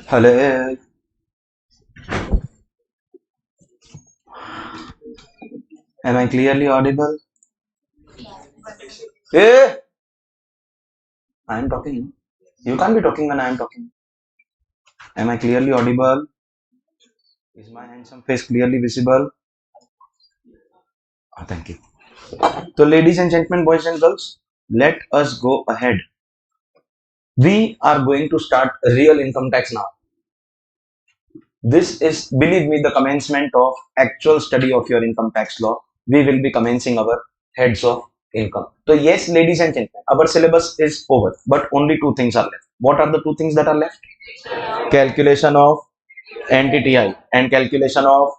Hello. Am I clearly audible? Hey, I am talking. You can't be talking when I am talking. Am I clearly audible? Is my handsome face clearly visible? Thank you. So, ladies and gentlemen, boys and girls, let us go ahead. We are going to start real income tax now. This is, believe me, the commencement of actual study of your income tax law. We will be commencing our heads of income. So yes, ladies and gentlemen, our syllabus is over, but only two things are left. What are the two things that are left? Calculation of NTTI and calculation of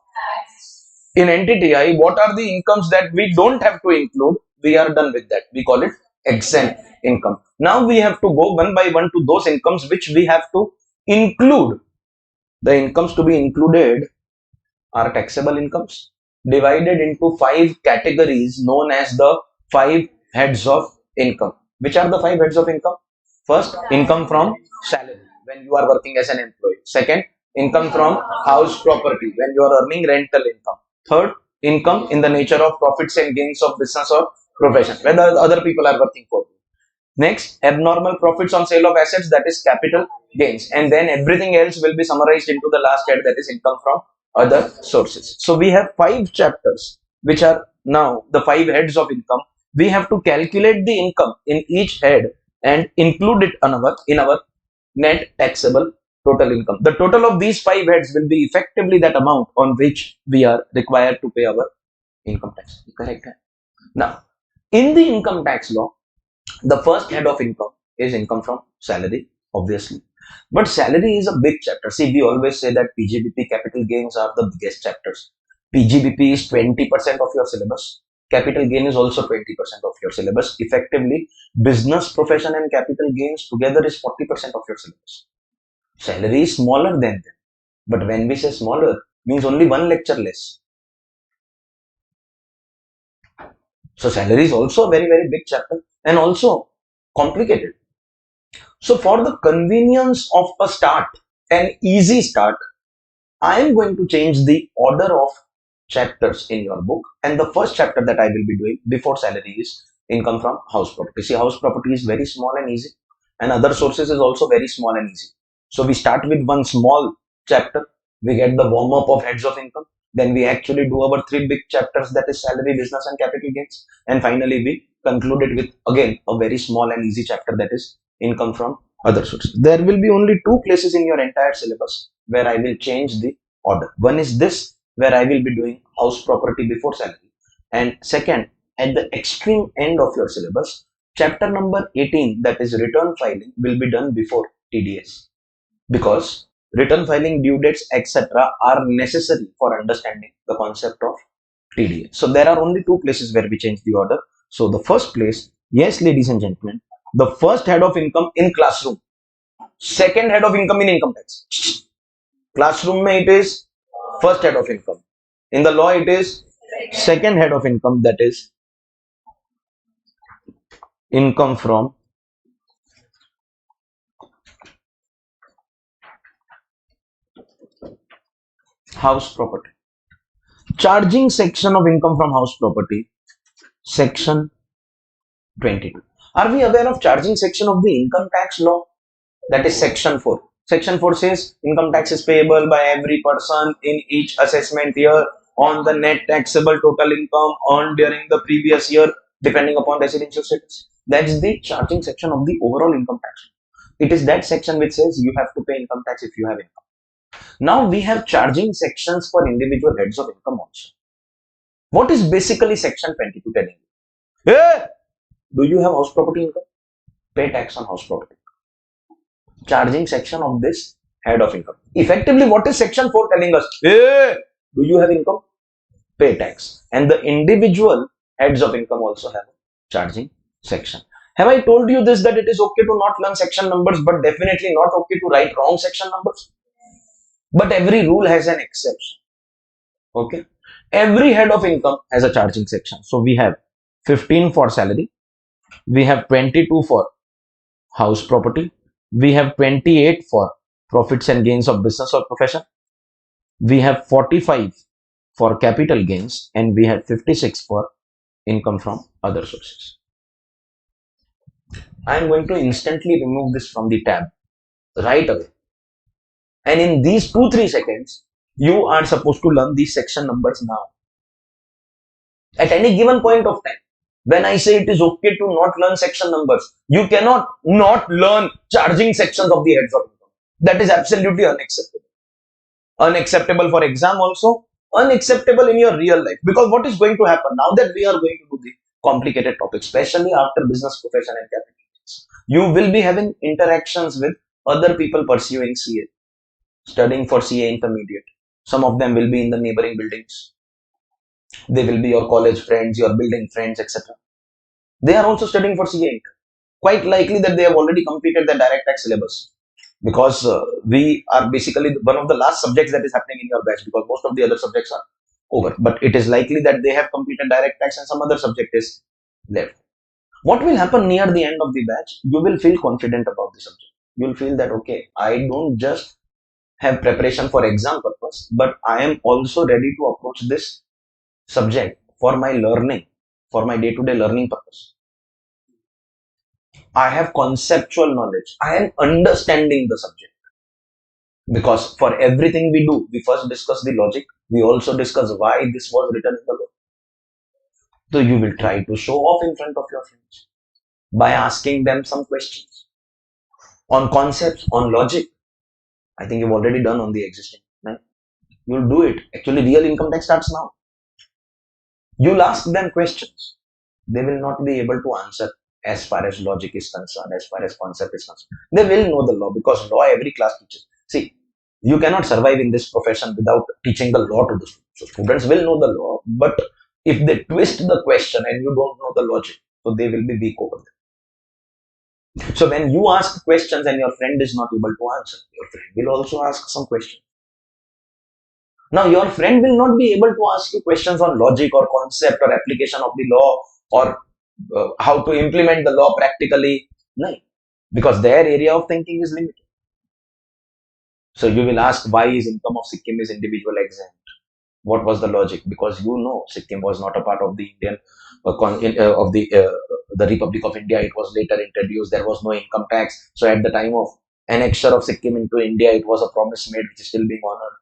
in NTTI. What are the incomes that we don't have to include? We are done with that. We call it exempt income. Now we have to go one by one to those incomes which we have to include. The incomes to be included are taxable incomes divided into 5 categories known as the 5 heads of income. Which are the 5 heads of income? First, income from salary when you are working as an employee. Second, income from house property when you are earning rental income. Third, income in the nature of profits and gains of business or profession, whether other people are working for you. Next, abnormal profits on sale of assets, that is capital gains. And then everything else will be summarized into the last head, that is income from other sources. So we have 5 chapters, which are now the 5 heads of income. We have to calculate the income in each head and include it in our net taxable total income. The total of these 5 heads will be effectively that amount on which we are required to pay our income tax. Correct? Now, in the income tax law, the first head of income is income from salary, obviously. But salary is a big chapter. See, we always say that PGBP capital gains are the biggest chapters. PGBP is 20% of your syllabus. Capital gain is also 20% of your syllabus. Effectively, business, profession and capital gains together is 40% of your syllabus. Salary is smaller than them. But when we say smaller, means only one lecture less. So salary is also a very, very big chapter and also complicated. So for the convenience of a start, an easy start, I am going to change the order of chapters in your book. And the first chapter that I will be doing before salary is income from house property. See, house property is very small and easy, and other sources is also very small and easy. So we start with one small chapter. We get the warm up of heads of income. Then we actually do our 3 big chapters, that is salary, business and capital gains. And finally, we conclude it with again a very small and easy chapter, that is income from other sources. There will be only 2 places in your entire syllabus where I will change the order. One is this, where I will be doing house property before salary. And second, at the extreme end of your syllabus, chapter number 18, that is return filing, will be done before TDS. Because return filing, due dates, etc. are necessary for understanding the concept of TDS. So there are only 2 places where we change the order. So the first place, yes, ladies and gentlemen, the first head of income in classroom, second head of income in income tax. Classroom mein it is first head of income. In the law, it is second head of income, that is income from house property. Charging section of income from house property, section 22. Are we aware of charging section of the income tax law? That is section 4. Section 4 says income tax is payable by every person in each assessment year on the net taxable total income earned during the previous year, depending upon residential status. That's the charging section of the overall income tax. It is that section which says you have to pay income tax if you have income. Now we have charging sections for individual heads of income also. What is basically section 22 telling you? Hey, do you have house property income? Pay tax on house property. Charging section of this head of income. Effectively, what is section 4 telling us? Hey, do you have income? Pay tax. And the individual heads of income also have a charging section. Have I told you this, that it is okay to not learn section numbers, but definitely not okay to write wrong section numbers? But every rule has an exception. Okay. Every head of income has a charging section. So we have 15 for salary. We have 22 for house property. We have 28 for profits and gains of business or profession. We have 45 for capital gains, and we have 56 for income from other sources. I am going to instantly remove this from the tab right away. And in these 2-3 seconds, you are supposed to learn these section numbers now. At any given point of time, when I say it is okay to not learn section numbers, you cannot not learn charging sections of the heads of income. That is absolutely unacceptable. Unacceptable for exam also, unacceptable in your real life. Because what is going to happen now that we are going to do the complicated topic, especially after business, profession and capital gains, you will be having interactions with other people pursuing CA, studying for CA intermediate. Some of them will be in the neighboring buildings. They will be your college friends, your building friends, etc. They are also studying for CA. Quite likely that they have already completed the direct tax syllabus, because we are basically one of the last subjects that is happening in your batch, because most of the other subjects are over. But it is likely that they have completed direct tax and some other subject is left. What will happen near the end of the batch? You will feel confident about the subject. You will feel that, okay, I don't just have preparation for exam purpose, but I am also ready to approach this subject for my learning, for my day-to-day learning purpose. I have conceptual knowledge. I am understanding the subject. Because for everything we do, we first discuss the logic. We also discuss why this was written in the law. So you will try to show off in front of your friends by asking them some questions on concepts, on logic. I think you've already done on the existing, right? You'll do it. Actually, real income tax starts now. You'll ask them questions. They will not be able to answer as far as logic is concerned, as far as concept is concerned. They will know the law, because law every class teaches. See, you cannot survive in this profession without teaching the law to the students. So students will know the law, but if they twist the question and you don't know the logic, so they will be weak over there. So when you ask questions and your friend is not able to answer, your friend will also ask some questions. Now your friend will not be able to ask you questions on logic or concept or application of the law, or how to implement the law practically. No, because their area of thinking is limited. So you will ask, why is income of Sikkim is individual exempt? What was the logic? Because you know Sikkim was not a part of the Indian the Republic of India. It was later introduced. There was no income tax. So at the time of annexure of Sikkim into India, it was a promise made which is still being honored.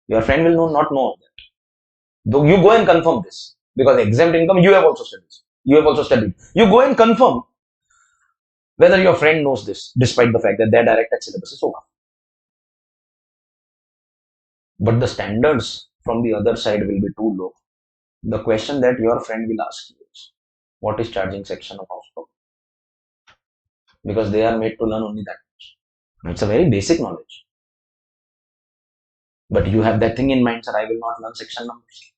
Your friend will not know that. Though you go and confirm this, because exempt income you have also studied. You have also studied. You go and confirm whether your friend knows this, despite the fact that their direct tax syllabus is over. But the standards from the other side will be too low. The question that your friend will ask you is, what is charging section of house property? Because they are made to learn only that much. It's a very basic knowledge. But you have that thing in mind, sir, I will not learn section numbers.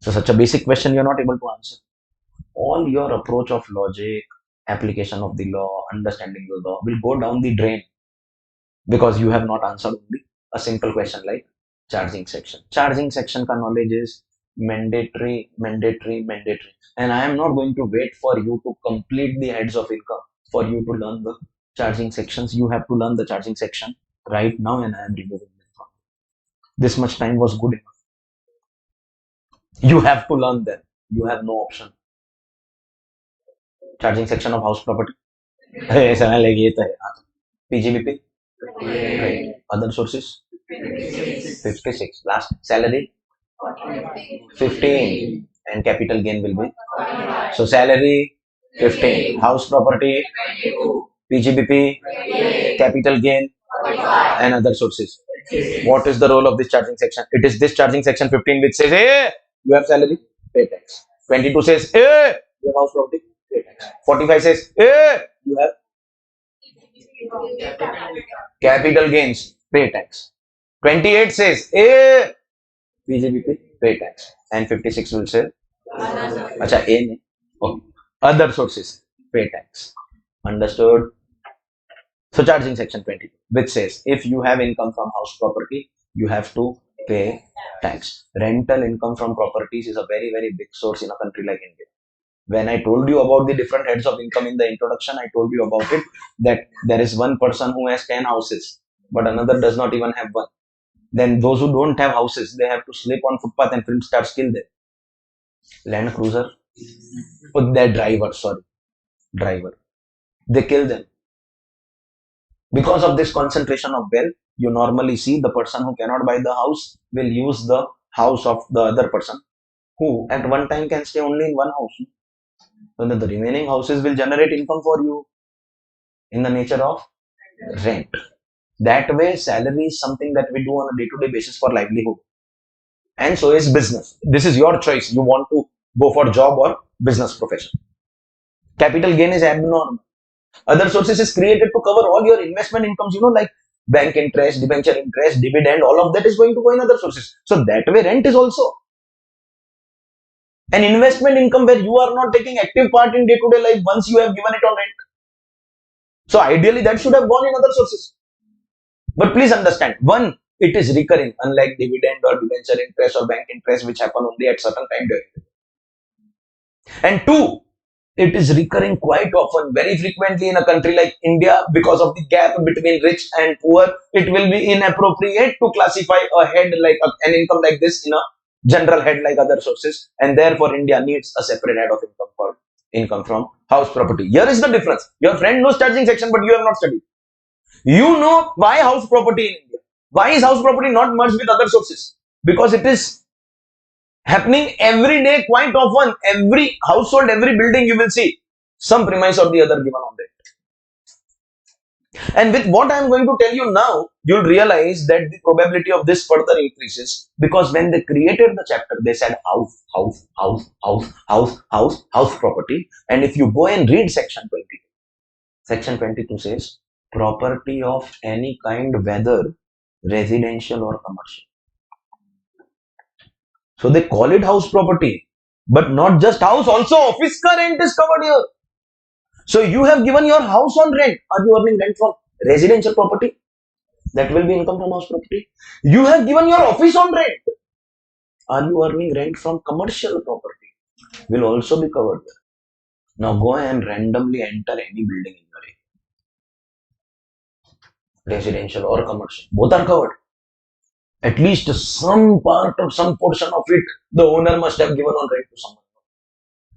So such a basic question you are not able to answer. All your approach of logic, application of the law, understanding the law will go down the drain, because you have not answered only a simple question like charging section. Charging section ka knowledge is mandatory. And I am not going to wait for you to complete the heads of income for you to learn the charging sections. You have to learn the charging section right now, and I am removing them from you. This much time was good enough. You have to learn them. You have no option. Charging section of house property. PGBP. Right. Other sources. 56. Last salary 15, and capital gain will be, so salary 15, house property, PGBP, capital gain, and other sources. What is the role of this charging section? It is this charging section 15 which says, hey, you have salary, pay tax. 22 says, hey, you have house property, pay tax. 45 says, hey, you have capital gains, pay tax. 28 says, hey, PGBP, pay tax. And 56 will say, acha, A, okay. Other sources, pay tax. Understood? So charging section 22, which says, if you have income from house property, you have to pay tax. Rental income from properties is a very, very big source in a country like India. When I told you about the different heads of income in the introduction, I told you about it, that there is one person who has 10 houses. but another does not even have one. Then those who don't have houses, they have to sleep on footpath and film stars kill them. Land Cruiser, oh, their driver. They kill them. Because of this concentration of wealth, you normally see the person who cannot buy the house will use the house of the other person who at one time can stay only in one house. So the remaining houses will generate income for you in the nature of rent. That way, salary is something that we do on a day-to-day basis for livelihood. And so is business. This is your choice. You want to go for job or business profession. Capital gain is abnormal. Other sources is created to cover all your investment incomes, like bank interest, debenture interest, dividend, all of that is going to go in other sources. So that way rent is also an investment income where you are not taking active part in day-to-day life once you have given it on rent. So ideally that should have gone in other sources. But please understand, one, it is recurring, unlike dividend or debenture interest or bank interest, which happen only at certain time during the day. And two, it is recurring quite often, very frequently in a country like India. Because of the gap between rich and poor, it will be inappropriate to classify a head like an income like this in a general head like other sources, and therefore India needs a separate head of income called income from house property. Here is the difference. Your friend knows charging section, but you have not studied. You know why house property in India. Why is house property not merged with other sources? Because it is happening every day, quite often. Every household, every building, you will see some premise or the other given on that. And with what I am going to tell you now, you'll realize that the probability of this further increases, because when they created the chapter, they said house property. And if you go and read section 22 says property of any kind, whether residential or commercial. So they call it house property, but not just house, also office ka rent is covered here. So you have given your house on rent. Are you earning rent from residential property? That will be income from house property. You have given your office on rent. Are you earning rent from commercial property? Will also be covered there. Now go and randomly enter any building in your area. Residential or commercial. Both are covered. At least some part of some portion of it, the owner must have given on rent to someone.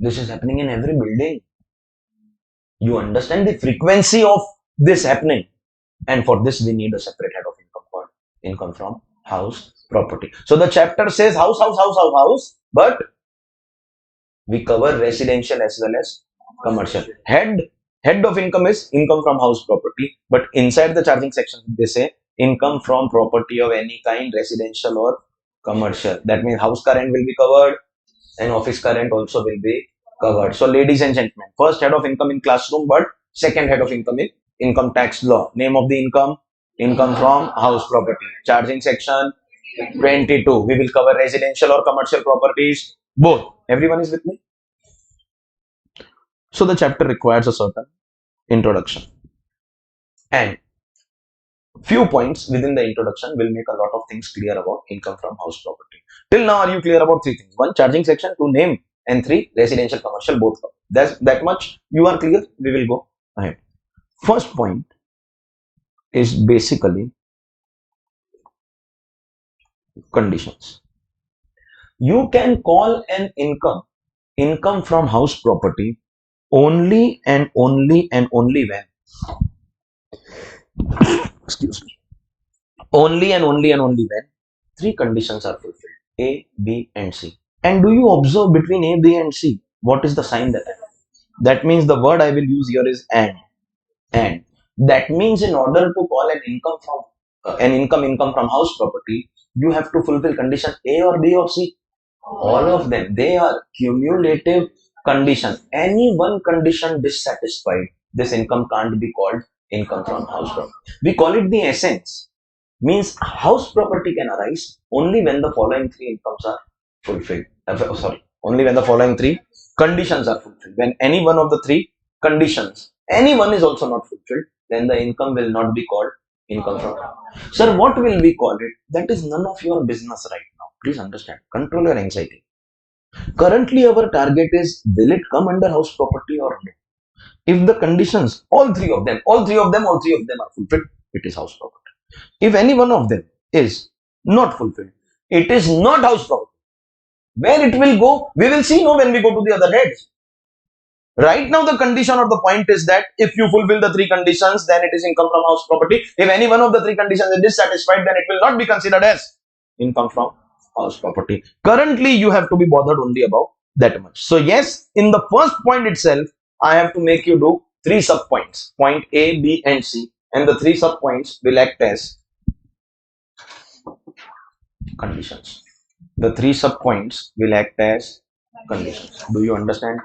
This is happening in every building. You understand the frequency of this happening. And for this, we need a separate head of income called income from house property. So the chapter says house, but we cover residential as well as commercial. Head of income is income from house property, but inside the charging section, they say income from property of any kind, residential or commercial. That means house current will be covered and office current also will be covered. So ladies and gentlemen, first head of income in classroom, but second head of income in income tax law. Name of the income from house property. Charging section 22. We will cover residential or commercial properties, both. Everyone is with me? So the chapter requires a certain introduction. And few points within the introduction will make a lot of things clear about income from house property. Till now, are you clear about three things? One, charging section, two, name, and three, residential, commercial, both. That much you are clear. We will go ahead. First point is basically conditions. You can call an income from house property only and only when excuse me, only and only when three conditions are fulfilled: A, B, and C. And do you observe between A, B, and C? What is the sign that? That means the word I will use here is and. And that means in order to call an income from house property, you have to fulfill condition A or B or C. All of them. They are cumulative condition. Any one condition dissatisfied, this income can't be called income from house property. We call it the essence. Means house property can arise only when the following three incomes are fulfilled. Only when the following three conditions are fulfilled. When any one of the three conditions, any one is also not fulfilled, then the income will not be called income from. Sir, what will we call it? That is none of your business right now. Please understand. Control your anxiety. Currently, our target is, will it come under house property or no? If the conditions, all three of them are fulfilled, it is house property. If any one of them is not fulfilled, it is not house property. Where it will go, we will see no when we go to the other heads. Right now, the condition or the point is that if you fulfill the three conditions, then it is income from house property. If any one of the three conditions is dissatisfied, then it will not be considered as income from house property. Currently, you have to be bothered only about that much. So, yes, in the first point itself, I have to make you do three sub points, point A, B, and C, and the three sub points will act as conditions. The three sub points will act as conditions. Do you understand?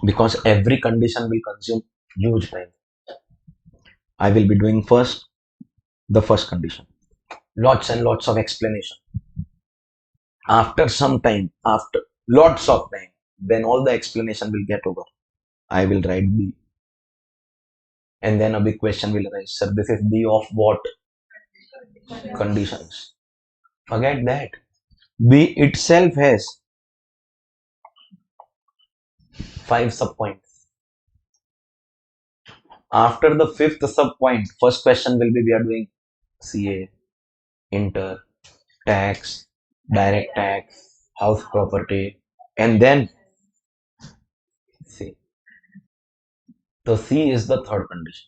Because every condition will consume huge time. I will be doing first the first condition. Lots and lots of explanation. After some time, after lots of time, when all the explanation will get over, I will write B. And then a big question will arise. Sir, this is B of what? Conditions. Forget that. B itself has 5 subpoints. After the 5th subpoint, first question will be we are doing CA, inter, tax, direct tax, house property, and then C. So C is the third condition.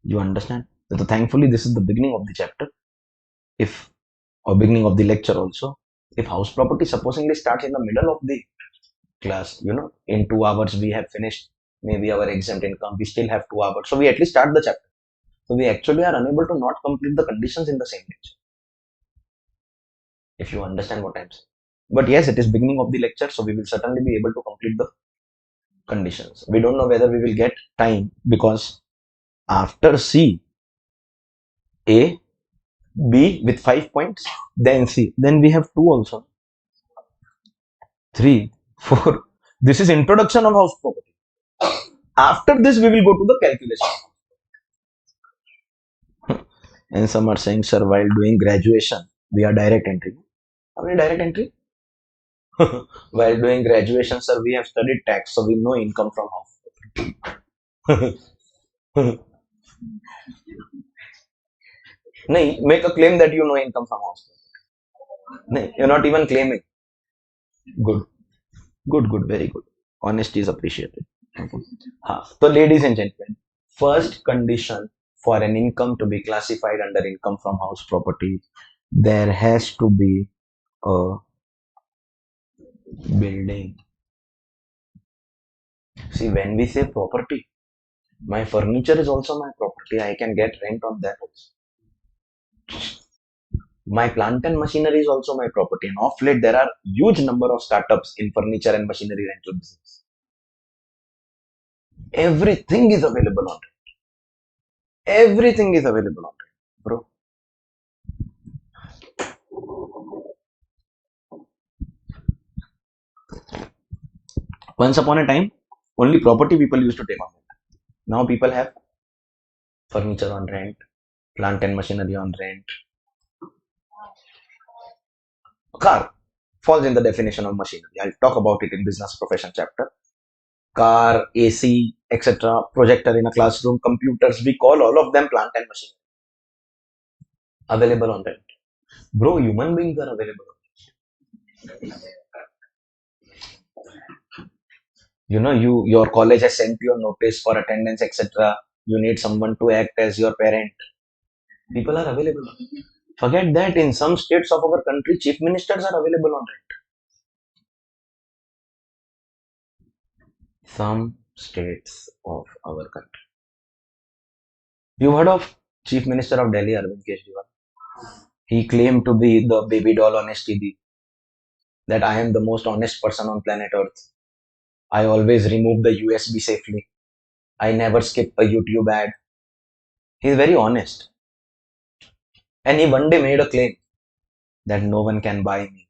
You understand? So thankfully, this is the beginning of the chapter. If or beginning of the lecture also. If house property supposedly starts in the middle of the class, in 2 hours we have finished maybe our exempt income. We still have 2 hours, so we at least start the chapter. So we actually are unable to not complete the conditions in the same lecture. If you understand what I'm saying. But yes, it is beginning of the lecture, so we will certainly be able to complete the conditions. We don't know whether we will get time because after C, A, B with 5 points, then C, then we have 2 also, 3, 4. This is introduction of house property. After this, we will go to the calculation. And some are saying, sir, while doing graduation, we are direct entry. How many direct entry? While doing graduation, sir, we have studied tax, so we know income from house. No, make a claim that you know income from house. No, you're not even claiming. Good, good, very good. Honesty is appreciated. So, ladies and gentlemen, first condition for an income to be classified under income from house property, there has to be a building. See, when we say property, my furniture is also my property. I can get rent on that also. My plant and machinery is also my property. And off late, there are huge number of startups in furniture and machinery rental business. Everything is available on rent. Everything is available on rent, bro. Once upon a time, only property people used to take on rent. Now people have furniture on rent, plant and machinery on rent. Car falls in the definition of machinery. I'll talk about it in business profession chapter. Car, AC, etc., projector in a classroom, computers, we call all of them plant and machinery. Available on rent. Bro, human beings are available. Your college has sent you a notice for attendance, etc. You need someone to act as your parent. People are available. Forget that in some states of our country, chief ministers are available on rent. Some states of our country. You heard of Chief Minister of Delhi, Arvind Kejriwal? He claimed to be the baby doll on STD. That I am the most honest person on planet Earth. I always remove the USB safely. I never skip a YouTube ad. He is very honest. And he one day made a claim that no one can buy me.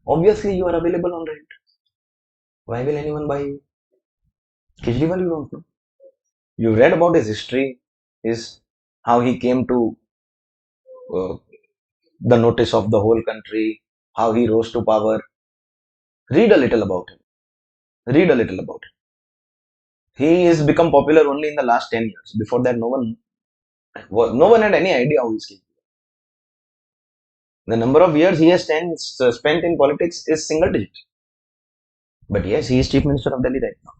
Obviously, you are available on rent. Why will anyone buy you? Kejriwal, you don't know. You read about his history, his how he came to uh, the notice of the whole country, how he rose to power. Read a little about him. Read a little about it. He is become popular only in the last 10 years. Before that, no one had any idea who is king. The number of years he has spent in politics is single digit. But yes, he is Chief Minister of Delhi right now.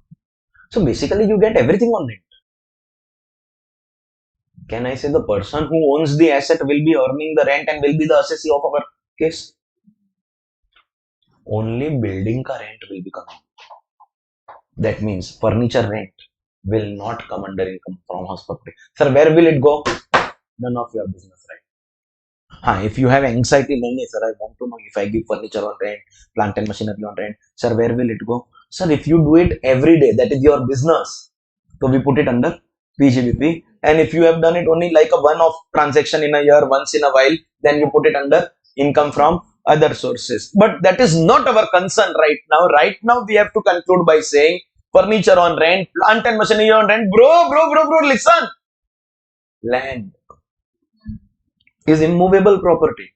So basically, you get everything on rent. Can I say the person who owns the asset will be earning the rent and will be the assessee of our case? Only building ka rent will be coming. That means furniture rent will not come under income from house property. Sir, where will it go? None of your business, right? If you have anxiety, sir, I want to know if I give furniture on rent, plant and machinery on rent, sir, where will it go? Sir, if you do it every day, that is your business. So we put it under PGBP. And if you have done it only like a one-off transaction in a year, once in a while, then you put it under income from other sources. But that is not our concern right now. Right now, we have to conclude by saying furniture on rent, plant and machinery on rent. Bro, listen. Land is immovable property.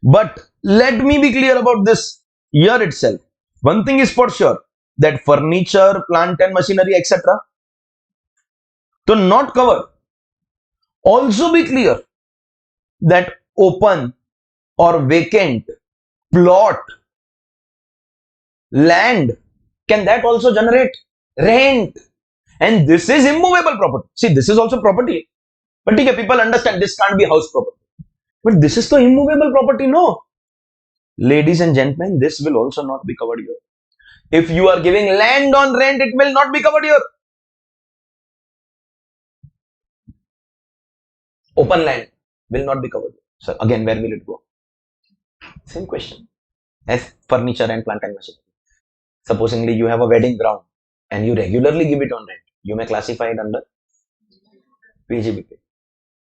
But let me be clear about this here itself. One thing is for sure, that furniture, plant and machinery, etc. to not cover. Also be clear that open or vacant plot, land, can that also generate rent? And this is immovable property. See, this is also property. But people understand this can't be house property. But this is the immovable property, no? Ladies and gentlemen, this will also not be covered here. If you are giving land on rent, it will not be covered here. Open land will not be covered. So again, where will it go? Same question as furniture and plant and machinery. Supposingly you have a wedding ground and you regularly give it on rent, you may classify it under PGBP.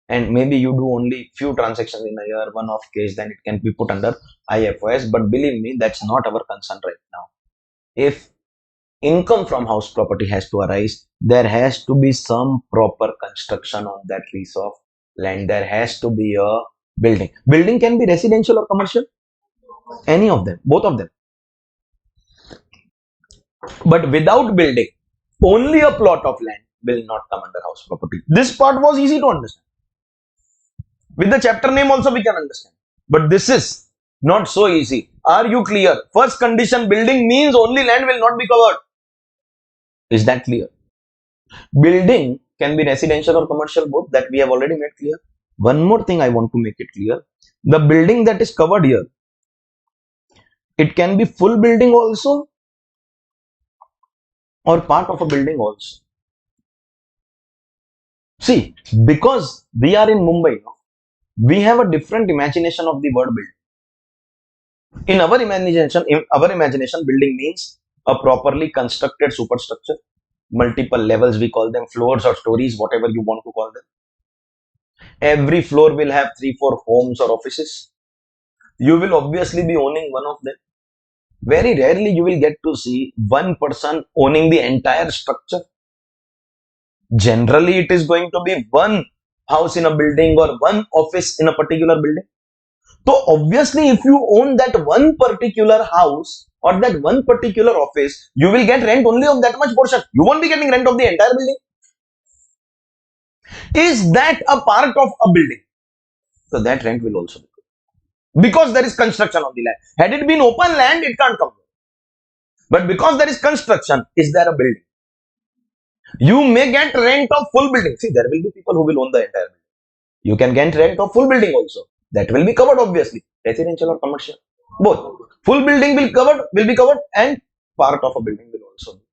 And maybe you do only few transactions in a year, one-off case, then it can be put under IFOS. But believe me, that's not our concern right now. If income from house property has to arise, there has to be some proper construction on that piece of land. There has to be a building. Building can be residential or commercial. Any of them, both of them. But without building, only a plot of land will not come under house property. This part was easy to understand. With the chapter name also we can understand. But this is not so easy. Are you clear? First condition, building means only land will not be covered. Is that clear? Building can be residential or commercial, both, that we have already made clear. One more thing I want to make it clear. The building that is covered here, it can be full building also or part of a building also. See, because we are in Mumbai, we have a different imagination of the word building. In our imagination, building means a properly constructed superstructure, multiple levels, we call them floors or stories, whatever you want to call them. Every floor will have 3-4 homes or offices. You will obviously be owning one of them. Very rarely you will get to see one person owning the entire structure. Generally, it is going to be one house in a building or one office in a particular building. So obviously, if you own that one particular house or that one particular office, you will get rent only of that much portion. You won't be getting rent of the entire building. Is that a part of a building? So that rent will also be good. Because there is construction on the land. Had it been open land, it can't come. But because there is construction, is there a building? You may get rent of full building. See, there will be people who will own the entire building. You can get rent of full building also. That will be covered obviously. Residential or commercial. Both. Full building will be covered and part of a building will also be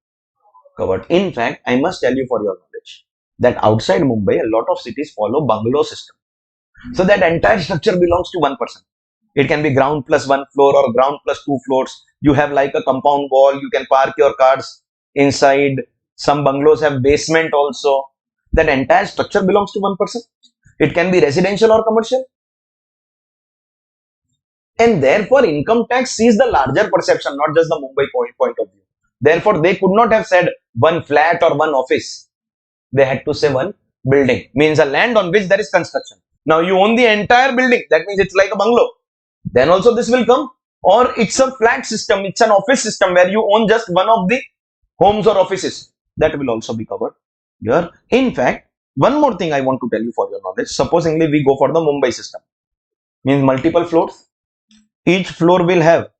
covered. In fact, I must tell you for your knowledge that outside Mumbai, a lot of cities follow bungalow system. So that entire structure belongs to one person. It can be ground plus 1 floor or ground plus 2 floors. You have like a compound wall. You can park your cars inside. Some bungalows have basement also. That entire structure belongs to one person. It can be residential or commercial. And therefore, income tax sees the larger perception, not just the Mumbai point of view. Therefore, they could not have said one flat or one office. They had to say one building. Means a land on which there is construction. Now, you own the entire building. That means it's like a bungalow. Then also this will come. or it's a flat system, it's an office system where you own just one of the homes or offices, that will also be covered here. In fact, one more thing I want to tell you for your knowledge. Supposingly we go for the Mumbai system, means multiple floors. Each floor will have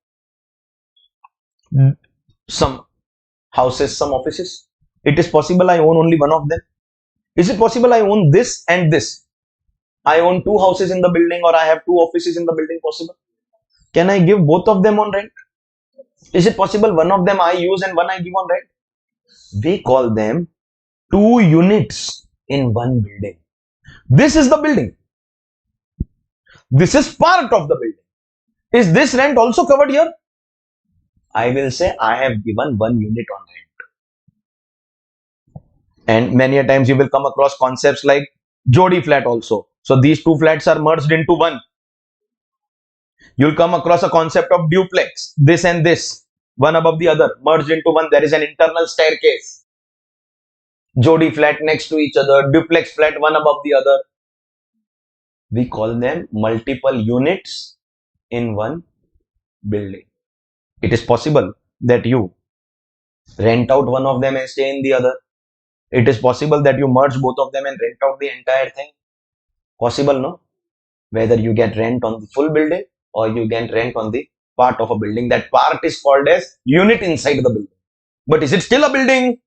some houses, some offices. It is possible I own only one of them. Is it possible I own this and this? I own two houses in the building, or I have two offices in the building. Possible? Can I give both of them on rent? Is it possible one of them I use and one I give on rent? We call them two units in one building. This is the building. This is part of the building. Is this rent also covered here? I will say I have given one unit on rent. And many a times you will come across concepts like Jodi flat also. So these two flats are merged into one. You'll come across a concept of duplex, this and this, one above the other, merged into one. There is an internal staircase. Jodi flat next to each other, duplex flat one above the other. We call them multiple units in one building. It is possible that you rent out one of them and stay in the other. It is possible that you merge both of them and rent out the entire thing. Possible, no? Whether you get rent on the full building or you get rent on the part of a building. That part is called as unit inside the building. But is it still a building?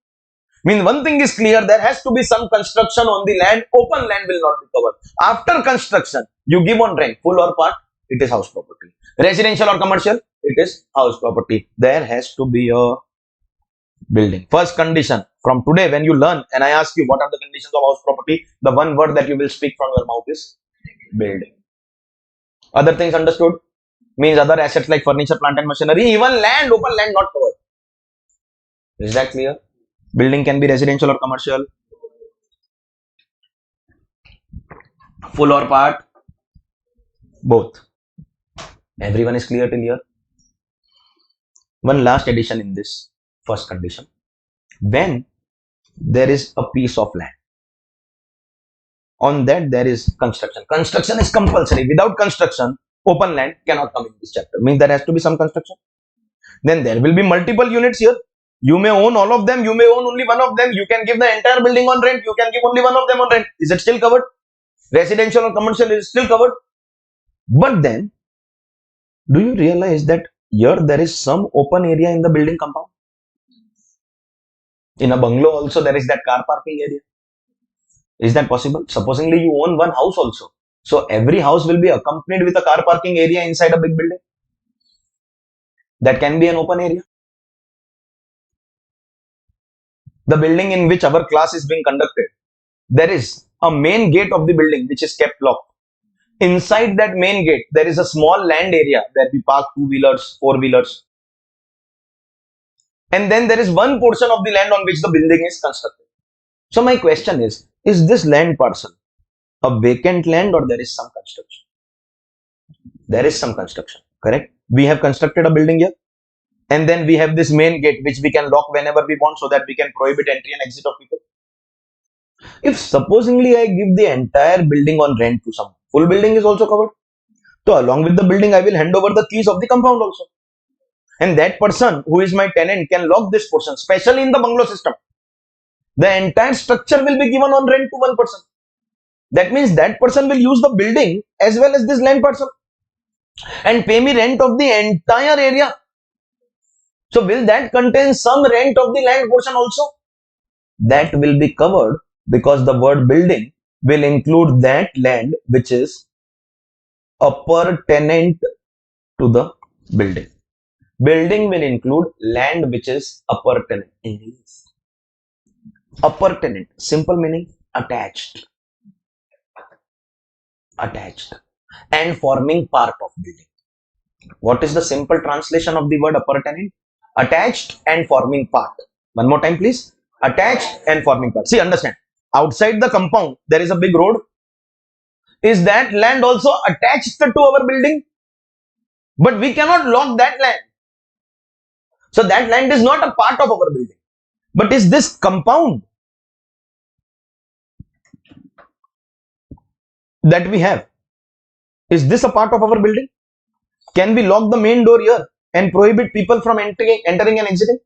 I mean, one thing is clear, there has to be some construction on the land. Open land will not be covered. After construction, you give on rent, full or part, it is house property. Residential or commercial, it is house property. There has to be a building. First condition, from today when you learn and I ask you what are the conditions of house property, the one word that you will speak from your mouth is building. Other things understood? Means other assets like furniture, plant and machinery, even land, open land not covered. Is that clear? Building can be residential or commercial, full or part, both. Everyone is clear till here? One last addition in this first condition. When there is a piece of land, on that there is construction. Construction is compulsory. Without construction, open land cannot come in this chapter. Means there has to be some construction. Then there will be multiple units here. You may own all of them. You may own only one of them. You can give the entire building on rent. You can give only one of them on rent. Is it still covered? Residential or commercial is still covered. But then, do you realize that here there is some open area in the building compound? In a bungalow also there is that car parking area. Is that possible? Supposingly you own one house also. So every house will be accompanied with a car parking area inside a big building. That can be an open area. The building in which our class is being conducted, there is a main gate of the building which is kept locked. Inside that main gate, there is a small land area where we park two-wheelers, four-wheelers. And then there is one portion of the land on which the building is constructed. So my question is this land parcel a vacant land or there is some construction? There is some construction, correct? We have constructed a building here. And then we have this main gate which we can lock whenever we want so that we can prohibit entry and exit of people. If supposingly I give the entire building on rent to someone, full building is also covered. So along with the building, I will hand over the keys of the compound also. And that person who is my tenant can lock this portion, especially in the bungalow system. The entire structure will be given on rent to one person. That means that person will use the building as well as this land parcel and pay me rent of the entire area. So will that contain some rent of the land portion also? That will be covered because the word building will include that land which is appurtenant to the building. Building will include land which is appurtenant. Appurtenant, simple meaning attached. Attached and forming part of building. What is the simple translation of the word appurtenant? Attached and forming part. One more time please. Attached and forming part. See, understand. Outside the compound, there is a big road. Is that land also attached to our building? But we cannot lock that land. So that land is not a part of our building. But is this compound that we have, is this a part of our building? Can we lock the main door here and prohibit people from entering and exiting?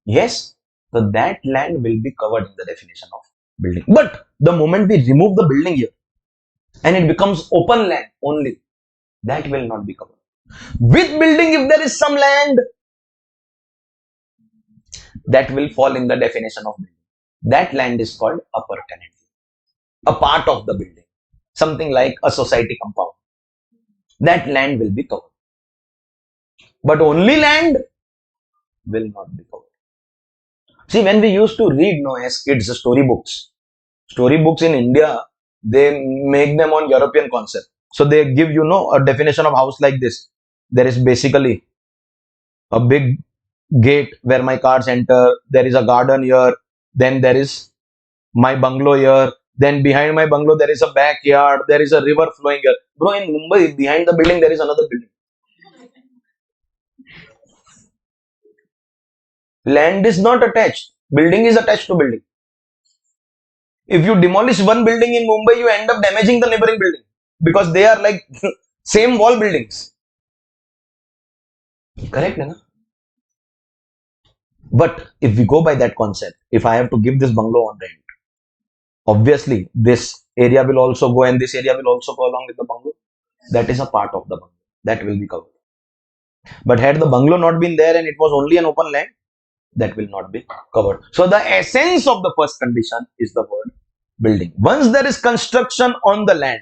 Yes. So that land will be covered in the definition of building. But the moment we remove the building here and it becomes open land only, that will not be covered. With building, if there is some land, that will fall in the definition of building. That land is called upper tenant, a part of the building, something like a society compound. That land will be covered. But only land will not be covered. See, when we used to read, no, as kids, storybooks in India, they make them on European concept. So they give a definition of house like this. There is basically a big gate where my cars enter. There is a garden here. Then there is my bungalow here. Then behind my bungalow there is a backyard. There is a river flowing here. Bro, in Mumbai, behind the building there is another building. Land is not attached. Building is attached to building. If you demolish one building in Mumbai, you end up damaging the neighboring building because they are like same wall buildings. Correct, na? But if we go by that concept, if I have to give this bungalow on rent, obviously this area will also go and this area will also go along with the bungalow. That is a part of the bungalow. That will be covered. But had the bungalow not been there and it was only an open land, that will not be covered. So the essence of the first condition is the word building. Once there is construction on the land,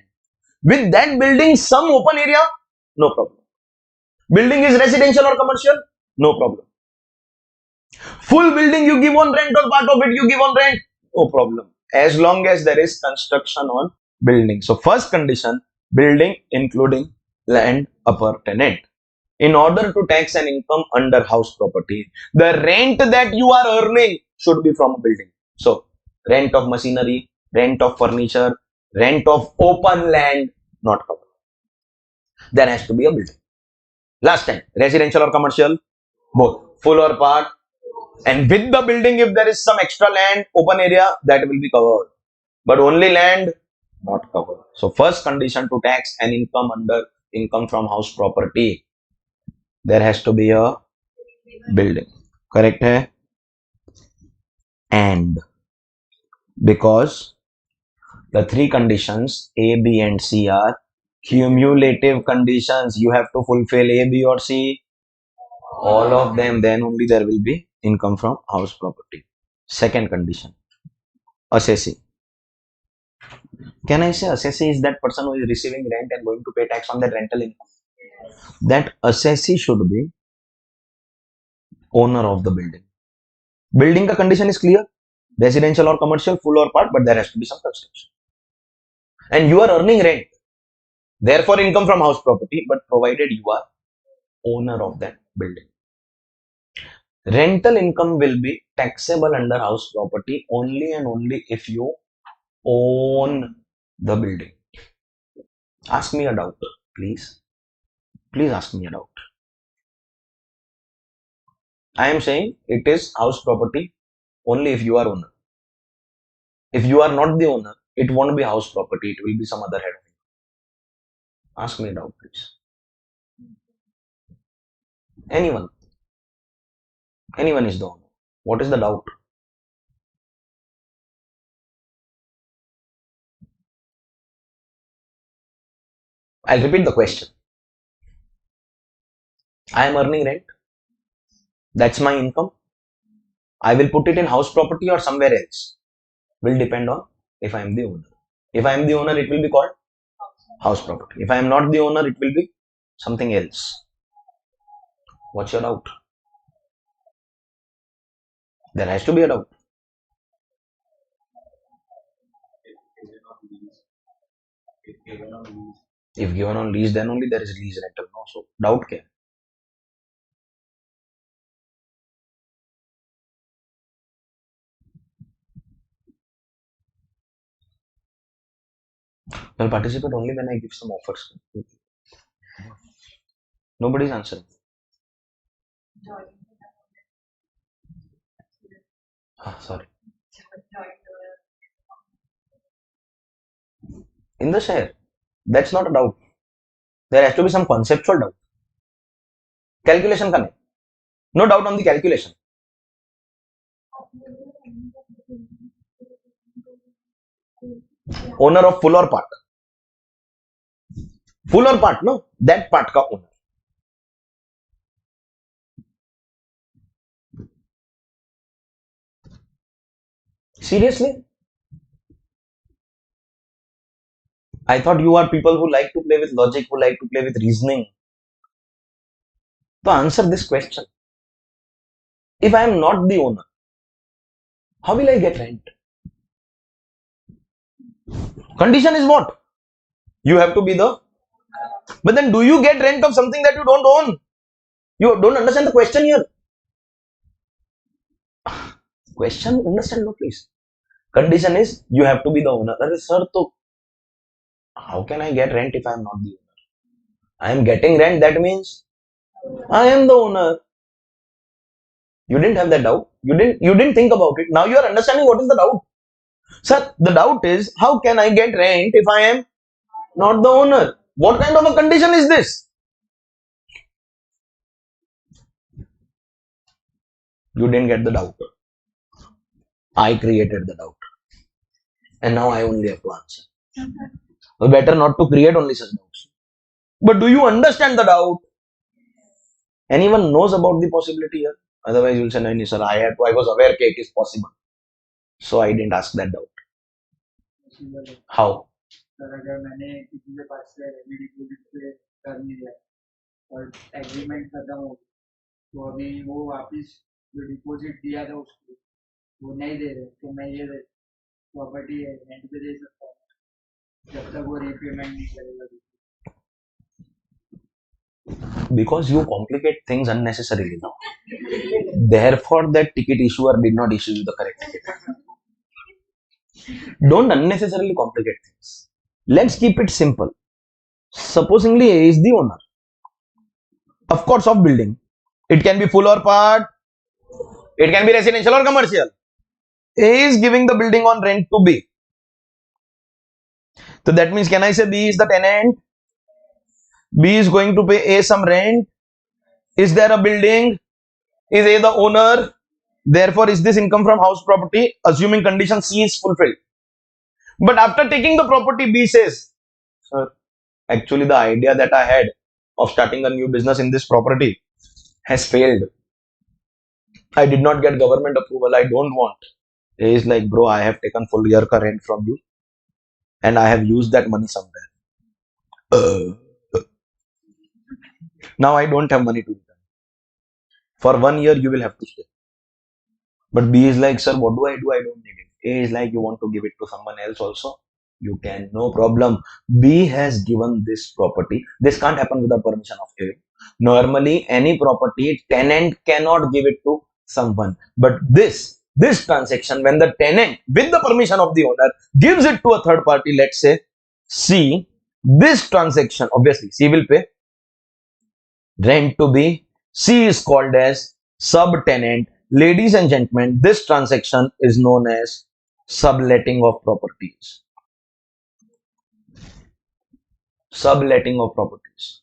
with that building some open area, no problem. Building is residential or commercial, no problem. Full building you give on rent or part of it you give on rent, no problem. As long as there is construction on building. So first condition, building including land upper tenant. In order to tax an income under house property, the rent that you are earning should be from a building. So rent of machinery, rent of furniture, rent of open land, not covered. There has to be a building. Last time, residential or commercial, both, full or part. And with the building, if there is some extra land, open area, that will be covered. But only land, not covered. So first condition to tax an income under income from house property, there has to be a building. Correct hai? And because the three conditions A, B and C are cumulative conditions, you have to fulfill A, B or C, all of them, then only there will be income from house property. Second condition, assessee. Can I say assessee is that person who is receiving rent and going to pay tax on that rental income? That assessee should be owner of the building. Building ka condition is clear, residential or commercial, full or part, but there has to be some construction. And you are earning rent, therefore income from house property, but provided you are owner of that building. Rental income will be taxable under house property only and only if you own the building. Ask me a doubt, please. Please ask me a doubt. I am saying it is house property only if you are owner. If you are not the owner, it won't be house property, it will be some other head. Ask me a doubt, please. Anyone is the owner. What is the doubt? I'll repeat the question. I am earning rent. That's my income. I will put it in house property or somewhere else. Will depend on if I am the owner. If I am the owner, it will be called house property. If I am not the owner, it will be something else. What's your doubt? There has to be a doubt. If given on lease, then only there is lease rental. No, so doubt kya? I'll participate only when I give some offers. Nobody is answering. Sorry. In the share, that's not a doubt. There has to be some conceptual doubt. Calculation का नहीं. No doubt on the calculation. Owner of full or part? Full or part? No, that part का owner. Seriously? I thought you are people who like to play with logic, who like to play with reasoning. To answer this question, if I am not the owner, how will I get rent? Condition is what? You have to be the. But then, do you get rent of something that you don't own? You don't understand the question here. Question, understand, no, please. Condition is you have to be the owner. Arre, sir, so how can I get rent if I am not the owner? I am getting rent. That means I am the owner. You didn't have that doubt. You didn't think about it. Now you are understanding what is the doubt. Sir, the doubt is how can I get rent if I am not the owner? What kind of a condition is this? You didn't get the doubt. I created the doubt. And now I only have to answer. So better not to create only such doubts. But do you understand the doubt? Anyone knows about the possibility here? Otherwise, you'll say, no, sir, I was aware that it is possible. So I didn't ask that doubt. How? Sir अगर मैंने किसी के पास से heavy deposit पे कर लिया और agreement खत्म हो तो अभी वो वापस जो डिपॉजिट दिया था उसको वो नहीं दे रहे तो मैं ये प्रॉपर्टी रेंट पे दे सकता हूँ जब तक वो रीपेमेंट नहीं करेगा. Because you complicate things unnecessarily now. Therefore, that ticket issuer did not issue you the correct ticket. Don't unnecessarily complicate things. Let's keep it simple. Supposingly A is the owner, of course, of building. It can be full or part. It can be residential or commercial. A is giving the building on rent to B. So that means, can I say B is the tenant? B is going to pay A some rent. Is there a building? Is A the owner? Therefore, is this income from house property? Assuming condition C is fulfilled. But after taking the property, B says, sir, actually the idea that I had of starting a new business in this property has failed. I did not get government approval. I don't want. A is like, bro, I have taken full year ka rent from you and I have used that money somewhere. Now I don't have money to return. For 1 year, you will have to stay. But B is like, sir, what do? I don't need it. A is like, you want to give it to someone else also? You can, no problem. B has given this property. This can't happen without permission of A. Normally, any property, tenant cannot give it to someone. But this transaction, when the tenant, with the permission of the owner, gives it to a third party, let's say C, this transaction, obviously, C will pay rent to B. C is called as subtenant. Ladies and gentlemen, this transaction is known as subletting of properties. Subletting of properties.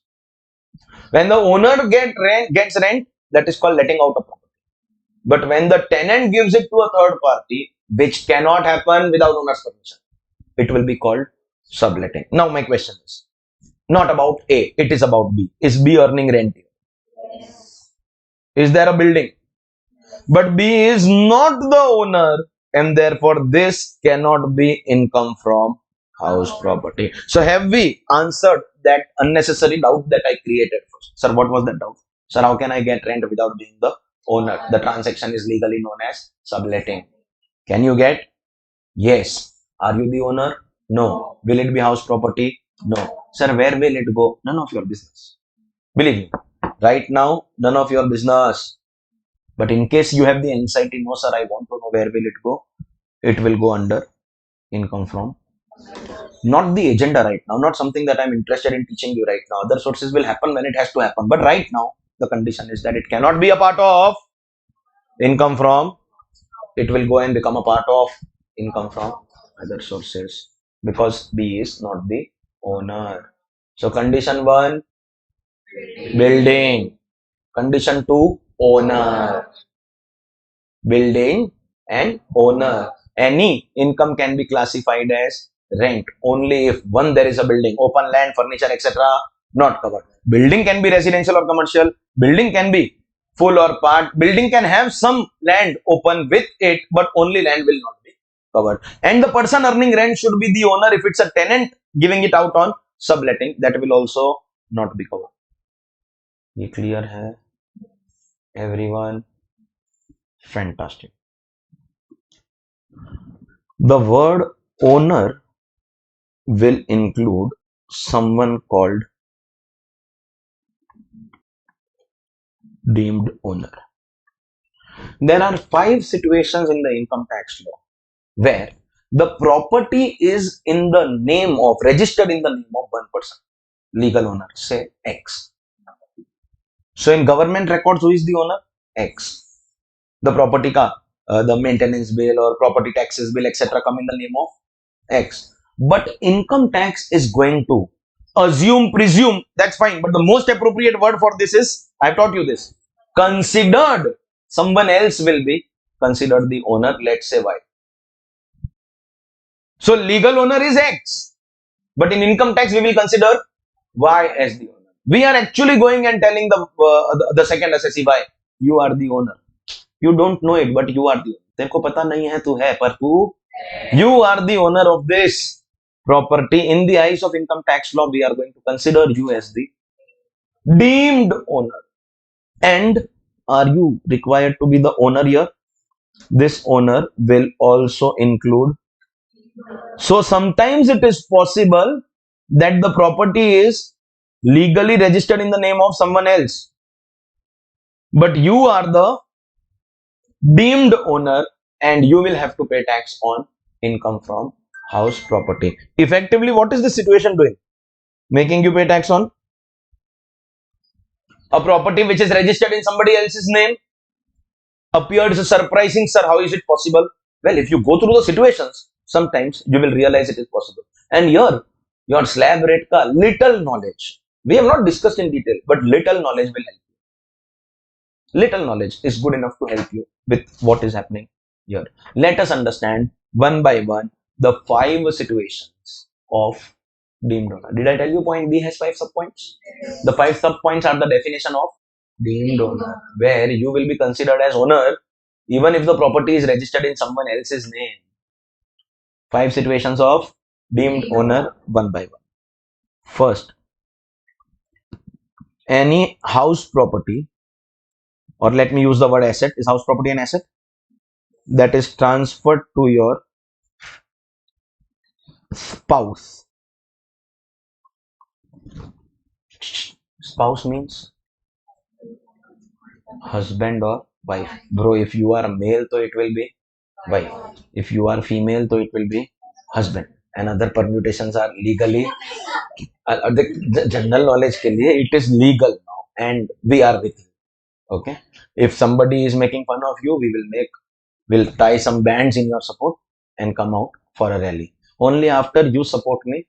When the owner gets rent, that is called letting out of property. But when the tenant gives it to a third party, which cannot happen without owner's permission, it will be called subletting. Now my question is not about A, it is about B. Is B earning rent here? Yes. Is there a building? But B is not the owner and therefore this cannot be income from house property. So have we answered that unnecessary doubt that I created first? Sir, what was that doubt? Sir, how can I get rent without being the owner? The transaction is legally known as subletting. Can you get? Yes. Are you the owner? No. Will it be house property? No. Sir, where will it go? None of your business. Believe me. Right now, none of your business. But in case you have the anxiety, no sir, I want to know where will it go? It will go under income from. Not the agenda right now, not something that I'm interested in teaching you right now. Other sources will happen when it has to happen. But right now, the condition is that it cannot be a part of income from. It will go and become a part of income from other sources because B is not the owner. So condition 1, building. Condition 2, owner. Building and owner. Any income can be classified as rent only if one, there is a building, open land, furniture, etc. not covered. Building can be residential or commercial. Building can be full or part. Building can have some land open with it, but only land will not be covered. And the person earning rent should be the owner. If it's a tenant giving it out on subletting, that will also not be covered. ये clear है everyone? Fantastic. The word owner will include someone called deemed owner. There are 5 situations in the income tax law where the property is in the name of, registered in the name of one person, legal owner, say X. So in government records, who is the owner? X. The property ka, the maintenance bill or property taxes bill, etc. come in the name of X. But income tax is going to assume, presume, that's fine. But the most appropriate word for this is, I've taught you this, considered. Someone else will be considered the owner, let's say Y. So legal owner is X. But in income tax, we will consider Y as the owner. We are actually going and telling the second assessee Y, you are the owner. You don't know it, but you are the owner. तेरे पता नहीं है तू है, पर तू, you are the owner of this property. In the eyes of income tax law, we are going to consider you as the deemed owner. And are you required to be the owner here? This owner will also include. So sometimes it is possible that the property is legally registered in the name of someone else, but you are the deemed owner and you will have to pay tax on income from house property. Effectively, what is the situation doing? Making you pay tax on a property which is registered in somebody else's name. Appears surprising, sir, how is it possible? Well, if you go through the situations, sometimes you will realize it is possible. And here, your slab rate ka little knowledge, we have not discussed in detail, but little knowledge will help you. Little knowledge is good enough to help you with what is happening here. Let us understand one by one the 5 situations of deemed owner. Did I tell you point B has 5 subpoints? The 5 subpoints are the definition of deemed owner, where you will be considered as owner even if the property is registered in someone else's name. 5 situations of deemed owner, one by one. First, any house property, or let me use the word asset. Is house property an asset? That is transferred to your spouse. Spouse means husband or wife. Bro, if you are a male, so it will be wife. If you are female, so it will be husband. And other permutations are legally. The general knowledge ke liye, it is legal now, and we are with you. Okay. If somebody is making fun of you, we'll tie some bands in your support and come out for a rally. Only after you support me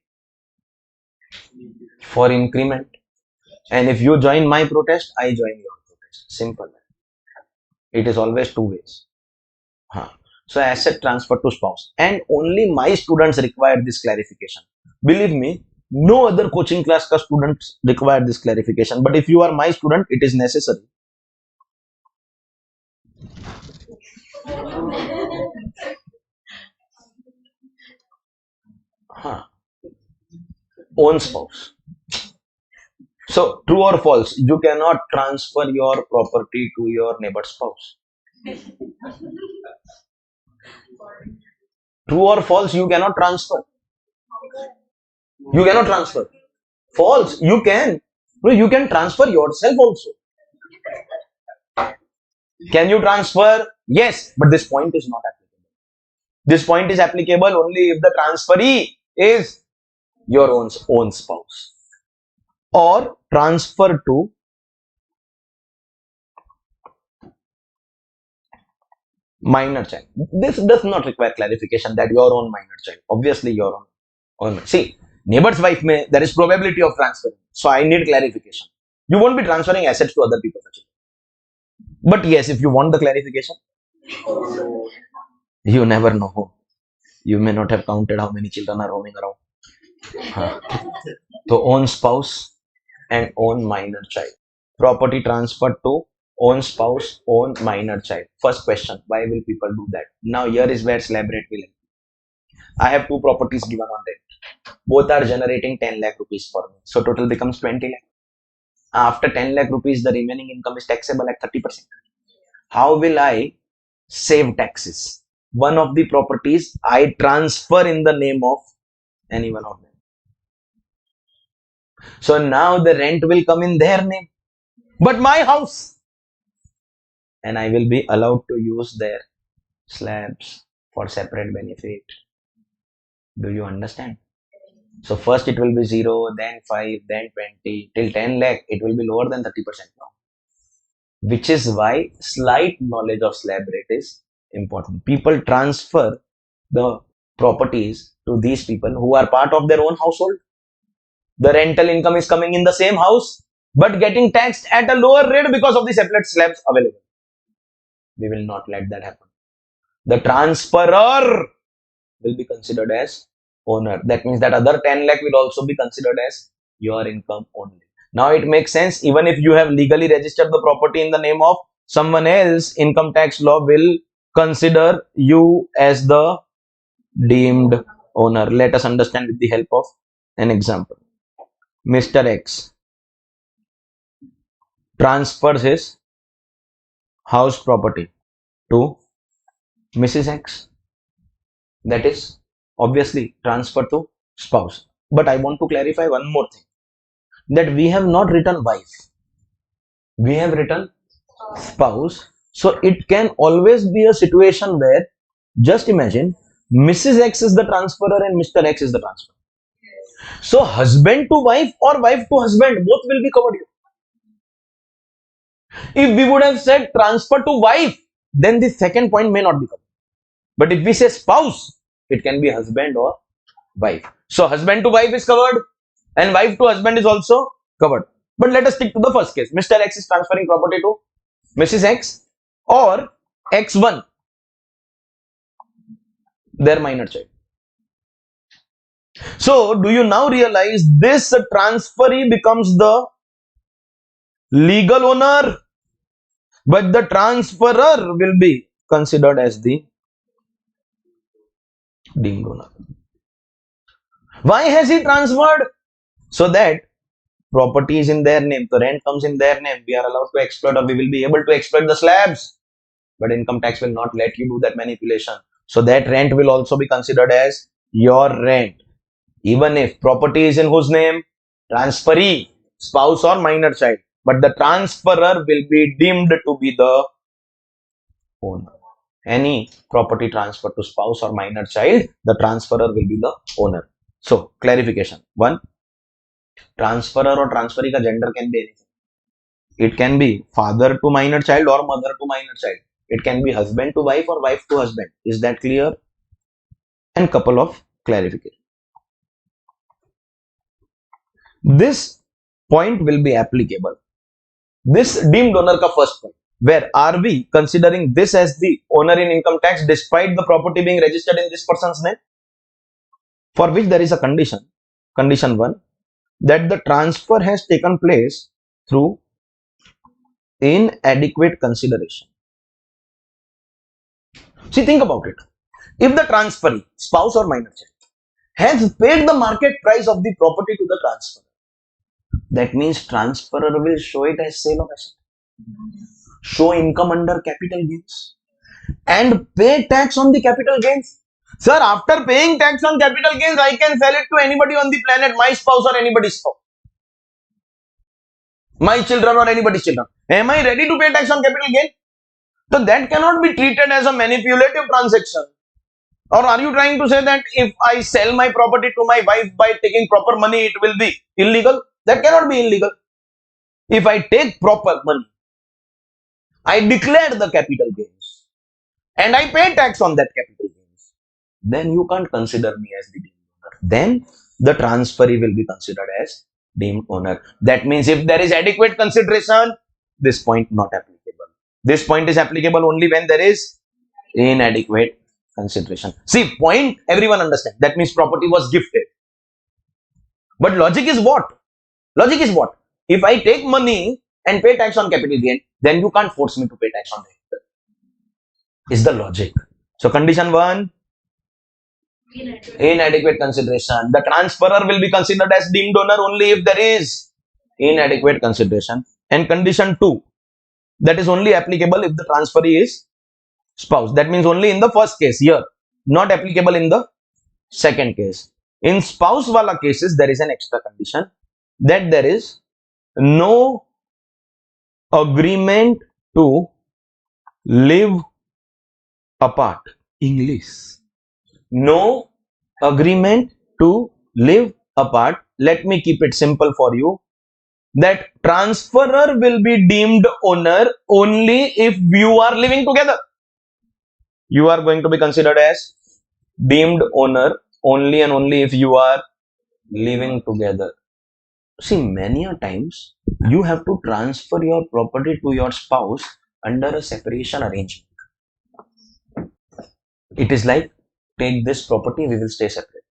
for increment. And if you join my protest, I join your protest. Simple. It is always 2 ways. So asset transfer to spouse. And only my students require this clarification. Believe me, no other coaching class ka students require this clarification. But if you are my student, it is necessary. Own spouse. So true or false, you cannot transfer your property to your neighbor's spouse. True or false, you cannot transfer. You cannot transfer. False, you can. No, you can transfer yourself also. Can you transfer? Yes, but this point is not applicable. This point is applicable only if the transferee is your own spouse. Or transfer to minor child. This does not require clarification that your own minor child. Obviously, your own. See, neighbor's wife may, there is probability of transferring. So I need clarification. You won't be transferring assets to other people. But yes, if you want the clarification, you never know. You may not have counted how many children are roaming around. Huh. So own spouse and own minor child. Property transferred to own spouse, own minor child. First question, why will people do that? Now here is where slab rate will help. I have two properties given on rent. Both are generating 10 lakh rupees for me. So total becomes 20 lakh. After 10 lakh rupees, the remaining income is taxable at 30%. How will I save taxes? One of the properties I transfer in the name of any one of them. So now the rent will come in their name, but my house, and I will be allowed to use their slabs for separate benefit. Do you understand? So first it will be 0, then 5, then 20, till 10 lakh, it will be lower than 30% now. Which is why slight knowledge of slab rate is important. People transfer the properties to these people who are part of their own household. The rental income is coming in the same house, but getting taxed at a lower rate because of the separate slabs available. We will not let that happen. The transferor will be considered as owner. That means that other 10 lakh will also be considered as your income only. Now it makes sense. Even if you have legally registered the property in the name of someone else, income tax law will consider you as the deemed owner. Let us understand with the help of an example. Mr. X transfers his house property to Mrs. X. That is obviously transfer to spouse. But I want to clarify one more thing, that we have not written wife, we have written spouse. So it can always be a situation where, just imagine, Mrs. X is the transferor and Mr. X is the transferor. So husband to wife or wife to husband, both will be covered here. If we would have said transfer to wife, then the second point may not be covered. But if we say spouse, it can be husband or wife. So husband to wife is covered and wife to husband is also covered. But let us stick to the first case. Mr. X is transferring property to Mrs. X or X1, their minor child. So do you now realize this transferee becomes the legal owner, but the transferor will be considered as the deemed owner. Why has he transferred? So that property is in their name, the rent comes in their name, we are allowed to exploit, or we will be able to exploit the slabs, but income tax will not let you do that manipulation. So that rent will also be considered as your rent, even if property is in whose name? Transferee, spouse or minor child, but the transferor will be deemed to be the owner. Any property transferred to spouse or minor child, the transferor will be the owner. So clarification: 1, transferor or transferee ka gender can be anything. It can be father to minor child or mother to minor child. It can be husband to wife or wife to husband. Is that clear? And couple of clarification. This point will be applicable. This deemed owner ka first point. Where are we considering this as the owner in income tax despite the property being registered in this person's name? For which there is a condition. Condition 1, that the transfer has taken place through inadequate consideration. See, think about it. If the transferee, spouse or minor child, has paid the market price of the property to the transferor, that means transferor will show it as sale of asset, show income under capital gains, and pay tax on the capital gains. Sir, after paying tax on capital gains, I can sell it to anybody on the planet, my spouse or anybody's spouse, my children or anybody's children. Am I ready to pay tax on capital gain? So that cannot be treated as a manipulative transaction. Or are you trying to say that if I sell my property to my wife by taking proper money, it will be illegal? That cannot be illegal. If I take proper money, I declare the capital gains, and I pay tax on that capital gains, then you can't consider me as the deemed owner. Then the transferee will be considered as deemed owner. That means if there is adequate consideration, this point not applicable. This point is applicable only when there is inadequate consideration. See, point everyone understand. That means property was gifted. But logic is what? Logic is what? If I take money and pay tax on capital gain, then you can't force me to pay tax on capital. Is the logic. So condition 1, inadequate consideration. The transferor will be considered as deemed owner only if there is inadequate consideration. And condition 2, that is only applicable if the transferee is spouse. That means only in the first case here, not applicable in the second case. In spouse wala cases, there is an extra condition that there is no agreement to live apart. English. No agreement to live apart. Let me keep it simple for you. That transferor will be deemed owner only if you are living together. You are going to be considered as deemed owner only and only if you are living together. See, many a times you have to transfer your property to your spouse under a separation arrangement. It is like, take this property, we will stay separate.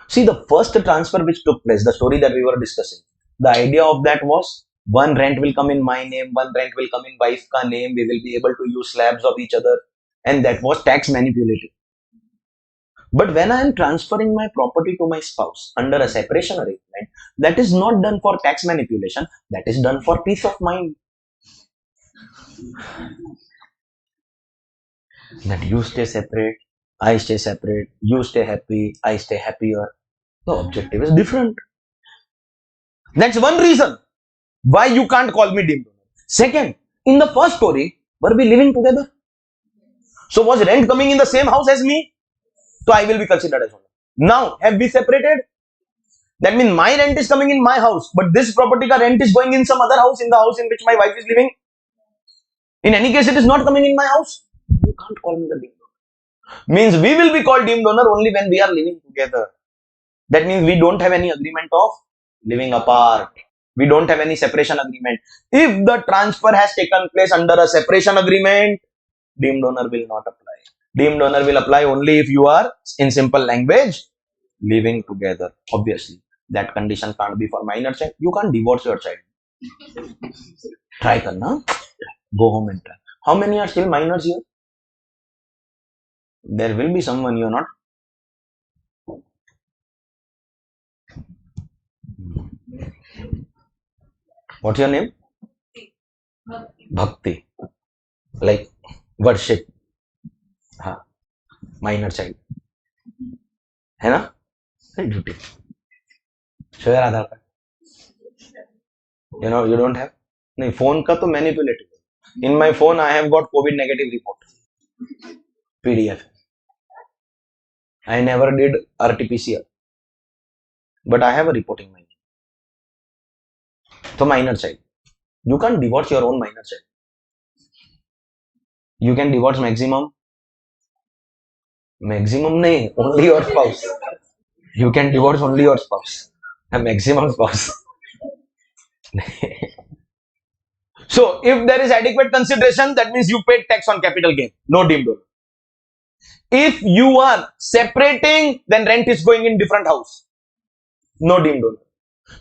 See, the first transfer which took place, the story that we were discussing, the idea of that was one rent will come in my name, one rent will come in wife ka name, we will be able to use slabs of each other, and that was tax manipulative. But when I am transferring my property to my spouse under a separation arrangement, that is not done for tax manipulation, that is done for peace of mind. That you stay separate, I stay separate, you stay happy, I stay happier. The objective is different. That's one reason why you can't call me deemed owner. Second, in the first story, were we living together? So was rent coming in the same house as me? So I will be considered as owner. Now, have we separated? That means my rent is coming in my house, but this property ka rent is going in some other house, in the house in which my wife is living. In any case, it is not coming in my house. You can't call me the deemed owner. Means we will be called deemed owner only when we are living together. That means we don't have any agreement of living apart. We don't have any separation agreement. If the transfer has taken place under a separation agreement, deemed owner will not apply. Deemed owner will apply only if you are, in simple language, living together. Obviously, that condition can't be for minor child. You can't divorce your child. Try karna. Go home and try. How many are still minors here? There will be someone you are not. What's your name? Bhakti. Like worship. हाँ, minor child. है ना? Duty. Show your Aadhaar card. You know, you don't have? नहीं, phone का तो manipulative. In my phone, I have got COVID negative report. PDF. I never did RT-PCR. But I have a report in my name. So minor child. You can't divorce your own minor child. You can divorce maximum. Maximum nahi, only your spouse. You can divorce only your spouse. A maximum spouse. So if there is adequate consideration, that means you paid tax on capital gain. No deemed owner. If you are separating, then rent is going in different house. No deemed owner.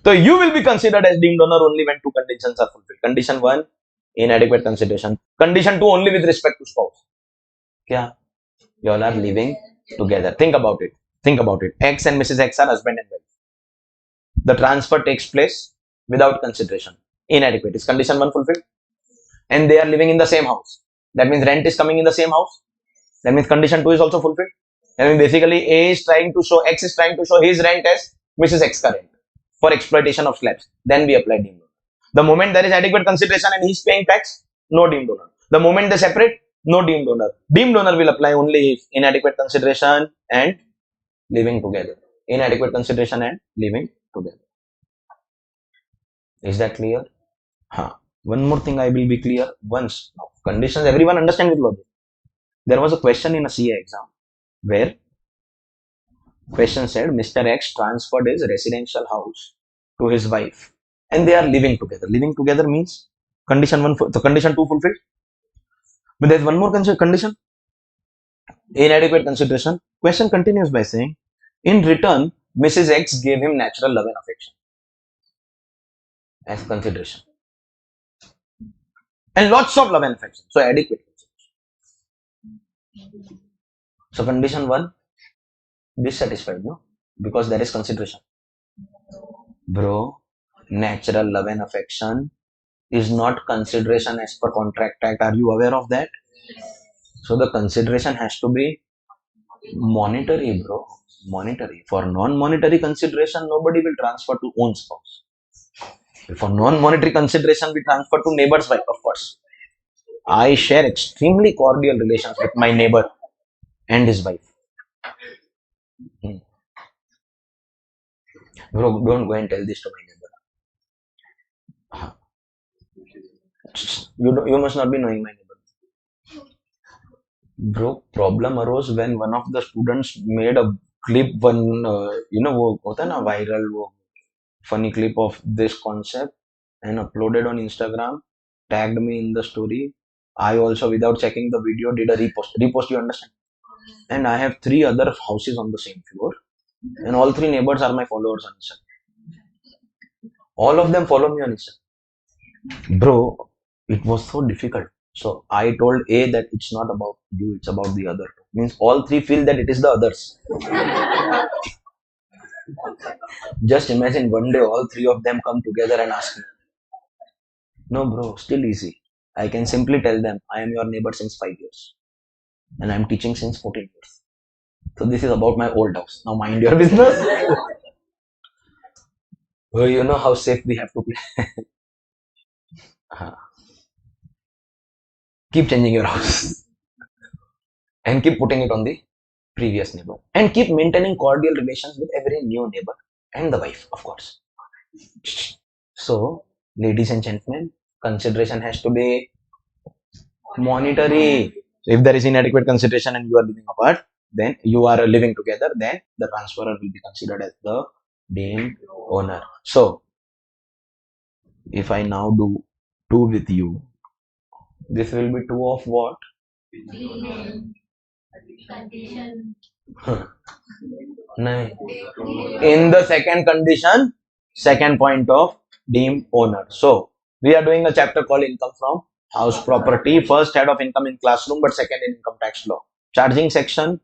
So you will be considered as deemed owner only when two conditions are fulfilled. Condition 1, inadequate consideration. Condition 2, only with respect to spouse. Kya? You all are living together. Think about it. Think about it. X and Mrs. X are husband and wife. The transfer takes place without consideration. Inadequate. Is condition 1 fulfilled? And they are living in the same house. That means rent is coming in the same house. That means condition 2 is also fulfilled. I mean, basically, X is trying to show his rent as Mrs. X rent for exploitation of slabs. Then we apply deemed owner. The moment there is adequate consideration and he is paying tax, no deemed owner. The moment they separate, no deemed owner. Deemed owner will apply only if inadequate consideration and living together. Inadequate consideration and living together. Is that clear? Huh. One more thing I will be clear. Once conditions, everyone understand with logic. There was a question in a CA exam where question said Mr. X transferred his residential house to his wife and they are living together. Living together means Condition 1, so condition 2 fulfilled. But there's one more condition. Inadequate consideration. Question continues by saying, in return, Mrs. X gave him natural love and affection as consideration. And lots of love and affection. So adequate consideration. So condition 1, dissatisfied, no? Because there is consideration. Bro, natural love and affection is not consideration as per contract act. Are you aware of that? So the consideration has to be monetary, bro. Monetary. For non-monetary consideration, nobody will transfer to own spouse. For non-monetary consideration, we transfer to neighbor's wife, of course. I share extremely cordial relations with my neighbor and his wife. Bro, don't go and tell this to my neighbor. You must not be knowing my neighbor. Bro, problem arose when one of the students made a clip, वो होता है ना viral, वो funny clip of this concept and uploaded on Instagram, tagged me in the story. I also, without checking the video, did a repost. Repost, you understand? And I have 3 other houses on the same floor, and all 3 neighbors are my followers on Instagram. All of them follow me on Instagram. Bro, it was so difficult. So I told A that it's not about you, it's about the other. Means all 3 feel that it is the others. Just imagine one day all 3 of them come together and ask me. No, bro, still easy. I can simply tell them, I am your neighbor since 5 years. And I'm teaching since 14 years. So this is about my old house. Now mind your business. Oh, you know how safe we have to play. Keep changing your house. And keep putting it on the previous neighbor. And keep maintaining cordial relations with every new neighbor. And the wife, of course. So, ladies and gentlemen, consideration has to be monetary. If there is inadequate consideration and you are living apart, then you are living together, then the transferor will be considered as the deemed owner. So, if I now do 2 with you, this will be 2 of what? In the second condition, second point of deemed owner. So, we are doing a chapter called income from house property. First head of income in classroom, but second in income tax law. Charging section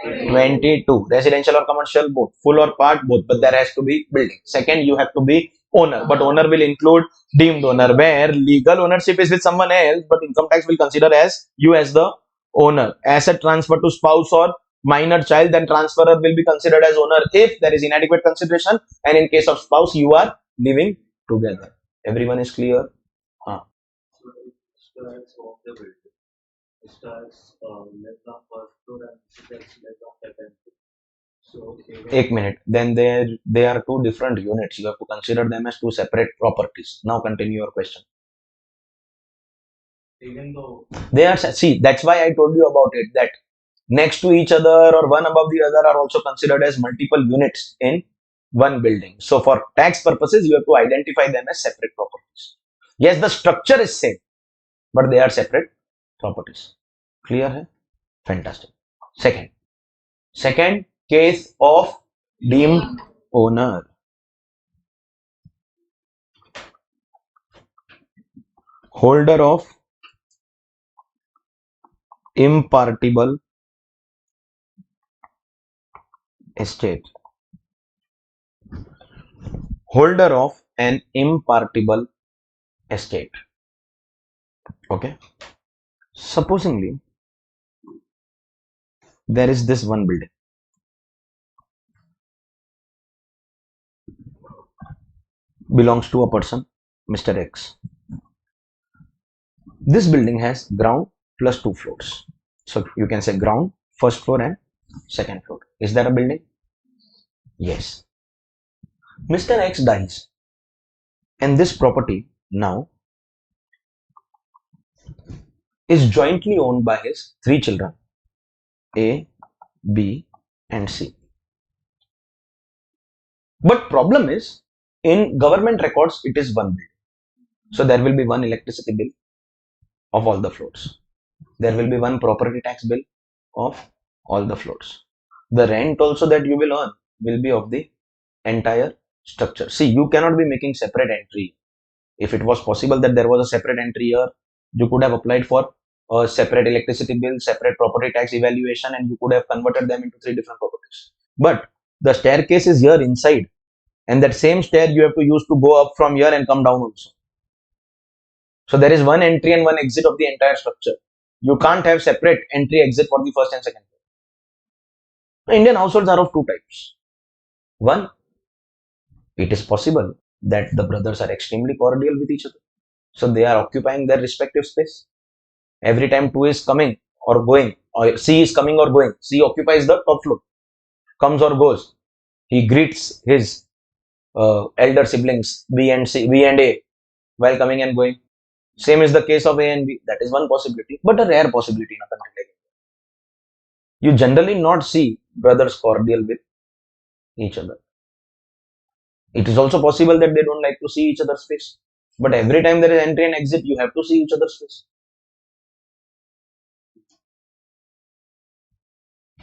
22. Residential or commercial, both. Full or part, both. But there has to be building. Second, you have to be owner. But owner will include deemed owner, where legal ownership is with someone else, but income tax will consider as you as the owner. Asset transfer to spouse or minor child, then transferor will be considered as owner if there is inadequate consideration, and in case of spouse, you are living together. Everyone is clear? So it starts of the building. It starts less than first floor and that's less than second floor. So एक minute. Then they are 2 different units. You have to consider them as 2 separate properties. Now continue your question. even though They are, see, that's why I told you about it, that next to each other or one above the other are also considered as multiple units in one building. So for tax purposes, you have to identify them as separate properties. Yes, the structure is same, but they are separate properties. Clear hai? Fantastic. Second case of deemed owner. Holder of impartible estate. Holder of an impartible estate. Okay. Supposingly, there is this one building. Belongs to a person, Mr. X. This building has ground plus 2 floors. So you can say ground, first floor and second floor. Is there a building? Yes. Mr. X dies, and this property now is jointly owned by his 3 children, A, B, and C. But problem is, in government records, it is one building. So there will be one electricity bill of all the floors. There will be one property tax bill of all the floors. The rent also that you will earn will be of the entire structure. See, you cannot be making separate entry. If it was possible that there was a separate entry here, you could have applied for a separate electricity bill, separate property tax evaluation, and you could have converted them into three different properties. But the staircase is here inside, and that same stair you have to use to go up from here and come down also. So there is one entry and one exit of the entire structure. You can't have separate entry exit for the first and second floor. Indian households are of two types. One, it is possible that the brothers are extremely cordial with each other. So they are occupying their respective space. Every time 2 is coming or going, or C is coming or going, C occupies the top floor, comes or goes. He greets his elder siblings B and A while coming and going. Same is the case of A and B. That is one possibility, but a rare possibility in a country like India. You generally not see brothers cordial with each other. It is also possible that they don't like to see each other's face. But every time there is entry and exit, you have to see each other's face.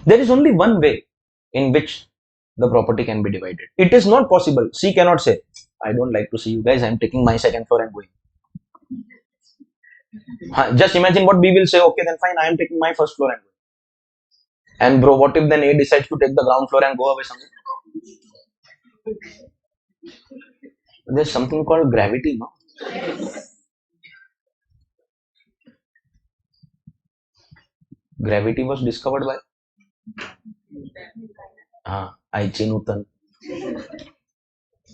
There is only one way in which the property can be divided. It is not possible. C cannot say, I don't like to see you guys, I am taking my second floor and going. Just imagine what B will say, okay, then fine, I am taking my first floor and going. And bro, what if then A decides to take the ground floor and go away somewhere? There's something called gravity, no? Gravity was discovered by I.C. Newton.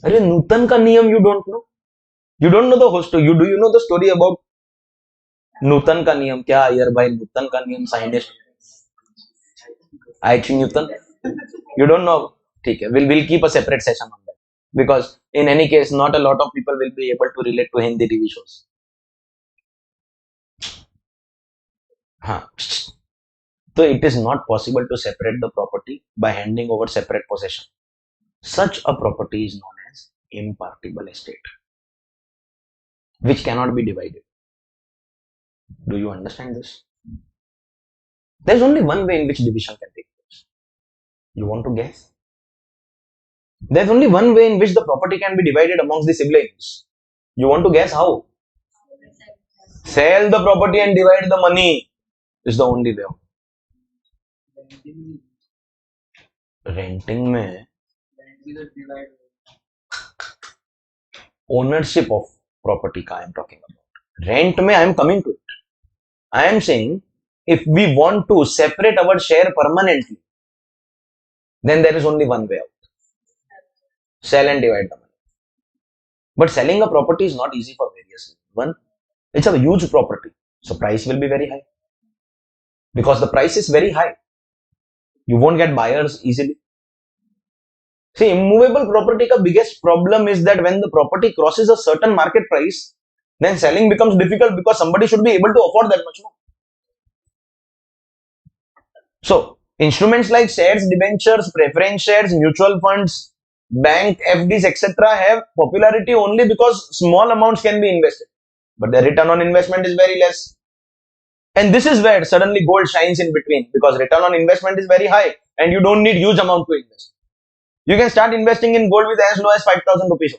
अरे Newton का नियम you don't know? You don't know the whole story. Do you know the story about Newton का नियम? क्या यार भाई Newton का नियम scientist I.C. Newton? You don't know? ठीक है. We'll keep a separate session on that because in any case, not a lot of people will be able to relate to Hindi TV shows. So it is not possible to separate the property by handing over separate possession. Such a property is known as impartible estate, which cannot be divided. Do you understand this? There is only one way in which division can take place. You want to guess? There is only one way in which the property can be divided amongst the siblings. You want to guess how? Sell the property and divide the money is the only way. Renting में ownership of property का I am talking about. Rent में I am coming to it. I am saying if we want to separate our share permanently, then there is only one way out. Sell and divide the money. But selling a property is not easy for various reasons. One, it's a huge property, so price will be very high. Because the price is very high, you won't get buyers easily. See, immovable property ka biggest problem is that when the property crosses a certain market price, then selling becomes difficult because somebody should be able to afford that much more. So, instruments like shares, debentures, preference shares, mutual funds, bank, FDs, etc. have popularity only because small amounts can be invested. But the return on investment is very less. And this is where suddenly gold shines in between because return on investment is very high and you don't need huge amount to invest. You can start investing in gold with as low as 5,000 rupees.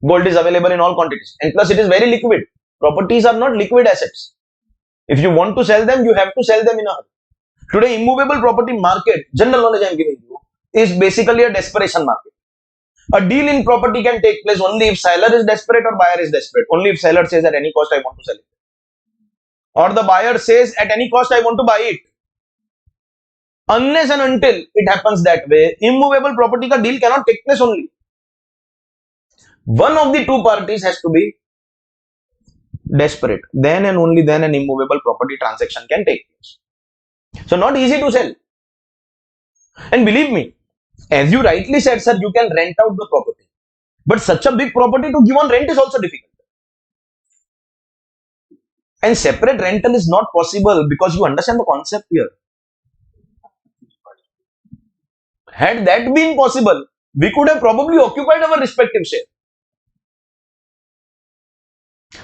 Gold is available in all quantities and plus it is very liquid. Properties are not liquid assets. If you want to sell them, you have to sell them in a hurry. Today, immovable property market, general knowledge I am giving you, is basically a desperation market. A deal in property can take place only if seller is desperate or buyer is desperate. Only if seller says at any cost I want to sell it. Or the buyer says at any cost I want to buy it. Unless and until it happens that way, immovable property ka deal cannot take place only. One of the two parties has to be desperate. Then and only then an immovable property transaction can take place. So not easy to sell. And believe me, as you rightly said, sir, you can rent out the property. But such a big property to give on rent is also difficult. And separate rental is not possible because you understand the concept here. Had that been possible, we could have probably occupied our respective share.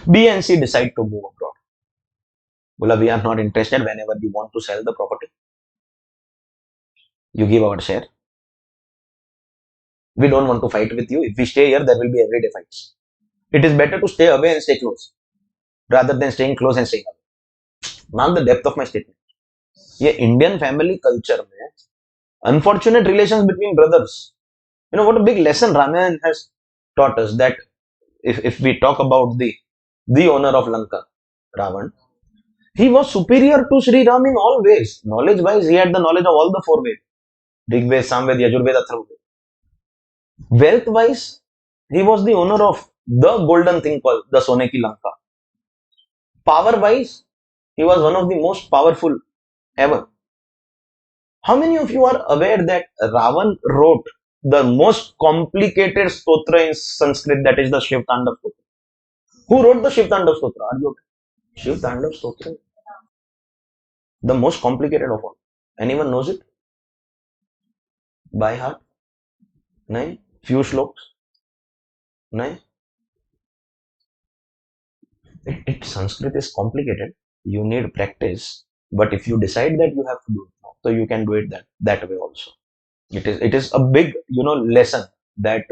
B and C decide to move abroad. Bola, we are not interested. Whenever you want to sell the property, you give our share. We don't want to fight with you. If we stay here, there will be everyday fights. It is better to stay away and stay close rather than staying close and staying away. Mark the depth of my statement. ये Indian family culture में unfortunate relations between brothers. You know what a big lesson Ramayana has taught us, that if we talk about the owner of Lanka, Ravan, he was superior to Sri Ram in all ways. Knowledge wise, he had the knowledge of all the four Veds: Rig Ved, Samved, Yajurved, Atharvaved. Wealth wise, he was the owner of the golden thing called the Sone ki Lanka. Power wise, he was one of the most powerful ever. How many of you are aware that Ravan wrote the most complicated stotra in Sanskrit, that is the Shiv Tandav Stotra? Who wrote the Shiv Tandav Stotra? Are you okay? Shiv Tandav Stotra, the most complicated of all. Anyone knows it? By heart? No? Few sloks? No? Sanskrit is complicated. You need practice. But if you decide that you have to do it now, so you can do it that way also. It is a big lesson that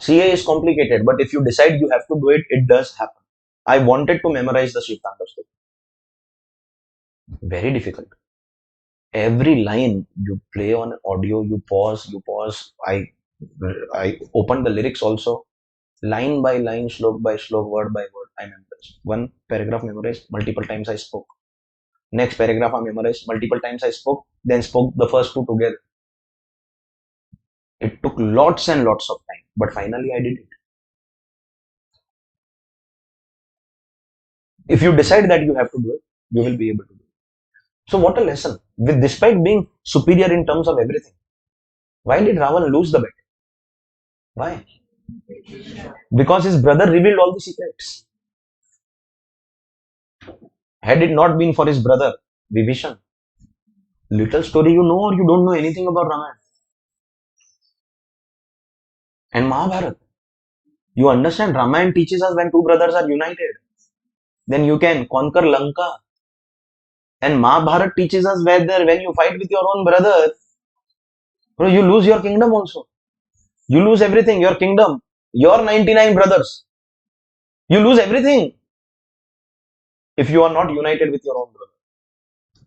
CA is complicated, but if you decide you have to do it, it does happen. I wanted to memorize the Shiv Tandav Stotra. Very difficult. Every line you play on audio, you pause. I opened the lyrics also, line by line, slok by slok, word by word. I memorized. One paragraph memorized, multiple times I spoke. Next paragraph I memorized, multiple times I spoke, then spoke the first two together. It took lots and lots of time, but finally I did it. If you decide that you have to do it, you will be able to do it. So what a lesson. Despite being superior in terms of everything, why did Ravan lose the bet? Why? Because his brother revealed all the secrets. Had it not been for his brother, Vibhishan, little story you know, or you don't know anything about Ramayana and Mahabharata. You understand, Ramayana teaches us when two brothers are united, then you can conquer Lanka. And Mahabharata teaches us whether when you fight with your own brother, you lose your kingdom also. You lose everything, your kingdom, your 99 brothers. You lose everything if you are not united with your own brother.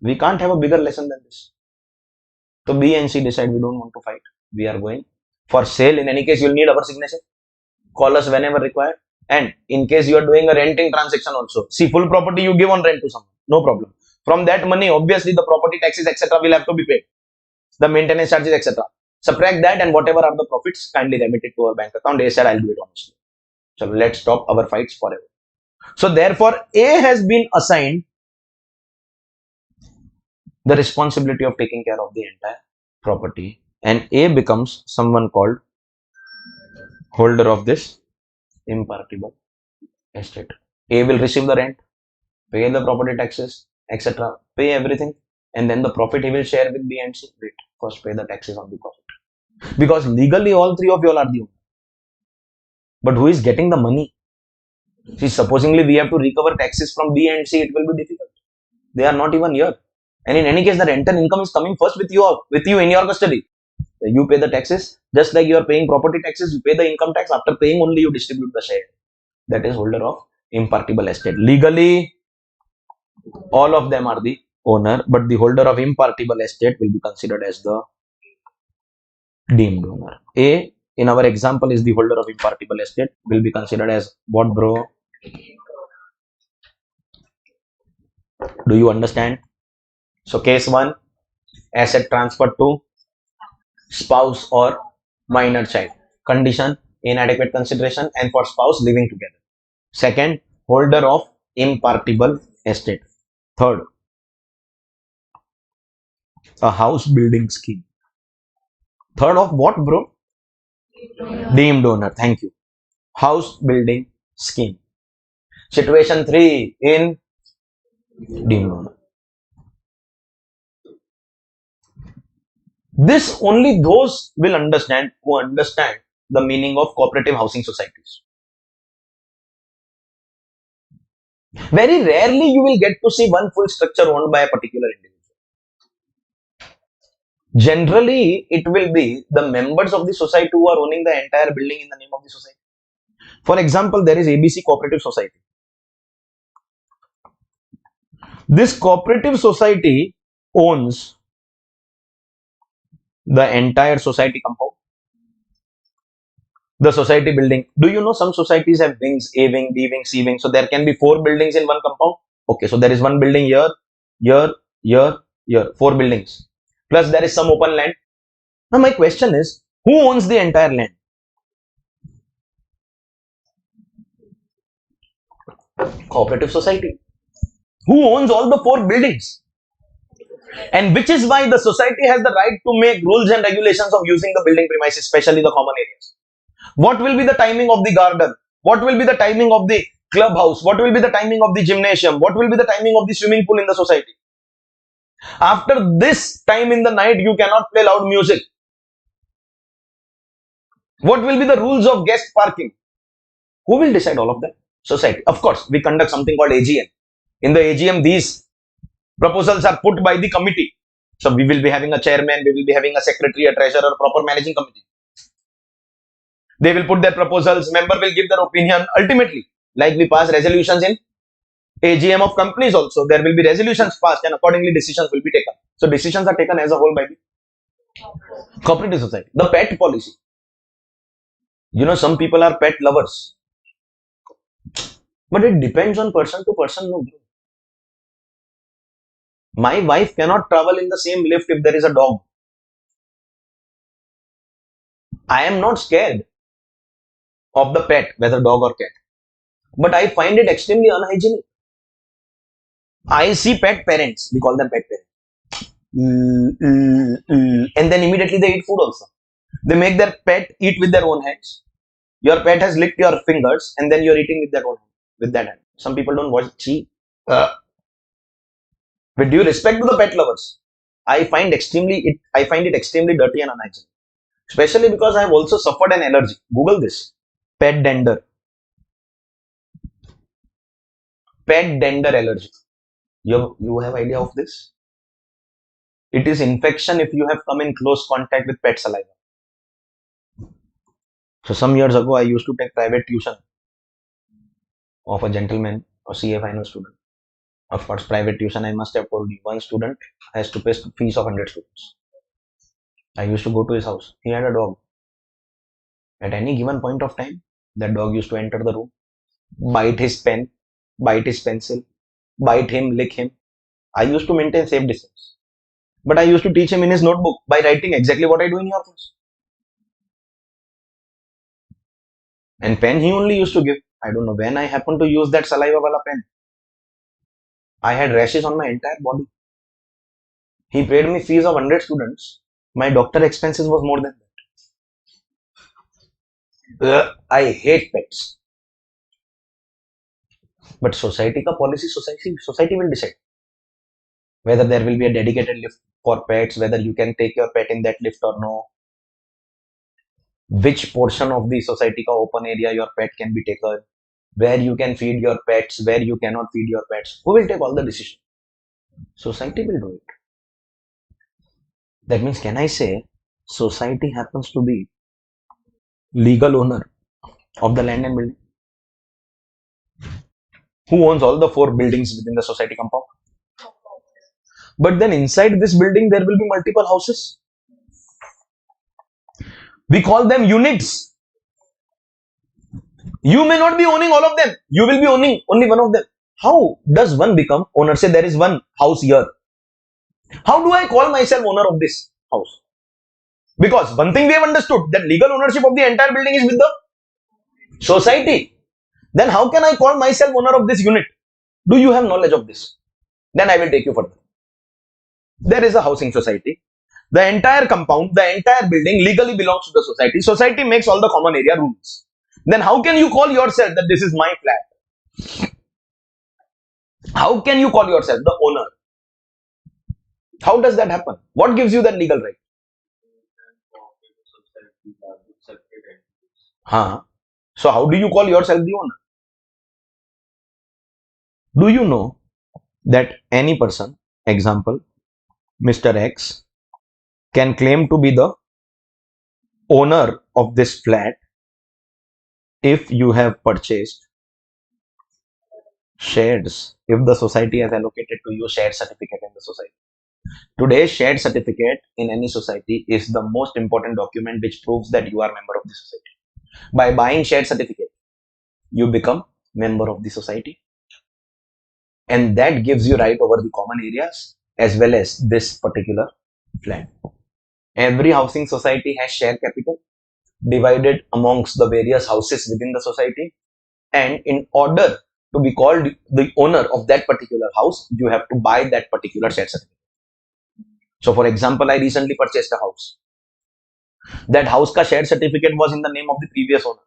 We can't have a bigger lesson than this. So B and C decide we don't want to fight. We are going for sale. In any case, you'll need our signature. Call us whenever required. And in case you are doing a renting transaction also, see, full property you give on rent to someone, no problem. From that money, obviously the property taxes, etc. will have to be paid. The maintenance charges, etc. Subtract that, and whatever are the profits, kindly remit it to our bank account. A said, I'll do it honestly. So let's stop our fights forever. So therefore, A has been assigned the responsibility of taking care of the entire property, and A becomes someone called holder of this impartible estate. A will receive the rent, pay the property taxes, etc. Pay everything, and then the profit he will share with B and C. Wait, first pay the taxes on the profit. Because legally all three of you all are the owner. But who is getting the money? See, supposingly we have to recover taxes from B and C, it will be difficult. They are not even here. And in any case, the rental income is coming first with you in your custody. You pay the taxes, just like you are paying property taxes, you pay the income tax. After paying, only you distribute the share. That is holder of impartible estate. Legally, all of them are the owner, but the holder of impartible estate will be considered as the deemed owner. A, in our example, is the holder of impartible estate, will be considered as what, bro? Do you understand? So case 1, asset transferred to spouse or minor child. Condition, inadequate consideration, and for spouse living together. Second, holder of impartible estate. Third, a house building scheme. Third of what, bro? Deemed owner. Thank you. House building scheme. Situation 3 in deemed owner. This only those will understand who understand the meaning of cooperative housing societies. Very rarely you will get to see one full structure owned by a particular individual. Generally, it will be the members of the society who are owning the entire building in the name of the society. For example, there is ABC Cooperative Society. This cooperative society owns the entire society compound, the society building. Do you know some societies have wings, A wing, B wing, C wing? So there can be 4 buildings in one compound. Okay, so there is one building here, here, here, here, 4 buildings. Plus there is some open land. Now my question is, who owns the entire land? Cooperative society. Who owns all the 4 buildings? And which is why the society has the right to make rules and regulations of using the building premises, especially the common areas. What will be the timing of the garden? What will be the timing of the clubhouse? What will be the timing of the gymnasium? What will be the timing of the swimming pool in the society? After this time in the night, you cannot play loud music. What will be the rules of guest parking? Who will decide all of that? Society. Of course, we conduct something called AGM. In the AGM, these proposals are put by the committee. So we will be having a chairman, we will be having a secretary, a treasurer, proper managing committee. They will put their proposals, member will give their opinion. Ultimately, like we pass resolutions in AGM of companies also, there will be resolutions passed and accordingly decisions will be taken. So decisions are taken as a whole by the cooperative society. The pet policy. You know, some people are pet lovers. But it depends on person to person. No. My wife cannot travel in the same lift if there is a dog. I am not scared of the pet, whether dog or cat. But I find it extremely unhygienic. I see pet parents, we call them pet parents. And then immediately they eat food also. They make their pet eat with their own hands. Your pet has licked your fingers and then you're eating with their own hand, with that hand. Some people don't watch chi. With due respect to the pet lovers, I find it extremely dirty and unhygienic. Especially because I have also suffered an allergy. Google this. Pet dander. Pet dander allergy. You have idea of this? It is infection if you have come in close contact with pet saliva. So some years ago, I used to take private tuition of a gentleman, a CA final student. Of course, private tuition, I must have told you, one student has to pay fees of 100 students. I used to go to his house. He had a dog. At any given point of time, that dog used to enter the room, bite his pen, bite his pencil, bite him, lick him. I used to maintain safe distance. But I used to teach him in his notebook by writing exactly what I do in your class. And pen he only used to give. I don't know when I happened to use that saliva wala pen. I had rashes on my entire body. He paid me fees of 100 students. My doctor expenses was more than that. I hate pets. But society ka policy, society will decide whether there will be a dedicated lift for pets, whether you can take your pet in that lift or no, which portion of the society ka open area your pet can be taken, where you can feed your pets, where you cannot feed your pets. Who will take all the decision? Society will do it. That means, can I say society happens to be legal owner of the land and building? Who owns all the 4 buildings within the society compound? But then inside this building, there will be multiple houses. We call them units. You may not be owning all of them. You will be owning only one of them. How does one become owner? Say there is one house here. How do I call myself owner of this house? Because one thing we have understood, that legal ownership of the entire building is with the society. Then how can I call myself owner of this unit? Do you have knowledge of this? Then I will take you further. There is a housing society. The entire compound, the entire building legally belongs to the society. Society makes all the common area rules. Then how can you call yourself that this is my flat? How can you call yourself the owner? How does that happen? What gives you that legal right? So how do you call yourself the owner? Do you know that any person, example, Mr. X, can claim to be the owner of this flat if you have purchased shares, if the society has allocated to you share certificate in the society. Today, shared certificate in any society is the most important document which proves that you are member of the society. By buying shared certificate, you become member of the society, and that gives you right over the common areas as well as this particular flat. Every housing society has share capital divided amongst the various houses within the society, and in order to be called the owner of that particular house, you have to buy that particular share certificate. So for example, I recently purchased a house. That house ka share certificate was in the name of the previous owner.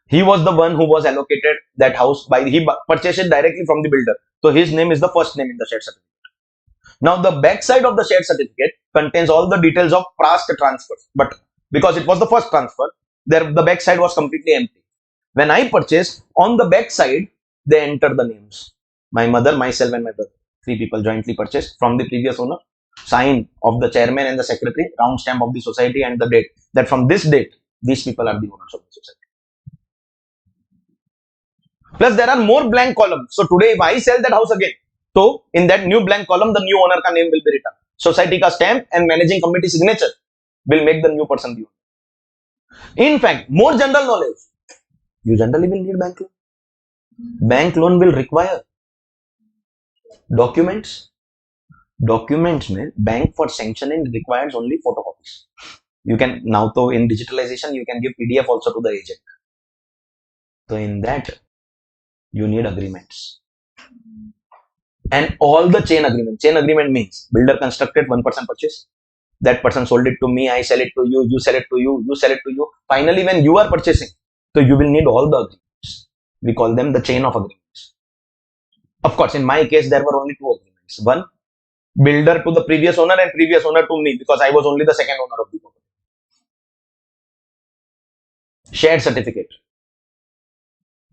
He was the one who was allocated that house by, he purchased it directly from the builder. So his name is the first name in the share certificate. Now the back side of the share certificate contains all the details of past transfers, but because it was the first transfer, there the back side was completely empty. When I purchased, on the back side, they enter the names. My mother, myself, and my brother. 3 people jointly purchased from the previous owner. Sign of the chairman and the secretary, round stamp of the society, and the date. That from this date, these people are the owners of the society. Plus, there are more blank columns. So today, if I sell that house again, so in that new blank column, the new owner ka name will be written. Society ka stamp and managing committee signature will make the new person the owner. In fact, more general knowledge. You generally will need bank loan. Bank loan will require documents. Documents में bank for sanctioning requires only photocopies. You can now, though in digitalization, you can give PDF also to the agent. So in that, you need agreements. And all the chain agreement. Chain agreement means builder constructed, one person purchase. That person sold it to me, I sell it to you, you sell it to you, you sell it to you. Finally, when you are purchasing, so you will need all the agreements. We call them the chain of agreements. Of course, in my case, there were only 2 agreements. One, builder to the previous owner and previous owner to me, because I was only the second owner of the property. Shared certificate.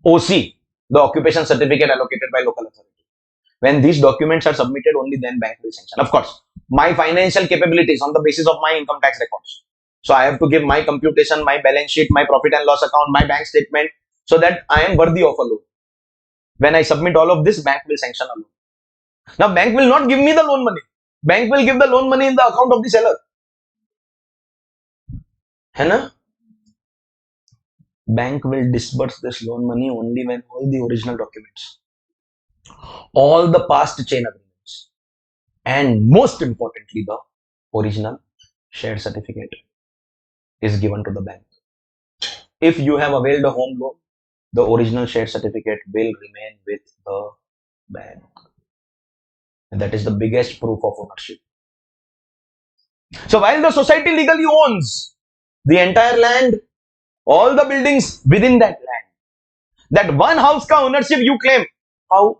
OC, the occupation certificate allocated by local authority. When these documents are submitted, only then bank will sanction. Of course, my financial capabilities on the basis of my income tax records. So I have to give my computation, my balance sheet, my profit and loss account, my bank statement, so that I am worthy of a loan. When I submit all of this, bank will sanction a loan. Now, bank will not give me the loan money. Bank will give the loan money in the account of the seller. है ना? Bank will disburse this loan money only when all the original documents, all the past chain agreements, and most importantly, the original share certificate is given to the bank. If you have availed a home loan, the original share certificate will remain with the bank. And that is the biggest proof of ownership. So while the society legally owns the entire land, all the buildings within that land, that one house ka ownership you claim. How?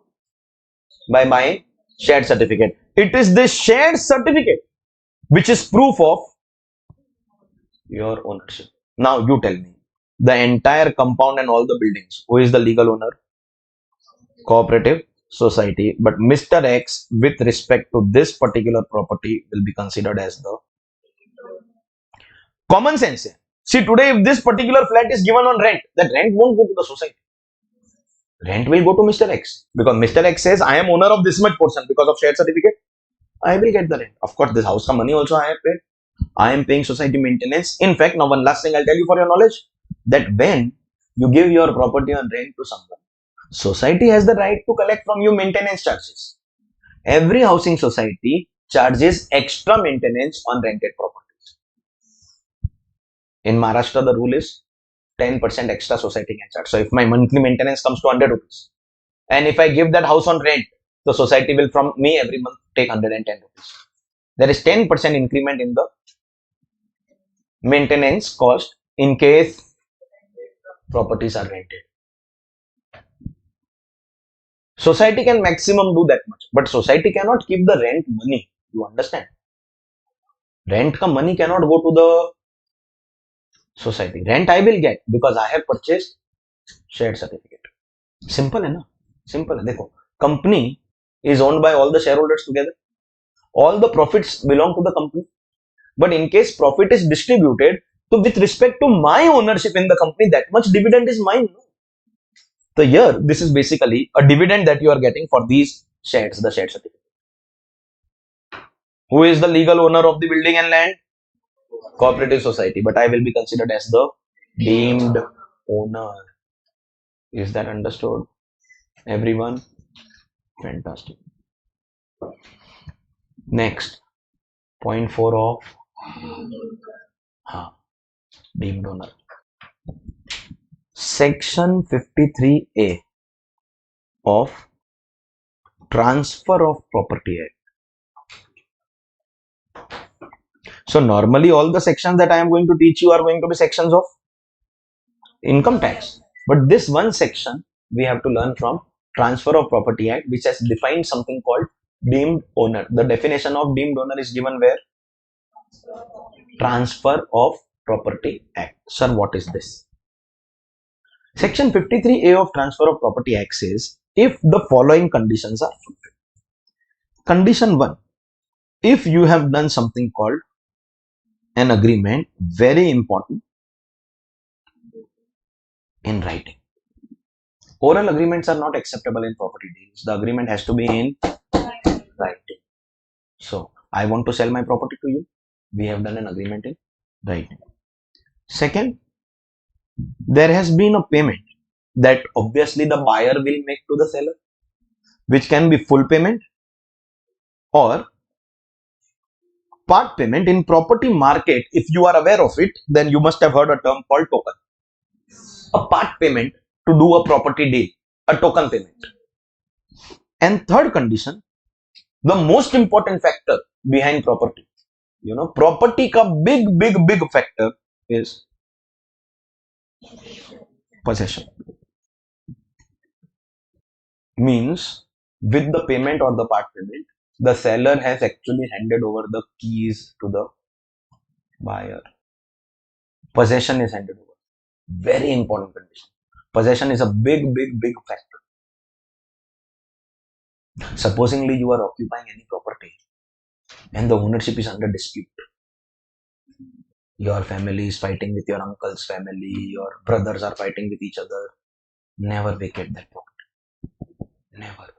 By buying shared certificate. It is this shared certificate which is proof of your ownership. Now you tell me, the entire compound and all the buildings, who is the legal owner? Cooperative society. But Mr. X, with respect to this particular property, will be considered as the common sense. See, today if this particular flat is given on rent, that rent won't go to the society. Rent will go to Mr. X, because Mr. X says, I am owner of this much portion because of shared certificate. I will get the rent. Of course, this house ka money also I have paid. I am paying society maintenance. In fact, now one last thing I'll tell you for your knowledge, that when you give your property on rent to someone, society has the right to collect from you maintenance charges. Every housing society charges extra maintenance on rented properties. In Maharashtra, the rule is 10% extra society can charge. So if my monthly maintenance comes to 100 rupees, and if I give that house on rent, the society will from me every month take 110 rupees. There is 10% increment in the maintenance cost in case properties are rented. Society can maximum do that much, but society cannot keep the rent money. You understand? Rent ka money cannot go to the society. Rent I will get because I have purchased shared certificate. Simple, hai na? Simple है. देखो, company is owned by all the shareholders together. All the profits belong to the company. But in case profit is distributed, so with respect to my ownership in the company, that much dividend is mine. So here, this is basically a dividend that you are getting for these shares, the share certificate. Who is the legal owner of the building and land? Cooperative society, but I will be considered as the deemed owner. Is that understood, everyone? Fantastic. Next, point 4 of deemed owner. Section 53A of Transfer of Property Act. So normally all the sections that I am going to teach you are going to be sections of income tax. But this one section we have to learn from Transfer of Property Act, which has defined something called deemed owner. The definition of deemed owner is given where? Transfer of Property Act. Sir, what is this? Section 53A of Transfer of Property Act says if the following conditions are fulfilled. Condition 1, if you have done something called an agreement, very important, in writing. Oral agreements are not acceptable in property deals. The agreement has to be in writing. So, I want to sell my property to you. We have done an agreement in writing. Second, there has been a payment that obviously the buyer will make to the seller, which can be full payment or part payment. In property market, if you are aware of it, then you must have heard a term called token. A part payment to do a property deal, a token payment. And third condition, the most important factor behind property, property ka big factor is possession. Means with the payment or the part payment, the seller has actually handed over the keys to the buyer. Possession is handed over. Very important condition. Possession is a big factor. Supposingly you are occupying any property and the ownership is under dispute. Your family is fighting with your uncle's family, your brothers are fighting with each other. Never vacate that property. Never.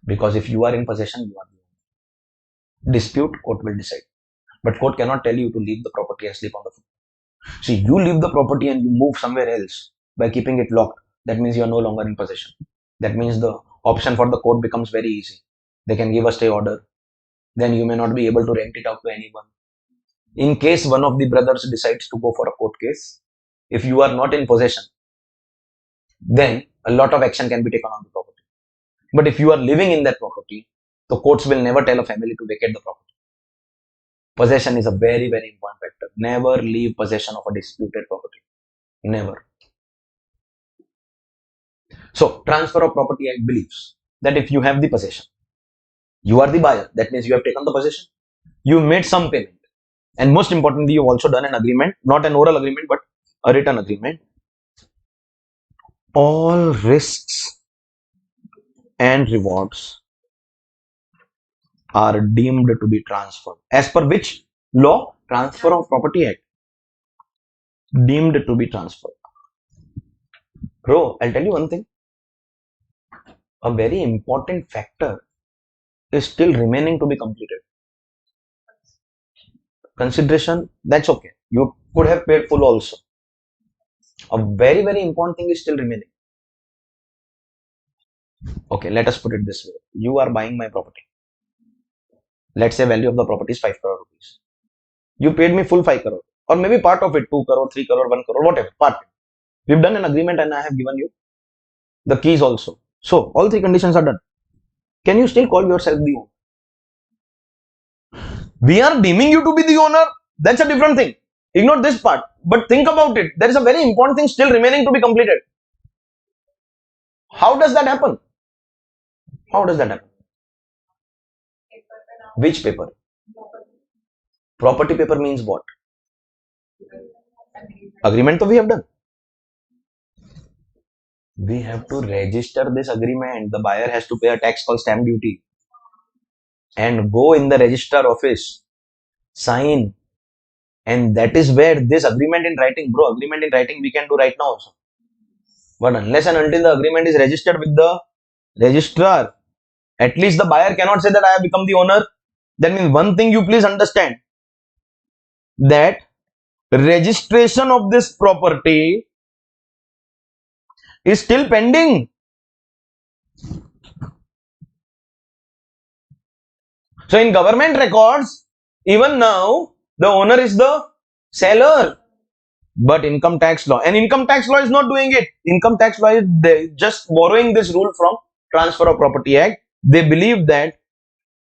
Because if you are in possession, you are the owner. Dispute, court will decide. But court cannot tell you to leave the property and sleep on the floor. See, you leave the property and you move somewhere else by keeping it locked. That means you are no longer in possession. That means the option for the court becomes very easy. They can give a stay order. Then you may not be able to rent it out to anyone. In case one of the brothers decides to go for a court case, if you are not in possession, then a lot of action can be taken on the property. But if you are living in that property, the courts will never tell a family to vacate the property. Possession is a very important factor. Never leave possession of a disputed property. Never. So, Transfer of Property Act believes that if you have the possession, you are the buyer. That means you have taken the possession. You made some payment. And most importantly, you've also done an agreement, not an oral agreement, but a written agreement. All risks and rewards are deemed to be transferred. As per which law? Transfer of Property Act. Deemed to be transferred. Bro, I'll tell you one thing. A very important factor is still remaining to be completed. Consideration, that's okay. You could have paid full also. A very important thing is still remaining. Okay, let us put it this way. You are buying my property. Let's say value of the property is 5 crore rupees. You paid me full 5 crore or maybe part of it, 2 crore, 3 crore, 1 crore, whatever, part. We've done an agreement and I have given you the keys also. So, all three conditions are done. Can you still call yourself the owner? We are deeming you to be the owner. That's a different thing. Ignore this part. But think about it. There is a very important thing still remaining to be completed. How does that happen? How does that happen? Which paper? Property paper means what? Agreement we have done. We have to register this agreement. The buyer has to pay a tax called stamp duty and go in the register office, sign, and that is where this agreement in writing, bro, agreement in writing we can do right now also. But unless and until the agreement is registered with the registrar, at least the buyer cannot say that I have become the owner. That means one thing you please understand, that registration of this property is still pending. So in government records, even now, the owner is the seller. But income tax law, and income tax law is not doing it. Income tax law is just borrowing this rule from Transfer of Property Act. They believe that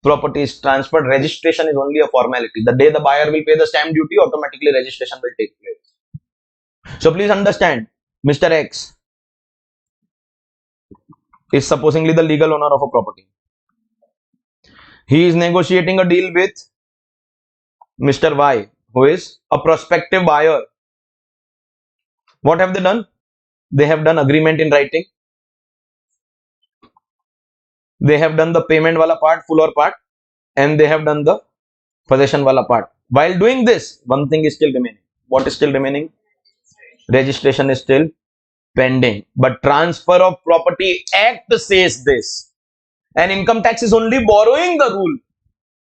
property is transferred, registration is only a formality. The day the buyer will pay the stamp duty, automatically registration will take place. So please understand, Mr. X is supposedly the legal owner of a property. He is negotiating a deal with Mr. Y, who is a prospective buyer. What have they done? They have done agreement in writing. They have done the payment wala part, full or part, and they have done the possession wala part. While doing this, one thing is still remaining. What is still remaining? Registration is still pending. But Transfer of Property Act says this. And income tax is only borrowing the rule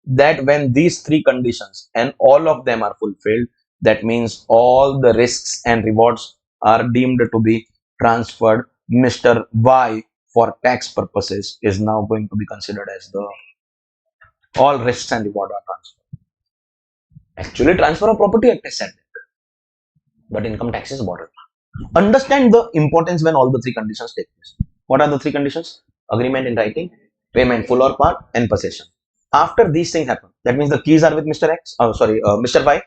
that when these three conditions and all of them are fulfilled, that means all the risks and rewards are deemed to be transferred. Mr. Y, for tax purposes, is now going to be considered as the all risks and reward are transferred. Actually, Transfer of Property Act is said that, but income tax is borrowed. Understand the importance when all the three conditions take place. What are the three conditions? Agreement in writing, payment full or part, and possession. After these things happen, that means the keys are with Mr. X. Oh, sorry, Mr. Y.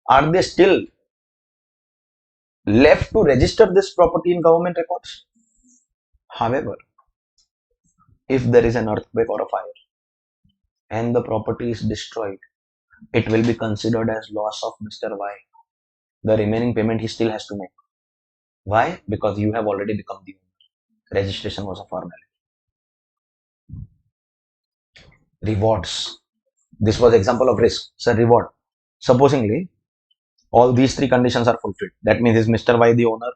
Are they still left to register this property in government records? However, if there is an earthquake or a fire and the property is destroyed, it will be considered as loss of Mr. Y. The remaining payment he still has to make. Why? Because you have already become the owner. Registration was a formality. Rewards. This was example of risk. So reward. Supposingly, all these three conditions are fulfilled. That means is Mr. Y the owner?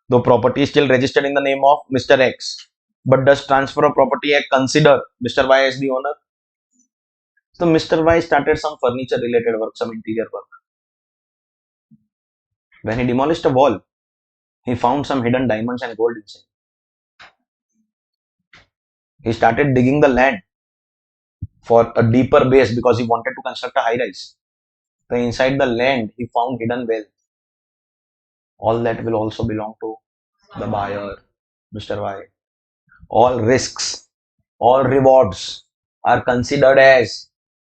The property is still registered in the name of Mr. X. But does Transfer of Property Act consider Mr. Y as the owner? So Mr. Y started some furniture related work, some interior work. When he demolished a wall, he found some hidden diamonds and gold inside. He started digging the land for a deeper base because he wanted to construct a high rise. So inside the land, he found hidden wealth. All that will also belong to the buyer, Mr. Y. All risks, all rewards are considered as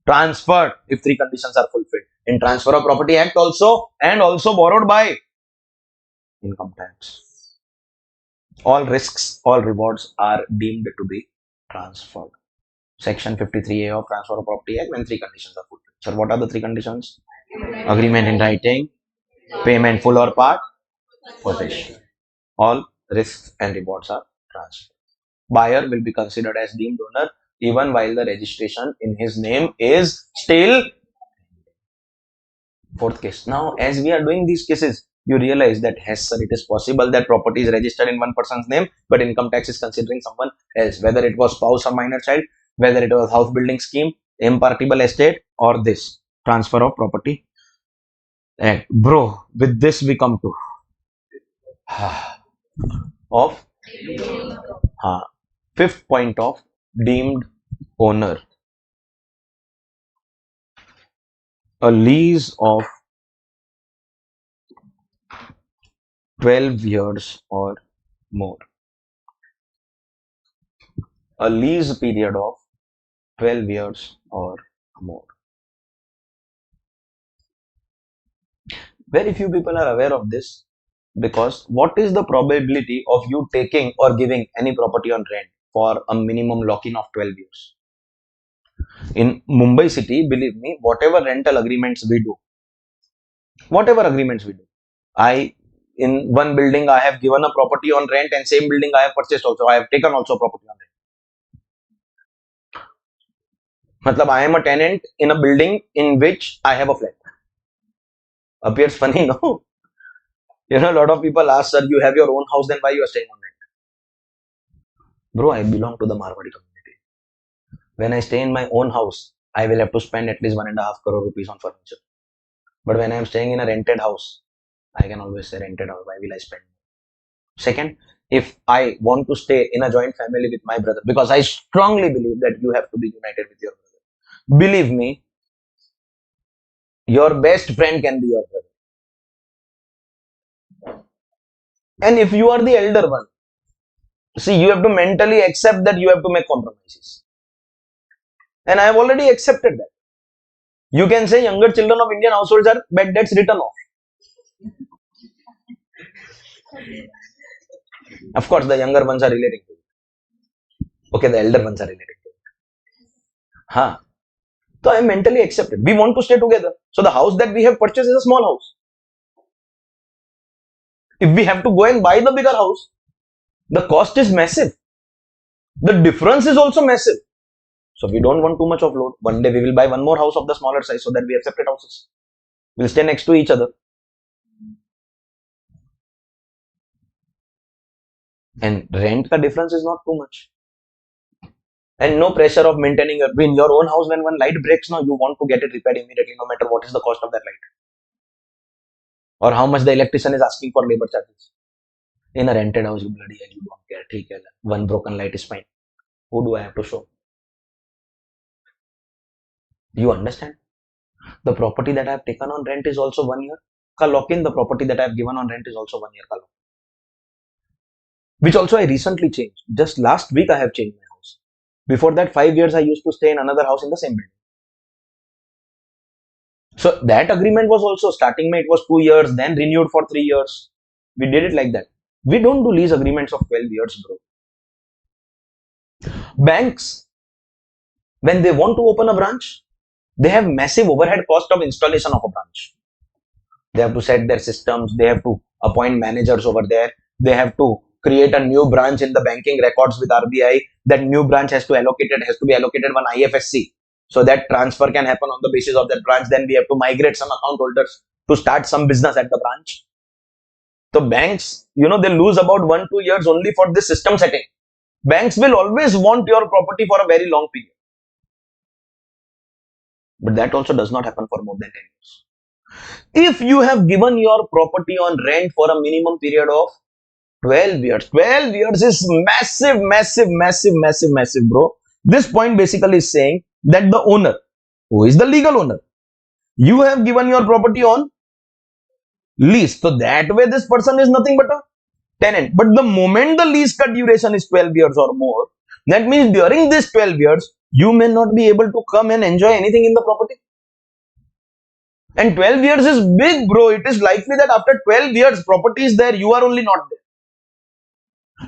transferred if three conditions are fulfilled. In Transfer of Property Act also, and also borrowed by income tax. All risks, all rewards are deemed to be transferred. Section 53A of Transfer of Property Act when three conditions are fulfilled. So what are the three conditions? Agreement in writing, payment full or part, possession. All risks and rewards are transferred. Buyer will be considered as deemed owner even while the registration in his name is still. Fourth case. Now, as we are doing these cases, you realize that yes, sir, it is possible that property is registered in one person's name, but income tax is considering someone else, whether it was spouse or minor child, whether it was house building scheme, impartible estate, or this Transfer of Property Act. Bro, with this we come to of fifth point of deemed owner. A lease of 12 years or more. A lease period of 12 years or more. Very few people are aware of this because what is the probability of you taking or giving any property on rent for a minimum lock-in of 12 years? In Mumbai city, believe me, whatever rental agreements we do, I in one building I have given a property on rent, and same building I have purchased also. I have taken also property on rent. Matlab, I am a tenant in a building in which I have a flat. Appears funny, no? A lot of people ask, sir, you have your own house, then why you are staying on rent? Bro, I belong to the Marwadi community. When I stay in my own house, I will have to spend at least 1.5 crore rupees on furniture. But when I am staying in a rented house, I can always say rented house. Why will I spend? Second, if I want to stay in a joint family with my brother, because I strongly believe that you have to be united with your brother. Believe me, your best friend can be your brother. And if you are the elder one, see, you have to mentally accept that you have to make compromises. And I have already accepted that. You can say younger children of Indian households are bad debts written off. Of course, the younger ones are relating to it. Okay, the elder ones are relating to it. So I am mentally accepted. We want to stay together. So the house that we have purchased is a small house. If we have to go and buy the bigger house, the cost is massive. The difference is also massive. So we don't want too much of load. One day we will buy one more house of the smaller size so that we have separate houses. We'll stay next to each other. And rent the difference is not too much. And no pressure of maintaining in your own house. When one light breaks, now you want to get it repaired immediately, no matter what is the cost of that light. Or how much the electrician is asking for labor charges. In a rented house, you bloody hell, you don't care. Take care. One broken light is fine. Who do I have to show? You understand? The property that I have taken on rent is also 1 year. Ka lock-in, the property that I have given on rent is also 1 year. Ka lock-in. Which also I recently changed. Just last week I have changed my house. Before that, 5 years I used to stay in another house in the same building. So that agreement was also starting, it was 2 years, then renewed for 3 years. We did it like that. We don't do lease agreements of 12 years, bro. Banks, when they want to open a branch, they have massive overhead cost of installation of a branch. They have to set their systems, they have to appoint managers over there, they have to create a new branch in the banking records with RBI. That new branch has to be allocated one IFSC. So that transfer can happen on the basis of that branch. Then we have to migrate some account holders to start some business at the branch. So banks, they lose about 1-2 years only for this system setting. Banks will always want your property for a very long period. But that also does not happen for more than 10 years. If you have given your property on rent for a minimum period of 12 years. 12 years is massive, bro. This point basically is saying that the owner, who is the legal owner, you have given your property on lease. So that way this person is nothing but a tenant. But the moment the lease duration is 12 years or more, that means during this 12 years, you may not be able to come and enjoy anything in the property. And 12 years is big, bro. It is likely that after 12 years, property is there, you are only not there.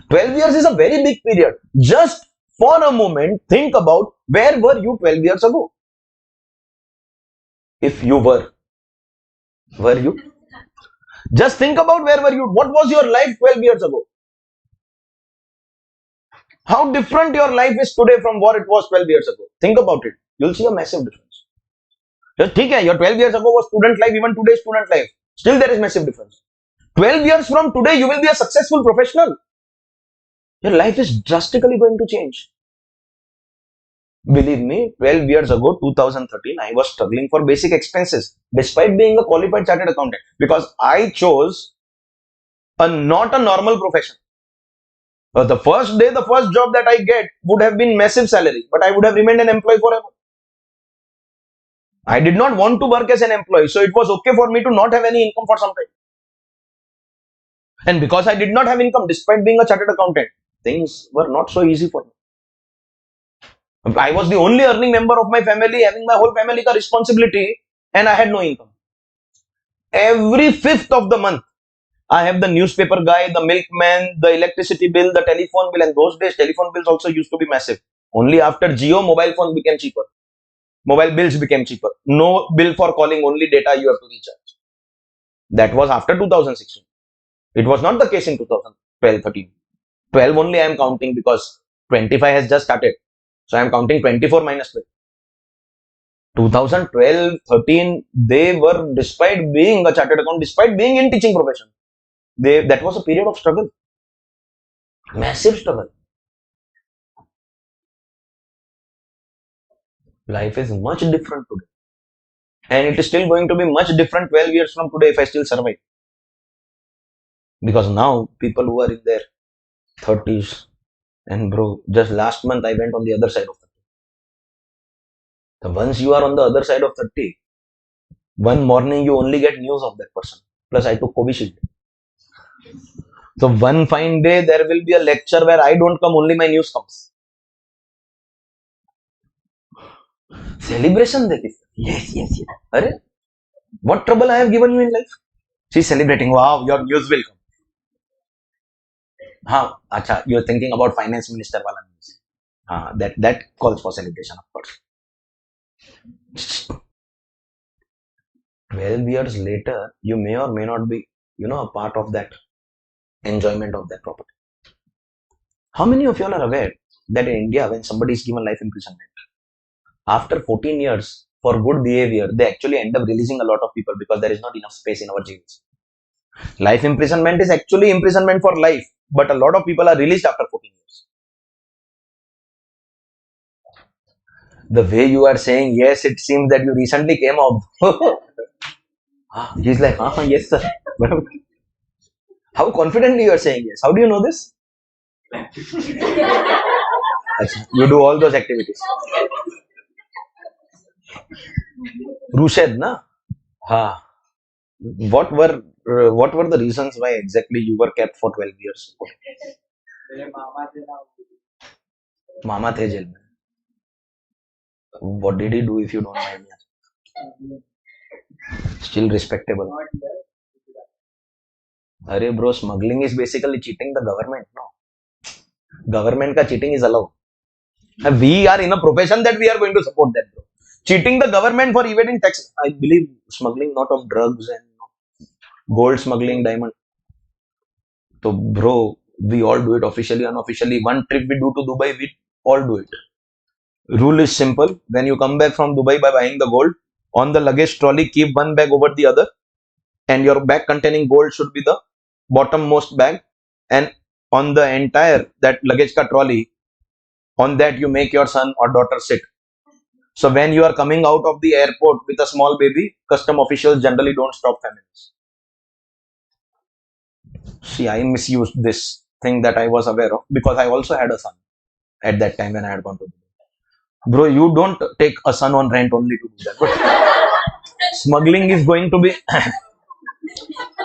12 years is a very big period. Just for a moment, think about where were you 12 years ago? If you were you? Just think about where were you? What was your life 12 years ago? How different your life is today from what it was 12 years ago. Think about it. You'll see a massive difference. Just think, your 12 years ago was student life, even today's student life. Still there is massive difference. 12 years from today, you will be a successful professional. Your life is drastically going to change. Believe me, 12 years ago, 2013, I was struggling for basic expenses despite being a qualified chartered accountant, because I chose not a normal profession. The first day, the first job that I get would have been massive salary, but I would have remained an employee forever. I did not want to work as an employee, so it was okay for me to not have any income for some time. And because I did not have income, despite being a chartered accountant, things were not so easy for me. I was the only earning member of my family, having my whole family ka responsibility, and I had no income. Every 5th of the month, I have the newspaper guy, the milkman, the electricity bill, the telephone bill, and those days telephone bills also used to be massive. Only after Jio, mobile phones became cheaper. Mobile bills became cheaper. No bill for calling, only data you have to recharge. That was after 2016. It was not the case in 2012, 13. 12 only I am counting because 25 has just started. So I am counting 24 minus 12. 2012, 13, they were, despite being a chartered accountant, despite being in teaching profession, that was a period of struggle. Massive struggle. Life is much different today. And it is still going to be much different 12 years from today if I still survive. Because now people who are in their 30s, and bro, just last month I went on the other side of 30. So once you are on the other side of 30, one morning you only get news of that person. Plus I took Covishield. So one fine day there will be a lecture where I don't come, only my news comes. Celebration देखी. Yes. अरे, what trouble I have given you in life? She's celebrating. Wow, your news will come. हाँ, अच्छा, you're thinking about finance minister वाला news. हाँ, that calls for celebration, of course. 12 years later, you may or may not be, a part of that enjoyment of that property. How many of you all are aware that in India, when somebody is given life imprisonment, after 14 years for good behavior, they actually end up releasing a lot of people because there is not enough space in our jails. Life imprisonment is actually imprisonment for life, but a lot of people are released after 14 years. The way you are saying, yes, it seems that you recently came out. He's like, yes, sir. How confidently you are saying yes. How do you know this? You do all those activities. Rushed, na? Ha. What were the reasons why exactly you were kept for 12 years? Mama the jail. What did he do, if you don't mind me? Still respectable. Arey bro, smuggling is basically cheating the government, no? Government ka cheating is allowed. We are in a profession that we are going to support that, bro. Cheating the government for evading tax. I believe smuggling not of drugs and gold smuggling, diamond. So bro, we all do it officially, unofficially. One trip we do to Dubai, we all do it. Rule is simple. When you come back from Dubai by buying the gold, on the luggage trolley, keep one bag over the other, and your bag containing gold should be the bottommost bag, and on the entire that luggage ka trolley, on that you make your son or daughter sit. So when you are coming out of the airport with a small baby, custom officials generally don't stop families. See, I misused this thing that I was aware of because I also had a son at that time when I had gone to Dubai. Bro, you don't take a son on rent only to do that. But smuggling is going to be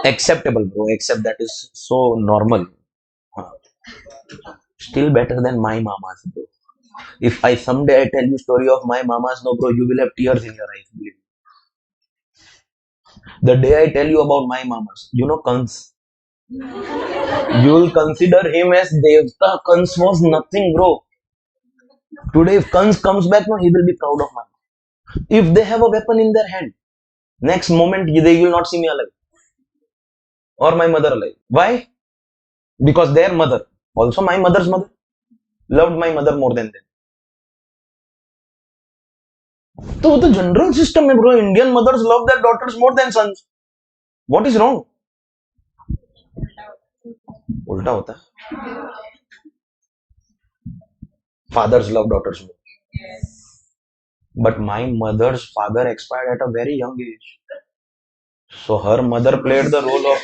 acceptable, bro. Except that is so normal. Still better than my mamas, bro. If I someday I tell you story of my mamas, no, bro, you will have tears in your eyes. Believe me. The day I tell you about my mamas, Kans. You will consider him as Devta. Kans was nothing, bro. Today, if Kans comes back, no, he will be proud of me. If they have a weapon in their hand, next moment they will not see me alive or my mother alive. Why? Because their mother, also my mother's mother, loved my mother more than them. तो वो तो general system है bro. Indian mothers love their daughters more than sons. What is wrong? उल्टा होता है. Fathers love daughters more. But my mother's father expired at a very young age. So her mother played the role of.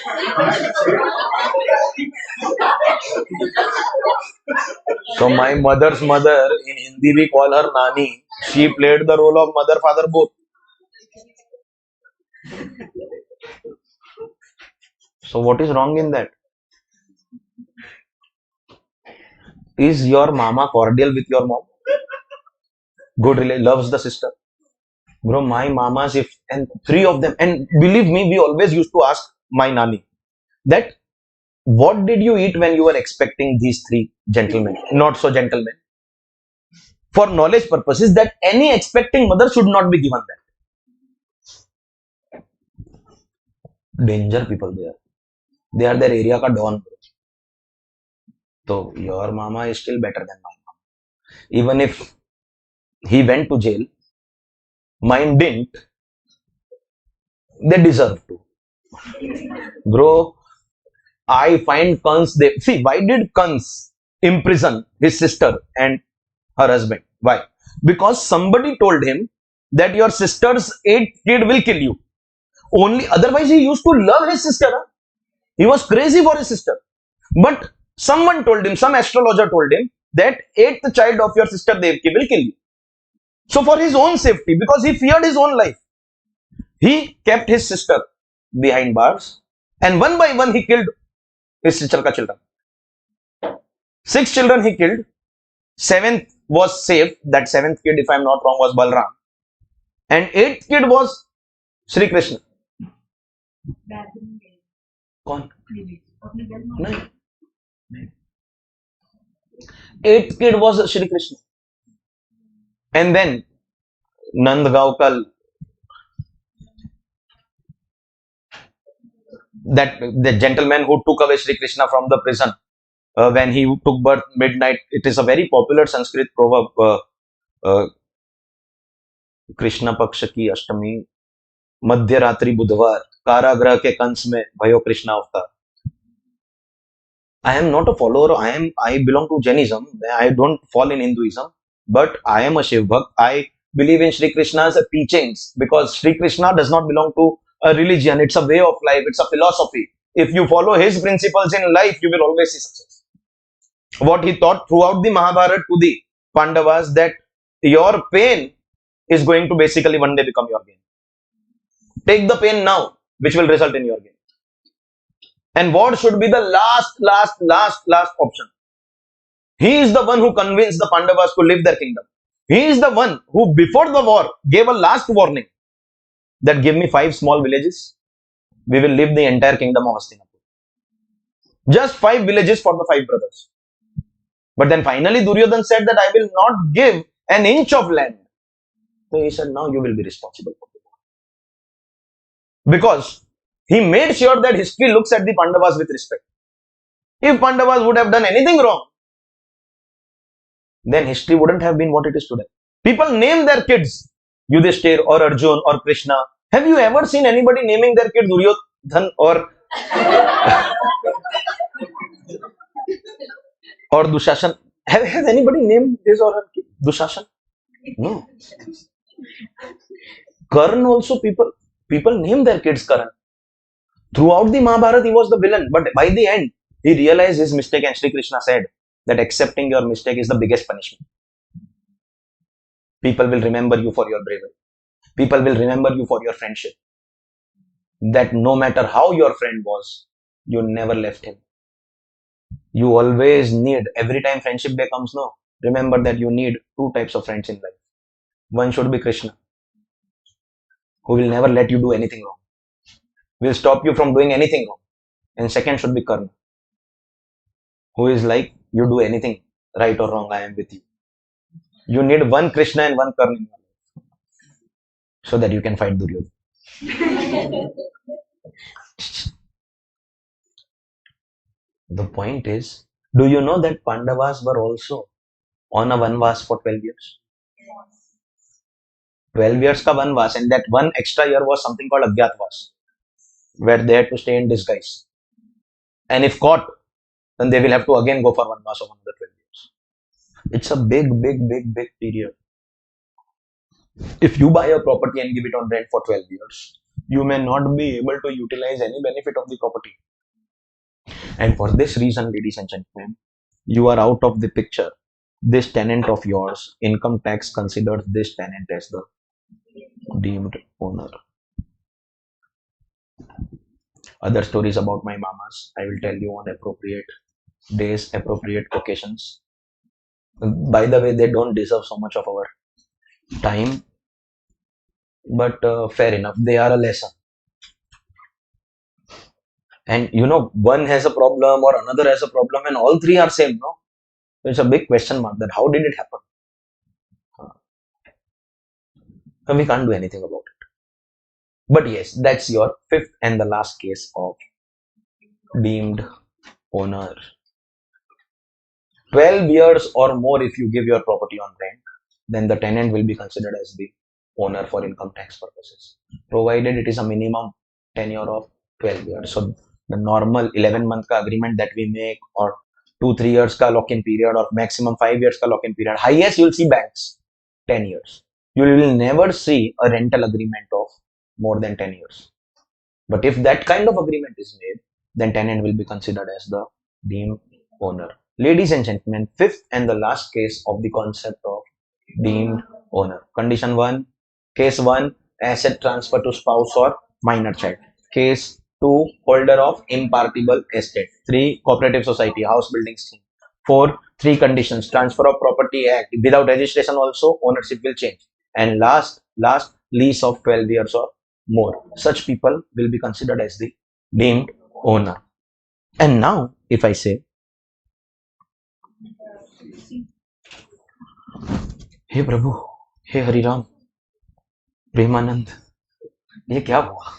So my mother's mother, in Hindi we call her Nani. She played the role of mother, father both. So what is wrong in that? Is your mama cordial with your mom? Good relation, loves the sister. Bro, my mamas, and three of them, and believe me, we always used to ask my Nani that what did you eat when you were expecting these three gentlemen, not so gentlemen? For knowledge purposes, that any expecting mother should not be given that. Danger people there. They are their area ka don. So your mama is still better than my mama. Even if he went to jail, mine didn't. They deserve to. Bro, I find Kans. They see why did Kans imprison his sister and her husband? Why? Because somebody told him that your sister's eighth kid will kill you. Only otherwise he used to love his sister. Huh? He was crazy for his sister. But someone told him, some astrologer told him that eighth child of your sister Devki will kill you. So for his own safety, because he feared his own life, he kept his sister behind bars, and one by one he killed his sister ka children. 6 children he killed. Seventh was safe. That seventh kid, if I'm not wrong, was Balram. And eighth kid was Sri Krishna. कौन? नहीं. Eighth kid was Sri Krishna. And then Nandgaokal, that the gentleman who took away Sri Krishna from the prison when he took birth midnight. It is a very popular Sanskrit proverb. Krishna पक्ष की अष्टमी मध्य रात्रि बुधवार कारागृह के कंस में भयो कृष्णा अवतार. I am not a follower. I belong to Jainism. I don't fall in Hinduism, but I am a Shiv Bhakt. I believe in Sri Krishna's teachings because Sri Krishna does not belong to a religion. It's a way of life. It's a philosophy. If you follow his principles in life, you will always see success. What he taught throughout the Mahabharata to the Pandavas, that your pain is going to basically one day become your gain. Take the pain now, which will result in your gain. And what should be the last option? He is the one who convinced the Pandavas to leave their kingdom. He is the one who, before the war, gave a last warning that give me 5 small villages. We will leave the entire kingdom of Hastinapur. Just 5 villages for the 5 brothers. But then finally Duryodhan said that I will not give an inch of land. So he said, now you will be responsible for it. Because he made sure that history looks at the Pandavas with respect. If Pandavas would have done anything wrong, then history wouldn't have been what it is today. People name their kids Yudhishthir or Arjun or Krishna. Have you ever seen anybody naming their kid Duryodhan or Dushashan? Has anybody named his or her kid Dushashan? No. Karn also, people name their kids Karan. Throughout the Mahabharata, he was the villain, but by the end, he realized his mistake, and Sri Krishna said that accepting your mistake is the biggest punishment. People will remember you for your bravery. People will remember you for your friendship. That no matter how your friend was, you never left him. You always need, every time friendship day comes, no, remember that you need 2 types of friends in life. One should be Krishna, who will never let you do anything wrong, will stop you from doing anything wrong. And second should be Karna, who is like, you do anything right or wrong, I am with you. You need one Krishna and one Karna in your life, so that you can fight Duryodhana. The point is, do you know that Pandavas were also on a vanvas for 12 years? 12 years ka vanvas, and that one extra year was something called Agyatvas, where they had to stay in disguise. And if caught, then they will have to again go for vanvas of another 12 years. It's a big period. If you buy a property and give it on rent for 12 years, you may not be able to utilize any benefit of the property. And for this reason, ladies and gentlemen, you are out of the picture. This tenant of yours, income tax considers this tenant as the deemed owner. Other stories about my mamas, I will tell you on appropriate days, appropriate occasions. By the way, they don't deserve so much of our time, but fair enough, they are a lesson. And you know, one has a problem or another has a problem, and all 3 are same, no? So it's a big question mark that how did it happen? And we can't do anything about it. But yes, that's your 5th and the last case of deemed owner. 12 years or more if you give your property on rent, then the tenant will be considered as the owner for income tax purposes, provided it is a minimum tenure of 12 years. So the normal 11-month ka agreement that we make, or 2-3 years ka lock-in period, or maximum 5 years ka lock-in period, highest you'll see banks 10 years. You will never see a rental agreement of more than 10 years. But if that kind of agreement is made, then tenant will be considered as the deemed owner. Ladies and gentlemen, fifth and the last case of the concept of deemed owner. Condition 1, case 1, asset transfer to spouse or minor child. Case 2, holder of impartible estate. 3, cooperative society, house building scheme. 4, 3 conditions, transfer of property act. Without registration also, ownership will change. And last, lease of 12 years or more. Such people will be considered as the deemed owner. And now, if I say, हे प्रभु, हे हरिराम, प्रेमानंद, ये क्या हुआ?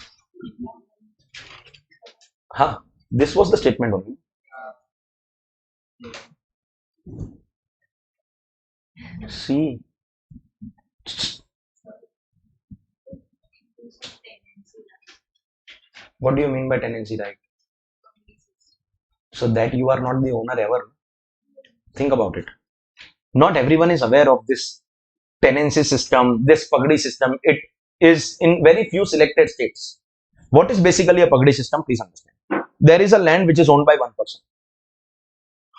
हाँ, this was the statement only. See, what do you mean by tenancy right? So that you are not the owner ever. Think about it. Not everyone is aware of this tenancy system, this pagdi system. It is in very few selected states. What is basically a pagdi system? Please understand. There is a land which is owned by one person.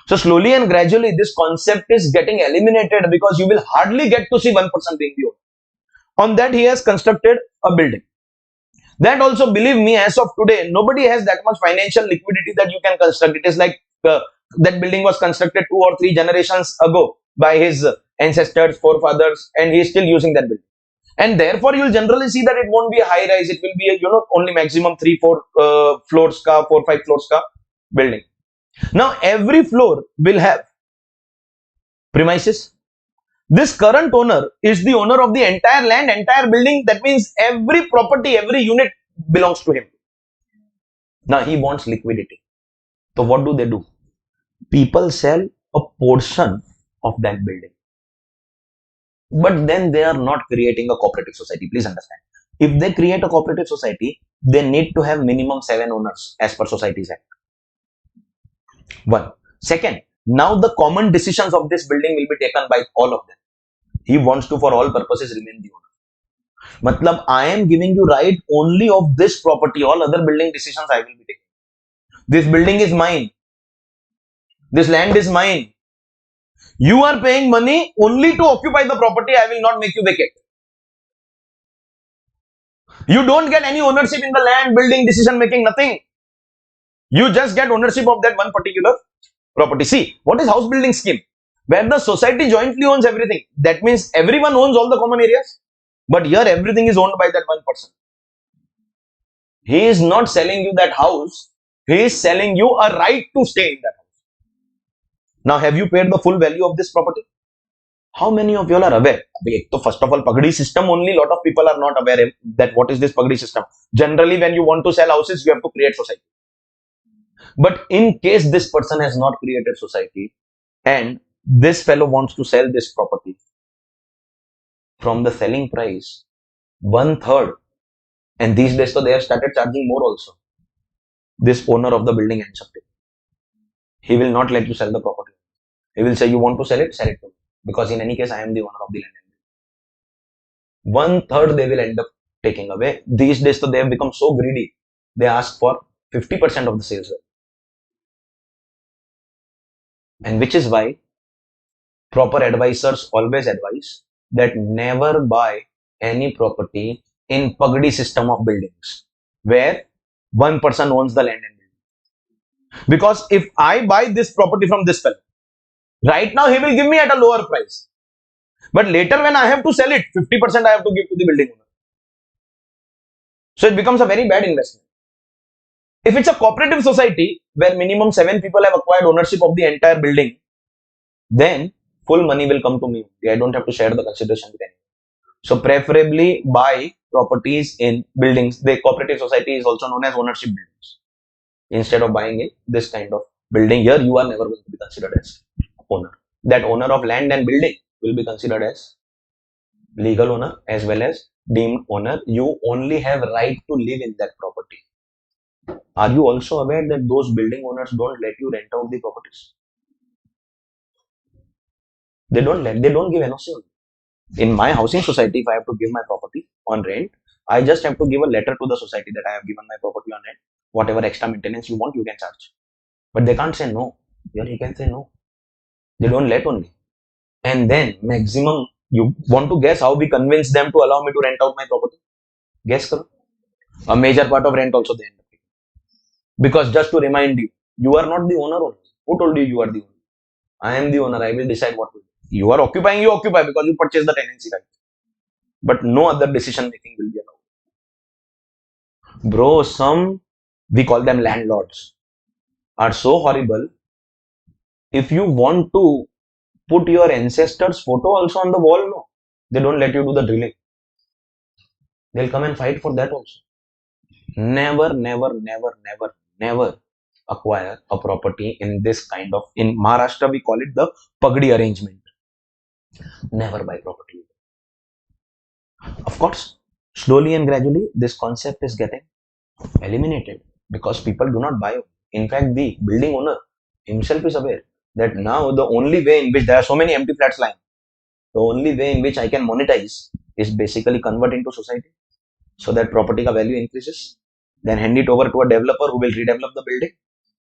So slowly and gradually, this concept is getting eliminated because you will hardly get to see one person being the owner. On that, he has constructed a building. That also, believe me, as of today, nobody has that much financial liquidity that you can construct. It is like that building was constructed 2 or 3 generations ago by his ancestors, forefathers, and he is still using that building. And therefore, you will generally see that it won't be a high rise. It will be a, only maximum 3-4 floors ka, 4-5 floors ka building. Now, every floor will have premises. This current owner is the owner of the entire land, entire building. That means every property, every unit belongs to him. Now, he wants liquidity. So, what do? People sell a portion of that building. But then they are not creating a cooperative society. Please understand. If they create a cooperative society, they need to have minimum 7 owners as per Societies Act. 1. Second, now the common decisions of this building will be taken by all of them. He wants to, for all purposes, remain the owner. Matlab, I am giving you right only of this property. All other building decisions I will be taking. This building is mine. This land is mine. You are paying money only to occupy the property. I will not make you vacate. You don't get any ownership in the land, building, decision making, nothing. You just get ownership of that one particular property. See, what is house building scheme? Where the society jointly owns everything. That means everyone owns all the common areas. But here everything is owned by that one person. He is not selling you that house. He is selling you a right to stay in that house. Now, have you paid the full value of this property? How many of you all are aware? So first of all, pagdi system only, lot of people are not aware that what is this pagdi system. Generally, when you want to sell houses, you have to create society. But in case this person has not created society and this fellow wants to sell this property, from the selling price, 1/3, and these days so they have started charging more also, this owner of the building ends up taking. He will not let you sell the property. He will say, you want to sell it to me. Because in any case, I am the owner of the land. 1/3 they will end up taking away. These days so they have become so greedy. They ask for 50% of the sales value. And which is why proper advisors always advise that never buy any property in pagdi system of buildings where one person owns the land and building. Because if I buy this property from this fellow, right now he will give me at a lower price. But later when I have to sell it, 50% I have to give to the building owner. So it becomes a very bad investment. If it's a cooperative society where minimum 7 people have acquired ownership of the entire building, then full money will come to me. I don't have to share the consideration with anyone. So preferably buy properties in buildings. The cooperative society is also known as ownership buildings. instead of buying in this kind of building. Here you are never going to be considered as owner. That owner of land and building will be considered as legal owner as well as deemed owner. You only have right to live in that property. Are you also aware that those building owners don't let you rent out the properties? They don't give NOC. In my housing society, if I have to give my property on rent, I just have to give a letter to the society that I have given my property on rent. Whatever extra maintenance you want, you can charge. But they can't say no. Here he can say no. They don't let only. And then maximum, you want to guess how we convince them to allow me to rent out my property? Guess karo. A major part of rent also they end up taking. Because just to remind you, you are not the owner only. Who told you you are the owner? I am the owner. I will decide what to do. You are occupying, you occupy because you purchase the tenancy right. But no other decision making will be allowed. Bro, some, we call them landlords, are so horrible. If you want to put your ancestors' photo also on the wall, no, they don't let you do the drilling. They'll come and fight for that also. Never, never, never, never, never acquire a property in this kind of, in Maharashtra we call it the pagdi arrangement. Never buy property. Of course, slowly and gradually this concept is getting eliminated because people do not buy. In fact, the building owner himself is aware that now the only way in which there are so many empty flats lying, the only way in which I can monetize is basically convert into society so that property ka value increases, then hand it over to a developer who will redevelop the building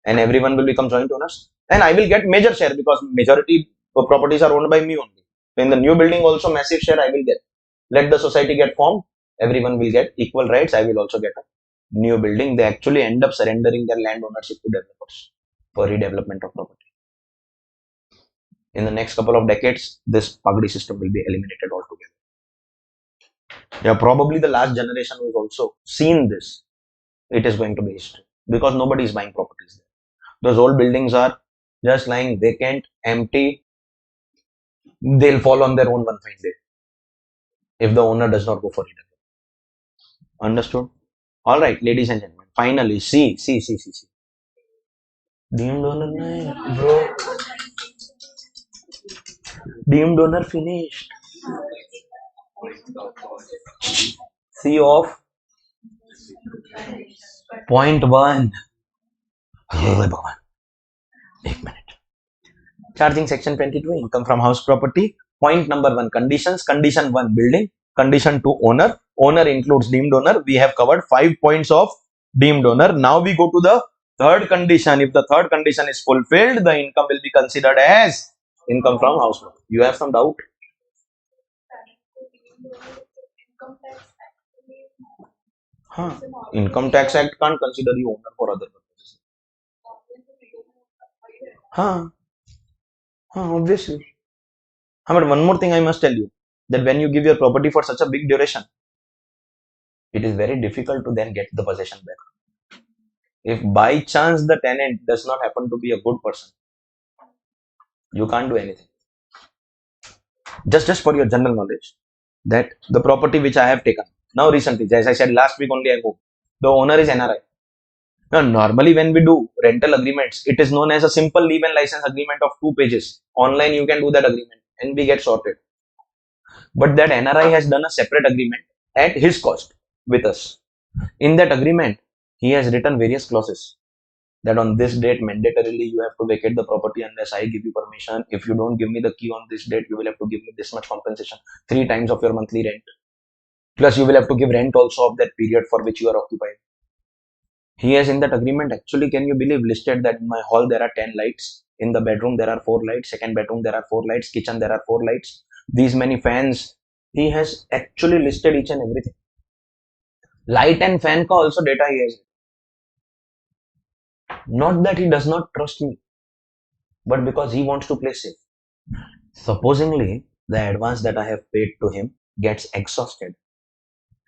and everyone will become joint owners and I will get major share because majority of properties are owned by me only. So in the new building also massive share I will get. Let the society get formed, everyone will get equal rights, I will also get a new building. They actually end up surrendering their land ownership to developers for redevelopment of property. In the next couple of decades, this pagdi system will be eliminated altogether. Yeah, probably the last generation who has also seen this, it is going to be history because nobody is buying properties there. Those old buildings are just lying vacant, empty. They'll fall on their own one fine day if the owner does not go for redevelopment. Understood? All right, ladies and gentlemen. Finally, see. Deemed owner, bro. Deemed owner finished. C of 0.1. एक minute. Charging section 22, income from house property. Point number 1, conditions. Condition 1, building. Condition 2, owner. Owner includes deemed owner. We have covered 5 points of deemed owner. Now we go to the third condition. If the third condition is fulfilled, the income will be considered as income from house property. You have some doubt? Income tax act can't consider you owner for other purposes. Obviously. But one more thing I must tell you, that when you give your property for such a big duration, it is very difficult to then get the possession back. If by chance the tenant does not happen to be a good person, you can't do anything. Just for your general knowledge, that the property which I have taken, now recently, as I said last week only I moved, the owner is NRI. Now, normally when we do rental agreements, it is known as a simple leave and license agreement of 2 pages. Online you can do that agreement and we get sorted. But that NRI has done a separate agreement at his cost with us. In that agreement, he has written various clauses that on this date mandatorily you have to vacate the property unless I give you permission. If you don't give me the key on this date, you will have to give me this much compensation, 3 times of your monthly rent. Plus you will have to give rent also of that period for which you are occupied. He has in that agreement actually, can you believe, listed that in my hall there are 10 lights, in the bedroom there are 4 lights, second bedroom there are 4 lights, kitchen there are 4 lights, these many fans. He has actually listed each and everything. Light and fan ka also data he has. Not that he does not trust me, but because he wants to play safe. Supposingly, the advance that I have paid to him gets exhausted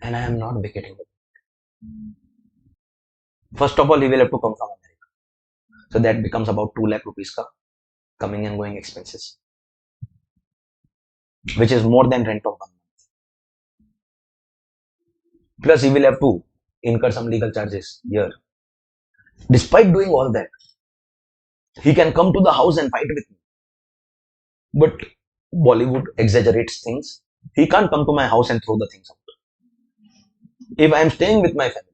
and I am not vacating it. First of all, he will have to come from America. So that becomes about 2 lakh rupees ka coming and going expenses, which is more than rent of 1 month. Plus, he will have to incur some legal charges here. Despite doing all that, he can come to the house and fight with me. But Bollywood exaggerates things. He can't come to my house and throw the things out. If I am staying with my family,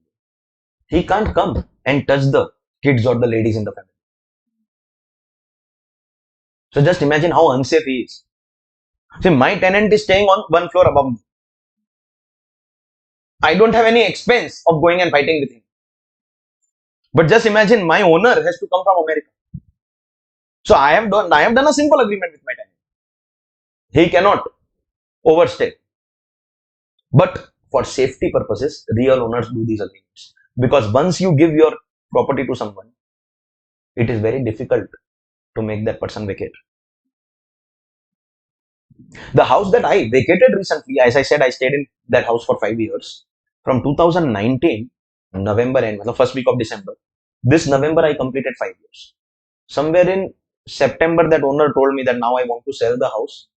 he can't come and touch the kids or the ladies in the family. So just imagine how unsafe he is. See, my tenant is staying on one floor above me. I don't have any expense of going and fighting with him. But just imagine my owner has to come from America. So I have done a simple agreement with my tenant. He cannot overstay. But for safety purposes, real owners do these agreements. Because once you give your property to someone, it is very difficult to make that person vacate. The house that I vacated recently, as I said, I stayed in that house for 5 years. From 2019, November end, the first week of December, this November I completed 5 years. Somewhere in September, that owner told me that now I want to sell the house.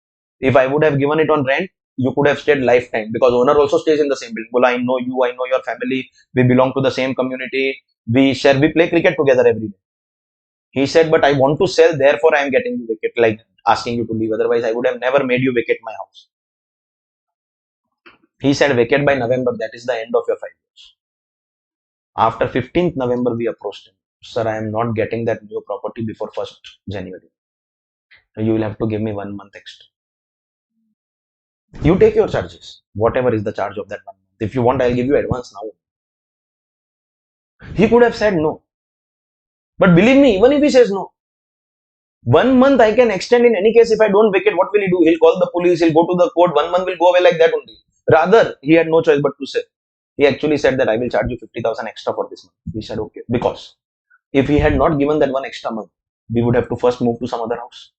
If I would have given it on rent, you could have stayed lifetime, because owner also stays in the same building. Well, I know you, I know your family, we belong to the same community, we play cricket together every day. He said, but I want to sell, therefore I am getting you vacate, like asking you to leave. Otherwise, I would have never made you vacate my house. He said, vacate by November, that is the end of your 5 years. After 15th November, we approached him. Sir, I am not getting that new property before 1st January. You will have to give me 1 month extra. You take your charges, whatever is the charge of that 1 month. If you want, I'll give you advance now. He could have said no. But believe me, even if he says no, 1 month I can extend in any case. If I don't vacate, what will he do? He'll call the police, he'll go to the court, 1 month will go away like that only. Rather, he had no choice but to say. He actually said that I will charge you 50,000 extra for this month. We said okay. Because if he had not given that 1 extra month, we would have to first move to some other house,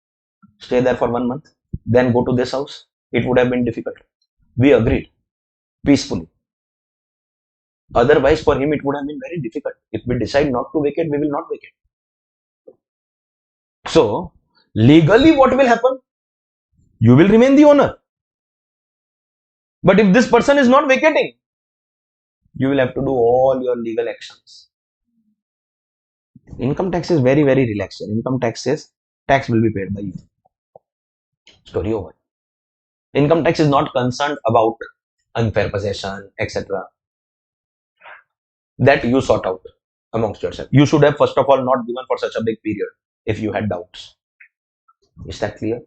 stay there for 1 month, then go to this house. It would have been difficult. We agreed peacefully. Otherwise, for him, it would have been very difficult. If we decide not to vacate, we will not vacate. So, legally, what will happen? You will remain the owner. But if this person is not vacating, you will have to do all your legal actions. Income tax is very, very relaxed. Income tax will be paid by you. Story over. Income tax is not concerned about unfair possession, etc. That you sort out amongst yourself. You should have first of all not given for such a big period if you had doubts. Is that clear?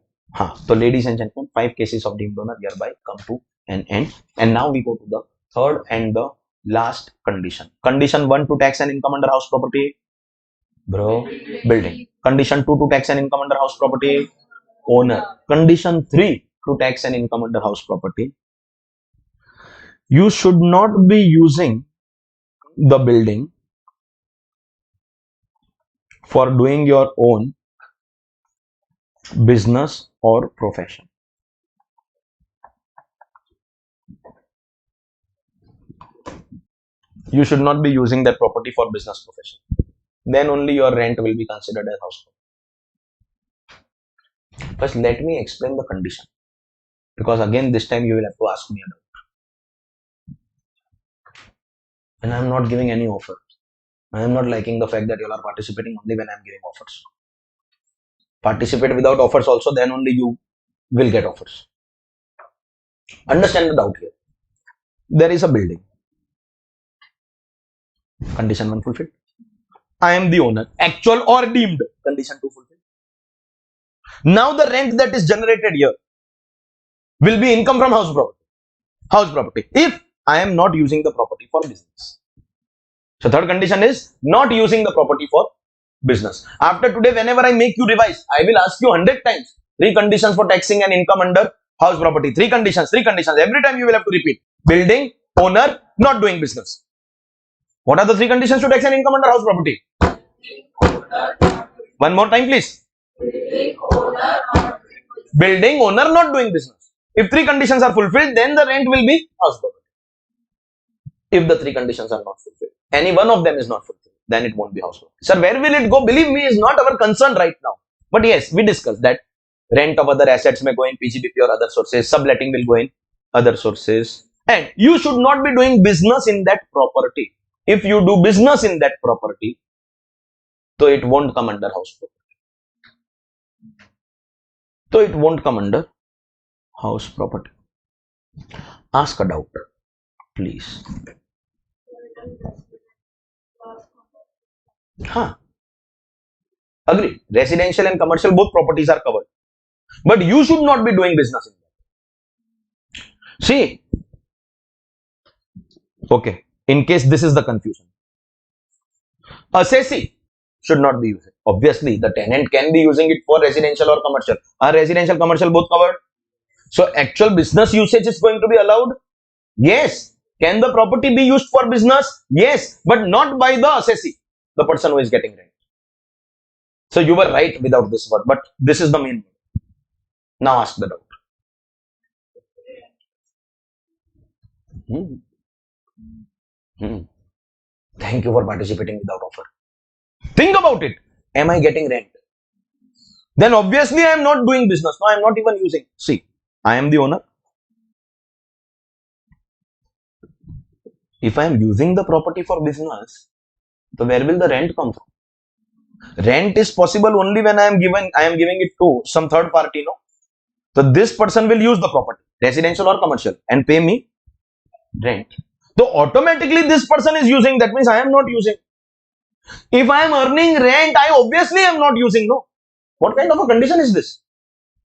So ladies and gentlemen, 5 cases of deemed owner hereby come to an end. And now we go to the third and the last condition. Condition 1 to tax and income under house property. Building. Condition 2 to tax and income under house property. Owner. Condition 3 to tax and income under house property. You should not be using the building for doing your own business or profession. You should not be using that property for business profession. Then only your rent will be considered as house property. First, let me explain the condition, because again this time you will have to ask me about it. And I am not giving any offer. I am not liking the fact that you are participating only when I am giving offers. Participate without offers also, then only you will get offers. Understand the doubt here. There is a building. Condition 1 fulfilled. I am the owner. Actual or deemed. Condition 2 fulfilled. Now the rent that is generated here will be income from house property. If I am not using the property for business. So third condition is not using the property for business. After today, whenever I make you revise, I will ask you 100 times 3 conditions for taxing and income under house property. 3 conditions. Every time you will have to repeat. Building, owner, not doing business. What are the 3 conditions to tax and income under house property? One more time, please. Building, owner, not doing business. If 3 conditions are fulfilled, then the rent will be house property. If the 3 conditions are not fulfilled, any one of them is not fulfilled, then it won't be house property. Sir, where will it go? Believe me, is not our concern right now. But yes, we discussed that rent of other assets may go in PGBP or other sources, subletting will go in other sources, and you should not be doing business in that property. If you do business in that property, So it won't come under house property. So it won't come under house property. Ask a doubt, please. Huh. Agree. Residential and commercial, both properties are covered. But you should not be doing business in that. See, okay, in case this is the confusion. Assessee should not be using. Obviously, the tenant can be using it for residential or commercial. Are residential, commercial both covered? So, actual business usage is going to be allowed? Yes. Can the property be used for business? Yes. But not by the assessee, the person who is getting rent. So, you were right without this word, but this is the main word. Now, ask the doubt. Hmm. Hmm. Thank you for participating without offer. Think about it. Am I getting rent? Then obviously I am not doing business. No, I am not even using. See, I am the owner. If I am using the property for business, so where will the rent come from? Rent is possible only when I am giving it to some third party, no? So this person will use the property, residential or commercial, and pay me rent. So automatically this person is using, that means I am not using. If I am earning rent, I obviously am not using, no? What kind of a condition is this?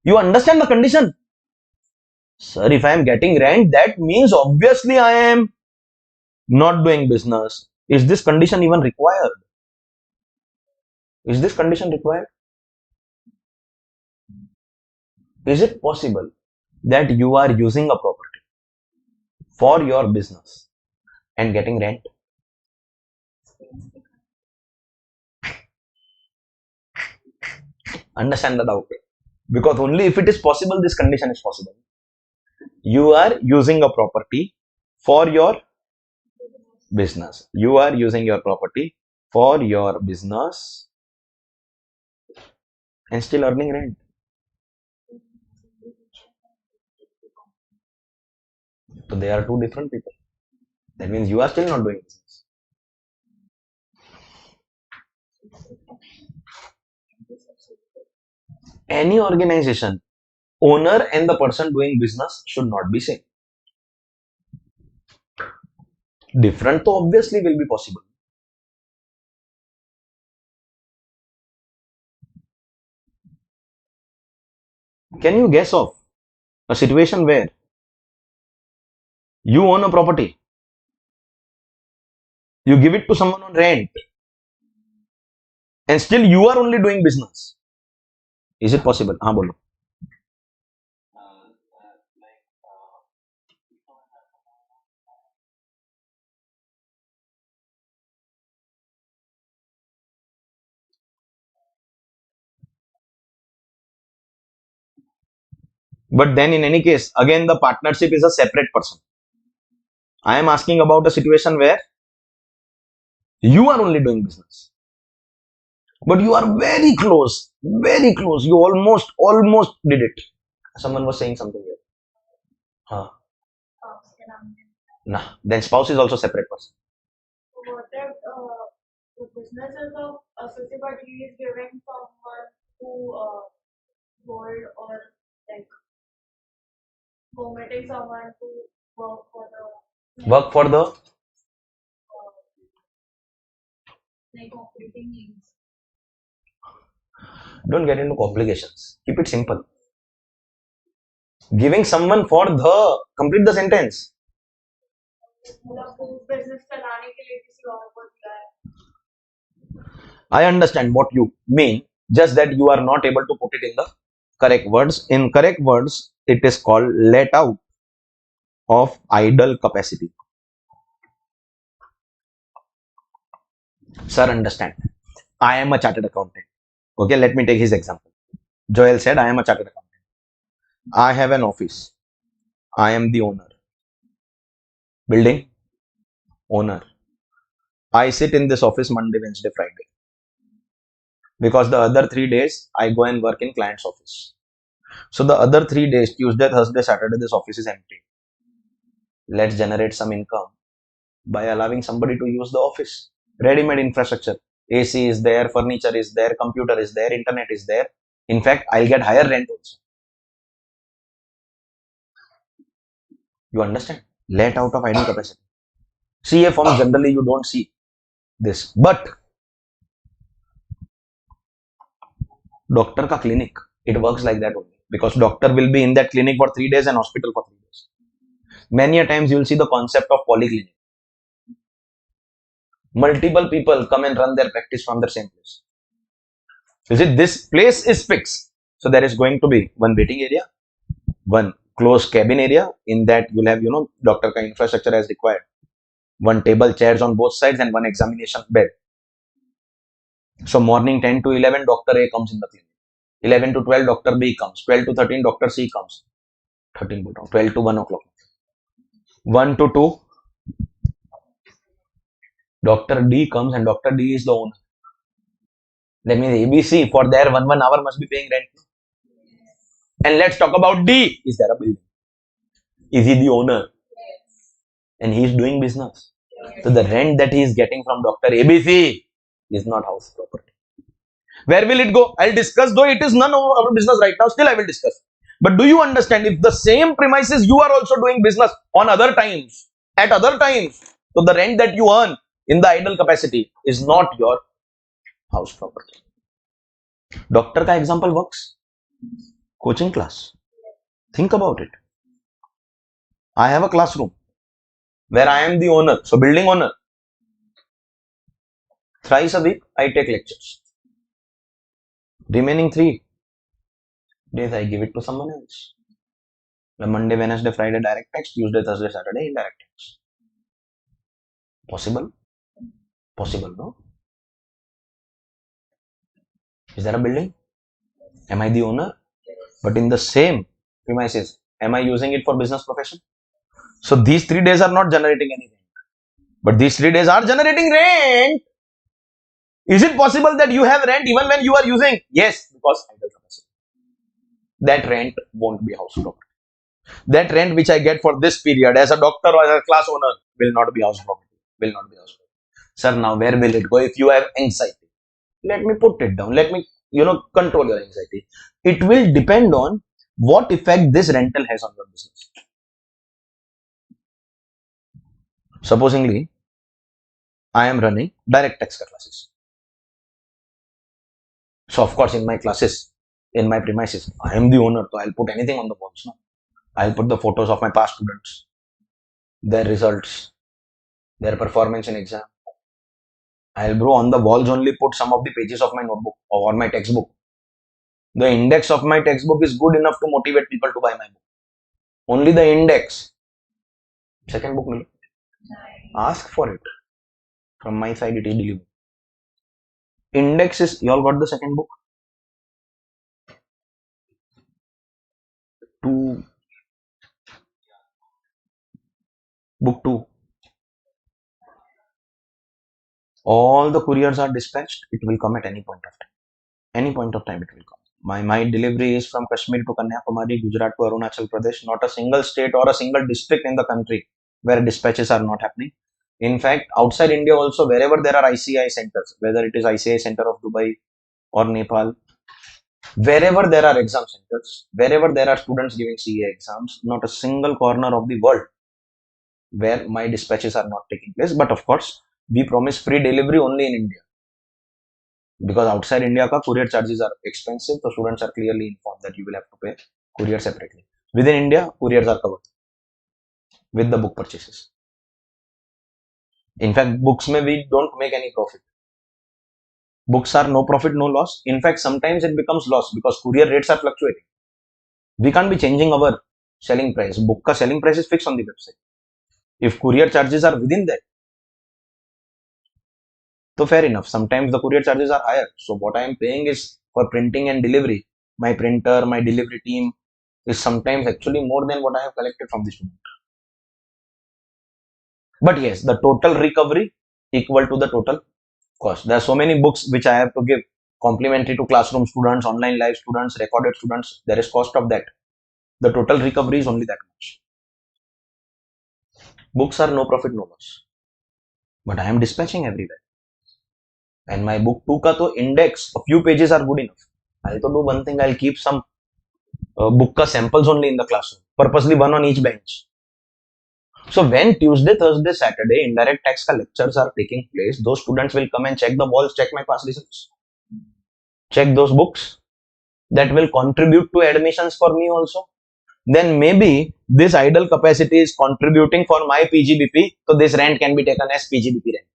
You understand the condition? Sir, if I am getting rent, that means obviously I am not doing business. Is this condition even required? Is this condition required? Is it possible that you are using a property for your business and getting rent? Understand the doubt. Because only if it is possible, this condition is possible. You are using a property for your business. You are using your property for your business and still earning rent. So they are two different people. That means you are still not doing business. Any organization, owner and the person doing business should not be same. Different, so obviously will be possible. Can you guess of a situation where you own a property, you give it to someone on rent, and still you are only doing business? Is it possible? हाँ बोलो. But then in any case, again the partnership is a separate person. I am asking about a situation where you are only doing business, but you are very close, very close. You almost did it. Someone was saying something here. Huh. Nah. Then spouse is also separate person. What if the business is of associate, but he is giving someone who hold or like permitting someone to work for the Work for the like operating needs. don't get into complications. Keep it simple. Giving someone for the complete the sentence. मतलब वो business चलाने के लिए किसी और को दिया है. I understand what you mean, just that you are not able to put it in the correct words. In correct words, it is called let out of idle capacity. Sir, understand. I am a chartered accountant. Okay, let me take his example. Joel said, I am a chartered accountant. I have an office. I am the owner. Building, owner. I sit in this office Monday, Wednesday, Friday. Because the other 3 days, I go and work in client's office. So the other 3 days, Tuesday, Thursday, Saturday, this office is empty. Let's generate some income by allowing somebody to use the office. Ready-made infrastructure. AC is there, furniture is there, computer is there, internet is there. In fact, I'll get higher rent also. You understand? Let out of idle capacity. CA form generally you don't see this, but doctor ka clinic, it works like that only, because doctor will be in that clinic for 3 days and hospital for 3 days. Many a times you will see the concept of polyclinic. Multiple people come and run their practice from the same place. You see, this place is fixed. So there is going to be one waiting area, one closed cabin area. In that you'll have, doctor ka infrastructure as required. One table, chairs on both sides, and one examination bed. So morning 10 to 11, Doctor A comes in the clinic. 11 to 12, Doctor B comes. 12 to 13, Doctor C comes. 13 to 12 to 1 o'clock. 1 to 2, Doctor D comes, and Doctor D is the owner. That means ABC, for their 1 hour must be paying rent. And let's talk about D. Is there a building? Is he the owner? And he is doing business. So the rent that he is getting from Dr. ABC is not house property. Where will it go? I'll discuss, though it is none of our business right now, still I will discuss. But do you understand, if the same premises you are also doing business on other times, at other times, so the rent that you earn in the idle capacity is not your house property. Doctor ka example works. Coaching class. Think about it. I have a classroom where I am the owner, so building owner. Thrice a week, I take lectures. Remaining 3 days, I give it to someone else. Monday, Wednesday, Friday, direct tax. Tuesday, Thursday, Saturday, indirect tax. Possible? Possible, no? Is there a building? Am I the owner? But in the same premises, am I using it for business profession? So these 3 days are not generating any rent. But these 3 days are generating rent. Is it possible that you have rent even when you are using? Yes, because idle capacity. That rent won't be house property. That rent which I get for this period as a doctor or as a class owner will not be house property. Will not be house property. Sir, now where will it go? If you have anxiety, let me put it down. Let me, control your anxiety. It will depend on what effect this rental has on your business. Supposingly, I am running direct tax classes. So of course, in my classes, in my premises, I am the owner, so I'll put anything on the walls. No? I'll put the photos of my past students, their results, their performance in exam. I'll on the walls only put some of the pages of my notebook or my textbook. The index of my textbook is good enough to motivate people to buy my book. Only the index. Second book, milo. Ask for it. From my side, it is delivered. Index is, you all got the second book? 2. Book 2. All the couriers are dispatched. It will come at any point of time. Any point of time it will come. My delivery is from Kashmir to Kanyakumari, Gujarat to Arunachal Pradesh. Not a single state or a single district in the country where dispatches are not happening. In fact, outside India also, wherever there are ICAI centers, whether it is ICAI center of Dubai or Nepal, wherever there are exam centers, wherever there are students giving CA exams, not a single corner of the world where my dispatches are not taking place. But of course, we promise free delivery only in India. Because outside India, courier charges are expensive, so students are clearly informed that you will have to pay courier separately. Within India, couriers are covered with the book purchases. In fact, books we don't make any profit. Books are no profit, no loss. In fact, sometimes it becomes loss because courier rates are fluctuating. We can't be changing our selling price. Book ka selling price is fixed on the website. If courier charges are within that, so fair enough. Sometimes the courier charges are higher. So what I am paying is for printing and delivery. My printer, my delivery team is sometimes actually more than what I have collected from the student. But yes, the total recovery equal to the total cost. There are so many books which I have to give complimentary to classroom students, online live students, recorded students. There is cost of that. The total recovery is only that much. Books are no profit, no loss. But I am dispatching everywhere. And my book 2 ka to index, a few pages are good enough. I'll to do one thing, I'll keep some book ka samples only in the classroom, purposely one on each bench. So when Tuesday, Thursday, Saturday indirect tax ka lectures are taking place, those students will come and check the walls, check my past results, check those books that will contribute to admissions for me also. Then maybe this idle capacity is contributing for my PGBP, so this rent can be taken as PGBP rent.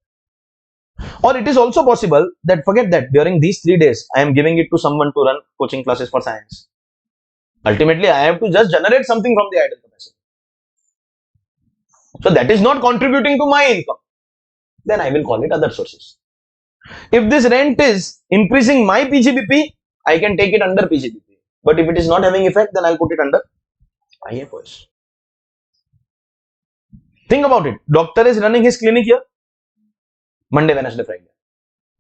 Or it is also possible that, forget that, during these 3 days, I am giving it to someone to run coaching classes for science. Ultimately, I have to just generate something from the idle capacity. So that is not contributing to my income. Then I will call it other sources. If this rent is increasing my PGBP, I can take it under PGBP. But if it is not having effect, then I'll put it under IFOS. Think about it. Doctor is running his clinic here. Monday, Wednesday, Friday.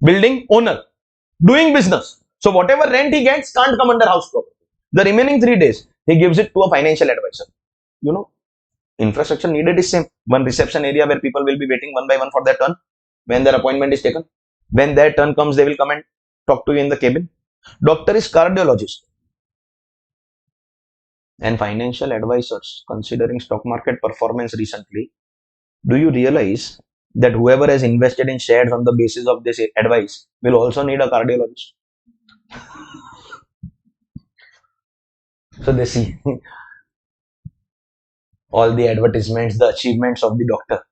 Building owner. Doing business. So whatever rent he gets can't come under house property. The remaining 3 days, he gives it to a financial advisor. You know, infrastructure needed is same. One reception area where people will be waiting one by one for their turn when their appointment is taken. When their turn comes, they will come and talk to you in the cabin. Doctor is cardiologist. And financial advisors, considering stock market performance recently, do you realize that whoever has invested in shares on the basis of this advice will also need a cardiologist? So they see all the advertisements, the achievements of the doctor,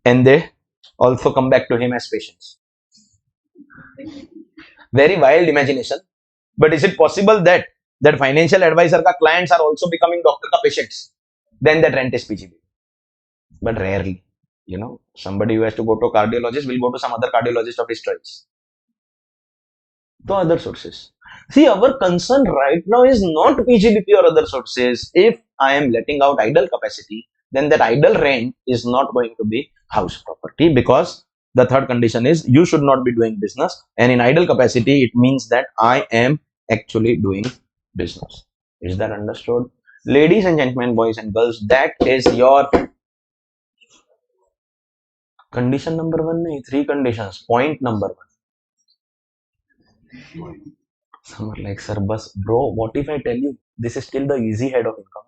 and they also come back to him as patients. Very wild imagination. But is it possible that financial advisor ka clients are also becoming doctor ka patients? Then that rent is PGB. But rarely, somebody who has to go to a cardiologist will go to some other cardiologist of his choice. To other sources. See, our concern right now is not PGBP or other sources. If I am letting out idle capacity, then that idle rent is not going to be house property, because the third condition is you should not be doing business, and in idle capacity it means that I am actually doing business. Is that understood? Ladies and gentlemen, boys and girls, that is your condition number 1. 3 conditions. Point number 1. Some are like, sir, bro, what if I tell you this is still the easy head of income?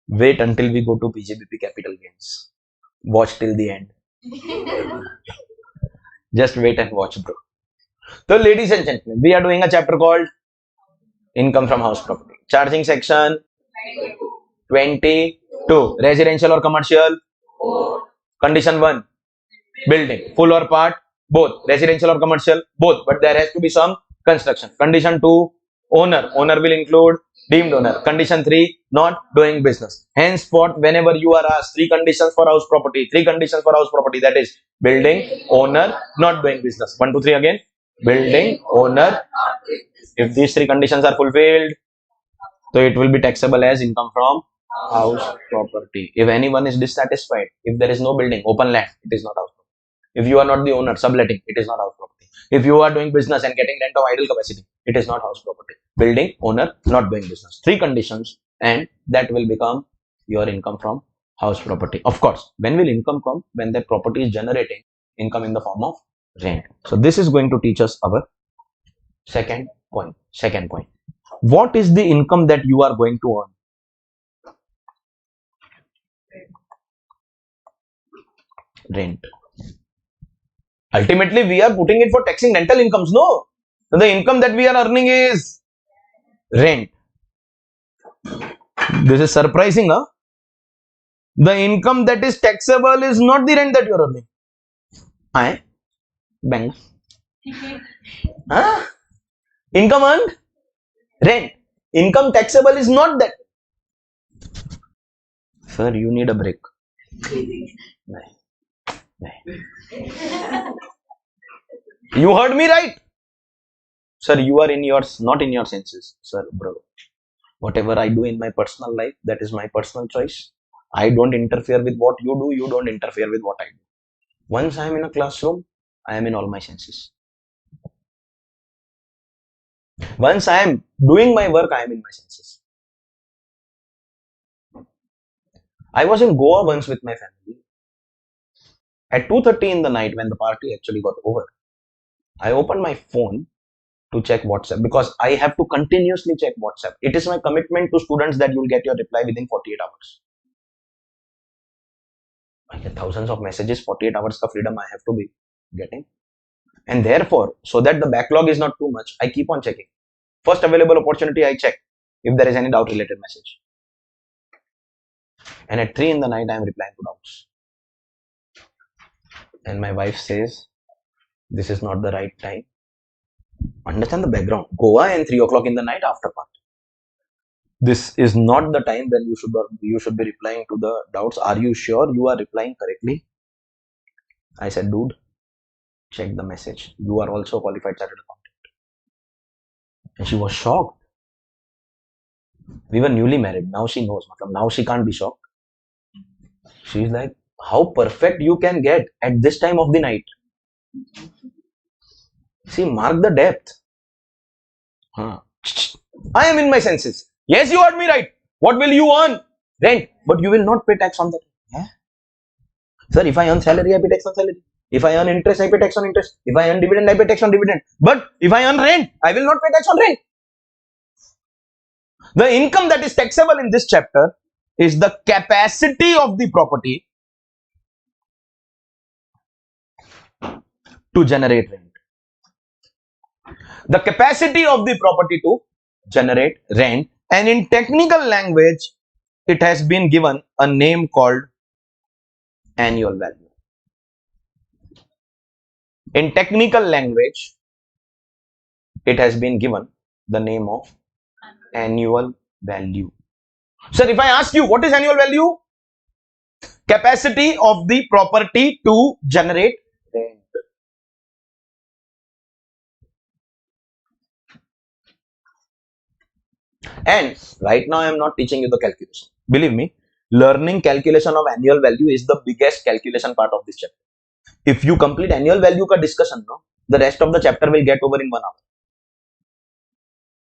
Wait until we go to PGBP capital gains. Watch till the end. Just wait and watch, bro. So, ladies and gentlemen, we are doing a chapter called Income from House Property. Charging section 22. Residential or commercial? Condition 1. Building. Full or part? Both. Residential or commercial? Both. But there has to be some construction. Condition 2. Owner. Owner will include deemed owner. Condition 3. Not doing business. Henceforth, whenever you are asked 3 conditions for house property, 3 conditions for house property, that is building, owner, not doing business. 1, 2, 3 again. Building, owner. If these 3 conditions are fulfilled, so it will be taxable as income from house property. If anyone is dissatisfied, if there is no building, open land, it is not house property. If you are not the owner, subletting, it is not house property. If you are doing business and getting rent of idle capacity, it is not house property. Building, owner, not doing business. 3 conditions, and that will become your income from house property. Of course, when will income come? When that property is generating income in the form of rent. So this is going to teach us our second point. What is the income that you are going to earn? Rent. Ultimately, we are putting it for taxing rental incomes, no? So the income that we are earning is rent. This is surprising, huh? The income that is taxable is not the rent that you are earning. Bang. Huh? Income earned? Rent. Income taxable is not that. Sir, you need a break. You heard me right? Sir, you are not in your senses. Sir, bro. Whatever I do in my personal life, that is my personal choice. I don't interfere with what you do. You don't interfere with what I do. Once I am in a classroom, I am in all my senses. Once I am doing my work, I am in my senses. I was in Goa once with my family, At 2:30 in the night, when the party actually got over, I opened my phone to check WhatsApp because I have to continuously check WhatsApp. It is my commitment to students that you will get your reply within 48 hours. I get thousands of messages, 48 hours of freedom I have to be getting. And therefore, so that the backlog is not too much, I keep on checking. First available opportunity, I check if there is any doubt related message. And at 3 in the night, I am replying to doubts. And my wife says, this is not the right time. Understand the background. Goa and 3 o'clock in the night after party. This is not the time when you should be replying to the doubts. Are you sure you are replying correctly? I said, dude, check the message. You are also a qualified chartered accountant. And she was shocked. We were newly married. Now she knows. Now she can't be shocked. She's like, how perfect you can get at this time of the night. See, mark the depth. I am in my senses. Yes, you heard me right. What will you earn? Rent. But you will not pay tax on that. Yeah? Sir, if I earn salary, I pay tax on salary. If I earn interest, I pay tax on interest. If I earn dividend, I pay tax on dividend. But if I earn rent, I will not pay tax on rent. The income that is taxable in this chapter is the capacity of the property to generate rent. The capacity of the property to generate rent, and in technical language, it has been given a name called annual value. In technical language, it has been given the name of annual value. Sir, if I ask you, what is annual value? Capacity of the property to generate rent. And right now I am not teaching you the calculation. Believe me, learning calculation of annual value is the biggest calculation part of this chapter. If you complete annual value ka discussion, no, the rest of the chapter will get over in 1 hour.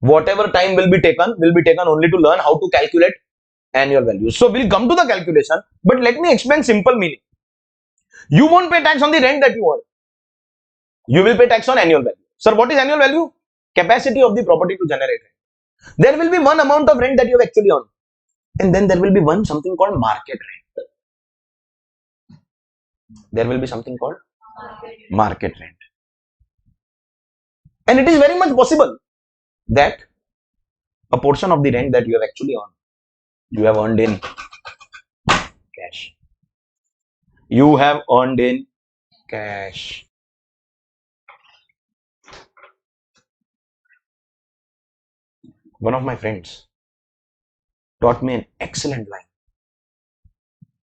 Whatever time will be taken only to learn how to calculate annual value. So we'll come to the calculation, but let me explain simple meaning. You won't pay tax on the rent that you earn. You will pay tax on annual value. Sir, what is annual value? Capacity of the property to generate rent. There will be one amount of rent that you have actually earned. And then there will be something called market rent. There will be something called market rent. And it is very much possible that a portion of the rent that you have actually earned, you have earned in cash. You have earned in cash. One of my friends taught me an excellent line.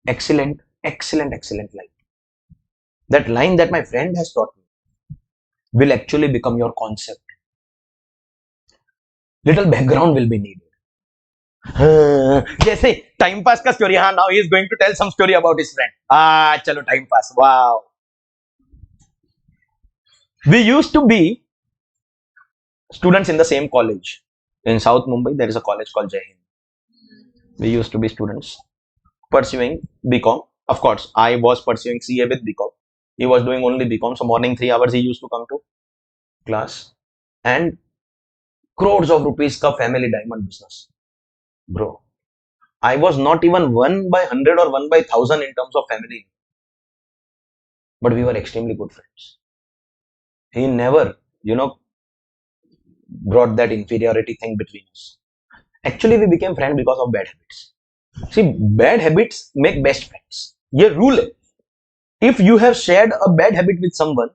Excellent line. That line that my friend has taught me will actually become your concept. Little background will be needed. जैसे time pass का story. हाँ, now he is going to tell some story about his friend. चलो time pass. Wow. We used to be students in the same college in South Mumbai. There is a college called HINGLISH. We used to be students pursuing BCom. Of course, I was pursuing CA with BCom. He was doing only BCom. So morning 3 hours he used to come to class. And crores of rupees ka family diamond business. Bro, I was not even 1 by 100 or 1 by 1000 in terms of family. But we were extremely good friends. He never, brought that inferiority thing between us. Actually, we became friends because of bad habits. See, bad habits make best friends. Ye rule hai. If you have shared a bad habit with someone,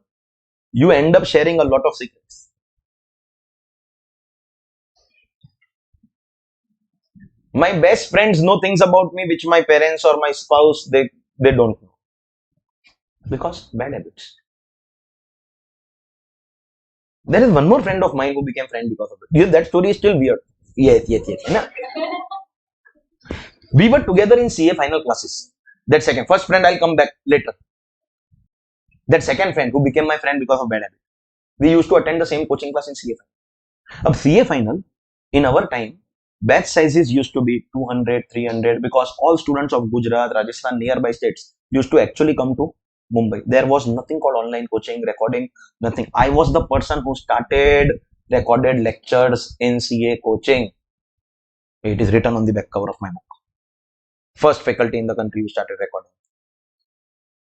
you end up sharing a lot of secrets. My best friends know things about me which my parents or my spouse, they don't know. Because bad habits. There is one more friend of mine who became friend because of it. That story is still weird. Yes. We were together in CA final classes. That first friend I'll come back later. That second friend who became my friend because of bad habit. We used to attend the same coaching class in CA final. Ab CA final, in our time, batch sizes used to be 200, 300 because all students of Gujarat, Rajasthan, nearby states used to actually come to Mumbai. There was nothing called online coaching, recording, nothing. I was the person who started recorded lectures in CA coaching. It is written on the back cover of my book. First faculty in the country who started recording.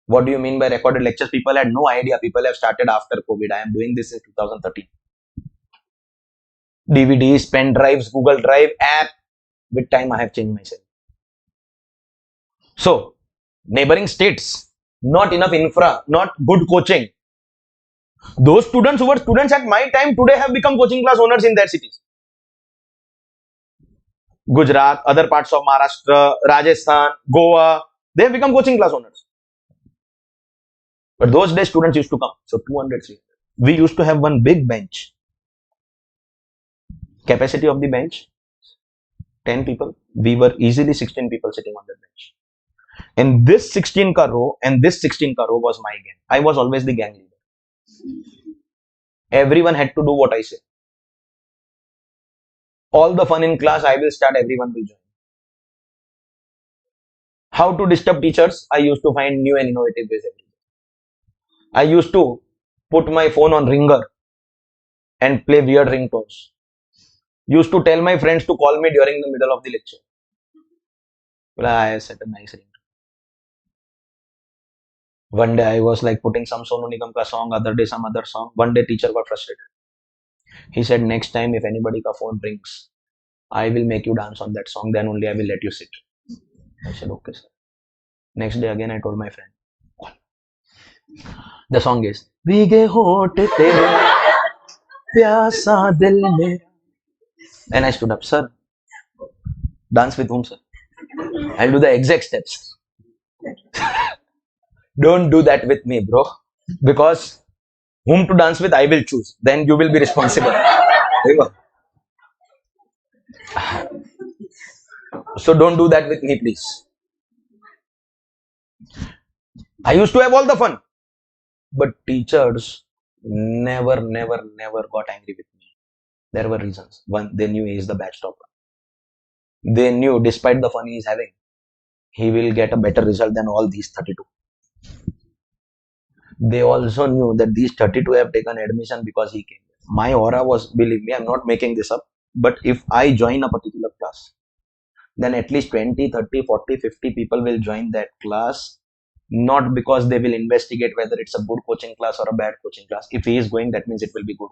What do you mean by recorded lectures? People had no idea. People have started after COVID. I am doing this in 2013. DVDs, pen drives, Google Drive, app. With time, I have changed myself. So, neighboring states, not enough infra, not good coaching. Those students who were students at my time today have become coaching class owners in their cities. Gujarat, other parts of Maharashtra, Rajasthan, Goa, they have become coaching class owners. But those days students used to come. So 200, 300. We used to have one big bench. Capacity of the bench, 10 people. We were easily 16 people sitting on the bench. And this 16 ka row and this 16 ka row was my gang. I was always the gang leader. Everyone had to do what I say. All the fun in class, I will start, everyone will join. How to disturb teachers? I used to find new and innovative ways every day. I used to put my phone on ringer and play weird ringtones. Used to tell my friends to call me during the middle of the lecture. Well, I set a nice ringtone. One day I was like putting some Sonu Nigam ka song, other day some other song. One day teacher got frustrated. He said, next time if anybody ka phone rings, I will make you dance on that song, then only I will let you sit. I said, okay, sir. Next day again I told my friend. The song is Bhige hote tere pyasa dil mein. And I stood up, sir. Dance with whom, sir? I'll do the exact steps. Don't do that with me, bro. Because whom to dance with, I will choose. Then you will be responsible. So don't do that with me, please. I used to have all the fun. But teachers never got angry with me. There were reasons. One, they knew he is the batch topper. They knew despite the fun he is having, he will get a better result than all these 32. They also knew that these 32 have taken admission because he came. My aura was, believe me, I'm not making this up, but if I join a particular class, then at least 20, 30, 40, 50 people will join that class, not because they will investigate whether it's a good coaching class or a bad coaching class. If he is going, that means it will be good.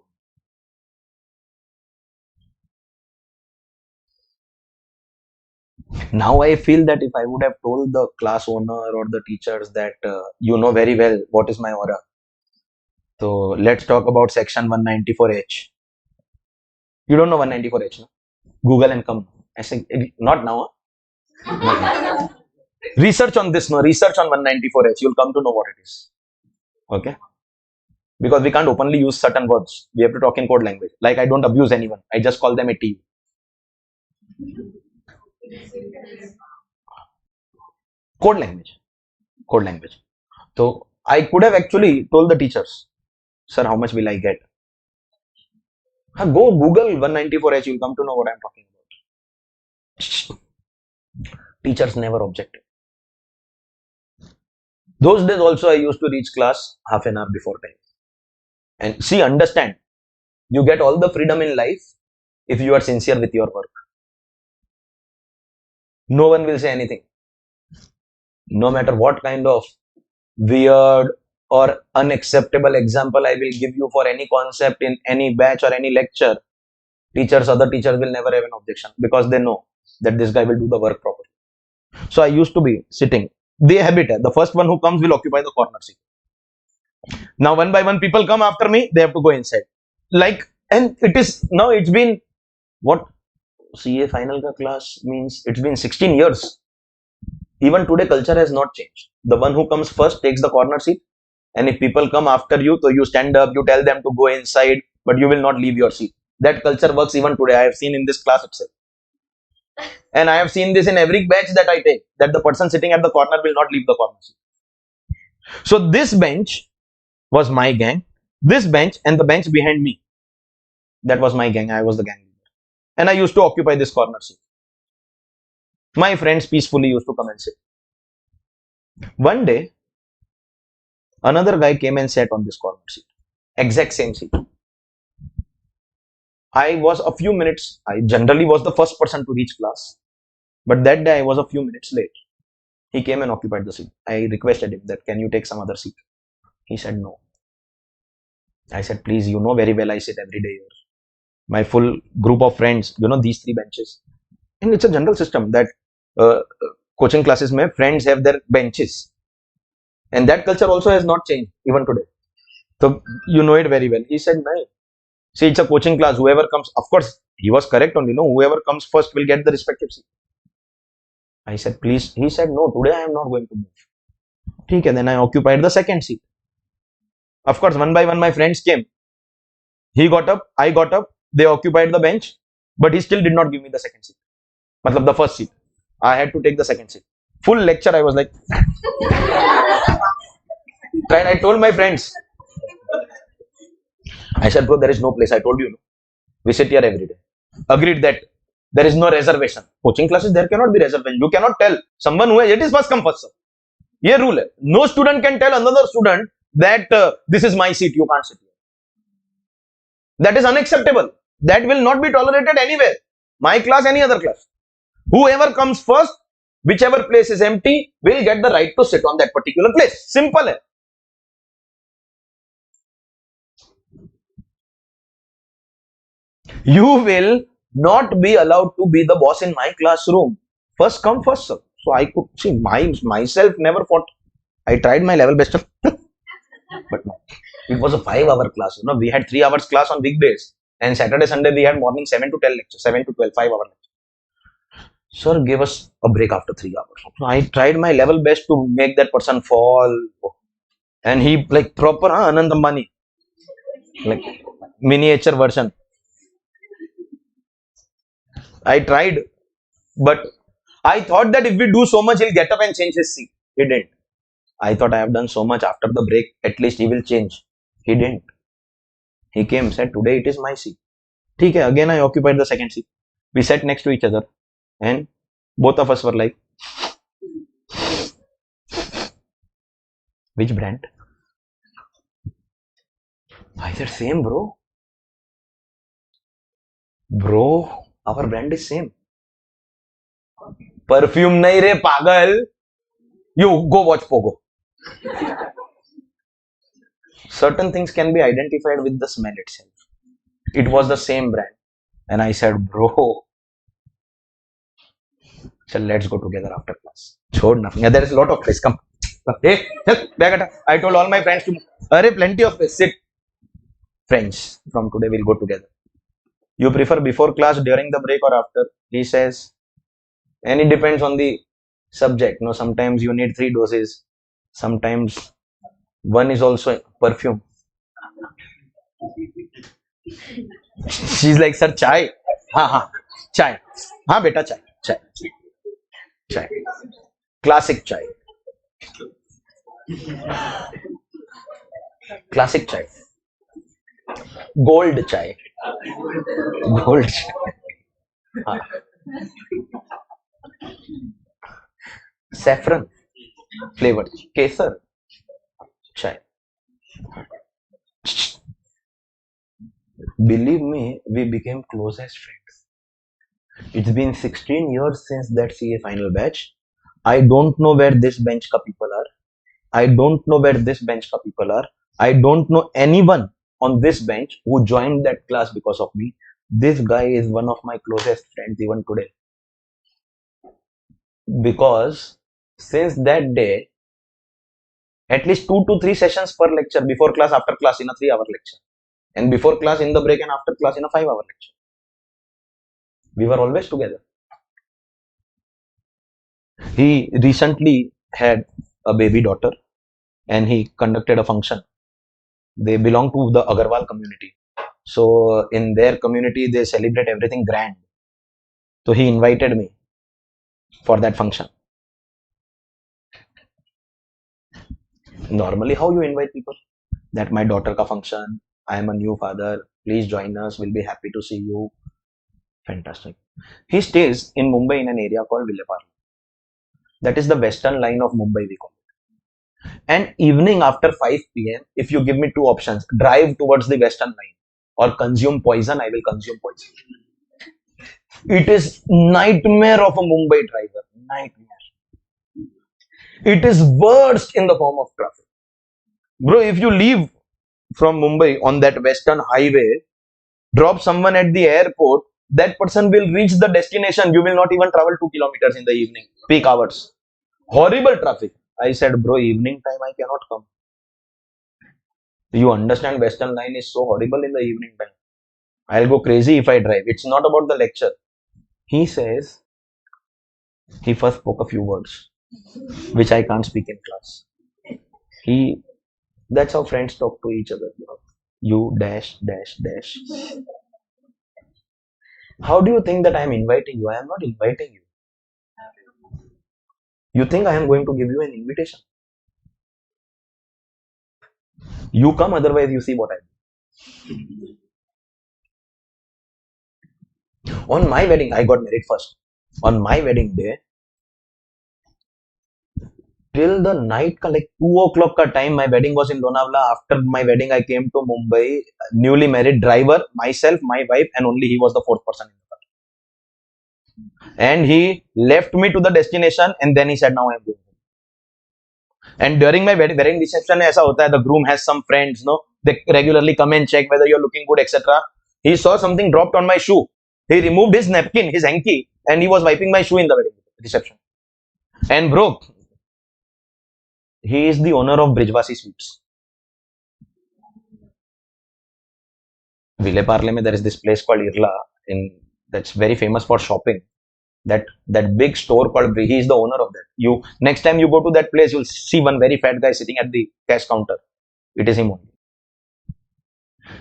Now I feel that if I would have told the class owner or the teachers that you know very well what is my aura. So let's talk about section 194H. You don't know 194H, no? Google and come. I say not now. Huh? Not now. Research on this, no? Research on 194H. You'll come to know what it is. Okay? Because we can't openly use certain words. We have to talk in code language. Like I don't abuse anyone. I just call them a T. Code language. Code language. So I could have actually told the teachers, sir, how much will I get? Go Google 194H, you'll come to know what I'm talking about. Teachers never objected. Those days also I used to reach class half an hour before time. And see, understand, you get all the freedom in life if you are sincere with your work. No one will say anything. No matter what kind of weird or unacceptable example I will give you for any concept in any batch or any lecture, other teachers will never have an objection because they know that this guy will do the work properly. So I used to be sitting. The habit, the first one who comes will occupy the corner seat. Now one by one people come after me, they have to go inside. Like, and it is, now it's been, what CA final ka class means, it's been 16 years. Even today culture has not changed. The one who comes first takes the corner seat, and if people come after you, so you stand up, you tell them to go inside, but you will not leave your seat. That culture works even today. I have seen in this class itself. And I have seen this in every batch that I take, that the person sitting at the corner will not leave the corner seat. So this bench was my gang. This bench and the bench behind me, that was my gang. I was the gang leader. And I used to occupy this corner seat. My friends peacefully used to come and sit. One day, Another guy came and sat on this corner seat. Exact same seat. I was a few minutes, I generally was the first person to reach class. But that day I was a few minutes late. He came and occupied the seat. I requested him that, can you take some other seat? He said no. I said, please, you know very well I sit every day here. My full group of friends, you know, these three benches. And it's a general system that coaching classes mein friends have their benches. And that culture also has not changed even today. So you know it very well. He said, no. See, it's a coaching class. Whoever comes, of course, he was correct only. No, whoever comes first will get the respective seat. I said, please. He said, no, today I am not going to move. Okay, then I occupied the second seat. Of course, one by one, my friends came. He got up, I got up, they occupied the bench, but he still did not give me the second seat. Matlab the first seat. I had to take the second seat. Full lecture, I was like, right? I told my friends, I said, bro, there is no place. I told you, no. We sit here every day. Agreed that there is no reservation. Coaching classes, there cannot be reservation. You cannot tell someone who it is first come first serve. Ye rule hai. No student can tell another student that this is my seat, you can't sit here. That is unacceptable. That will not be tolerated anywhere. My class, any other class. Whoever comes first, whichever place is empty, will get the right to sit on that particular place. Simple hai. You will not be allowed to be the boss in my classroom. First come, first serve. So I could see myself never fought. I tried my level best, but no. It was a 5-hour class. You know, we had 3 hours class on weekdays, and Saturday, Sunday we had morning 7 to 10 lectures, 7 to 12, 5-hour lecture. Sir gave us a break after 3 hours. So I tried my level best to make that person fall, and he like proper Anand Ambani, like miniature version. I tried, but I thought that if we do so much, he'll get up and change his seat. He didn't. I thought I have done so much after the break, at least he will change. He didn't. He came, said, today it is my seat. Okay, again I occupied the second seat. We sat next to each other, and both of us were like, which brand? I said, same, bro. Bro, our brand is same. Perfume nahi re, pagal. You go watch Pogo. Certain things can be identified with the smell itself. It was the same brand. And I said, bro, so let's go together after class. Chod nothing. There is a lot of place. Come. Hey, I told all my friends to, array, plenty of space. Sit. Friends, from today we'll go together. You prefer before class, during the break, or after? He says, and it depends on the subject. No, sometimes you need 3 doses. Sometimes one is also perfume. She's like, sir, chai. Ha, chai. Ha, beta, chai. Chai. Chai. Classic chai. Classic chai. Gold chai. Gold chai. Ha. Saffron flavored. Kesar chai. Believe me, we became close as friends. It's been 16 years since that CA final batch. I don't know where this bench ka people are. I don't know where this bench ka people are. I don't know anyone on this bench who joined that class because of me. This guy is one of my closest friends even today. Because since that day, at least 2 to 3 sessions per lecture, before class, after class in a 3-hour lecture, and before class, in the break, and after class in a 5-hour lecture. We were always together. He recently had a baby daughter, and he conducted a function. They belong to the Agarwal community. So in their community, they celebrate everything grand. So he invited me for that function. Normally, how you invite people? That my daughter ka function, I am a new father, please join us, we'll be happy to see you. Fantastic. He stays in Mumbai in an area called Villaparla. That is the western line of Mumbai, we call it. And evening after 5 p.m., if you give me two options, drive towards the Western Line or consume poison, I will consume poison. It is nightmare of a Mumbai driver. Nightmare. It is worst in the form of traffic. Bro, if you leave from Mumbai on that Western highway, drop someone at the airport, that person will reach the destination. You will not even travel 2 kilometers in the evening, peak hours. Horrible traffic. I said, bro, evening time I cannot come. You understand, Western Line is so horrible in the evening time. I'll go crazy if I drive. It's not about the lecture. He says, he first spoke a few words, which I can't speak in class. He, that's how friends talk to each other. You dash, dash, dash. How do you think that I am inviting you? I am not inviting you. You think I am going to give you an invitation? You come, otherwise you see what I do. On my wedding, I got married first. On my wedding day, till the night, like 2 o'clock ka time, my wedding was in Lonavala. After my wedding, I came to Mumbai, newly married driver, myself, my wife, and only he was the fourth person in the car. And he left me to the destination, and then he said, now I am going home. And during my wedding reception, ऐसा होता है, the groom has some friends, no? They regularly come and check whether you're looking good, etc. He saw something dropped on my shoe. He removed his napkin, his hanky, and he was wiping my shoe in the wedding reception. And bro, he is the owner of Brijvasi Sweets. Ville Parle, there is this place called Irla, that's very famous for shopping. That big store called he is the owner of that. You next time you go to that place, you'll see one very fat guy sitting at the cash counter. It is him only.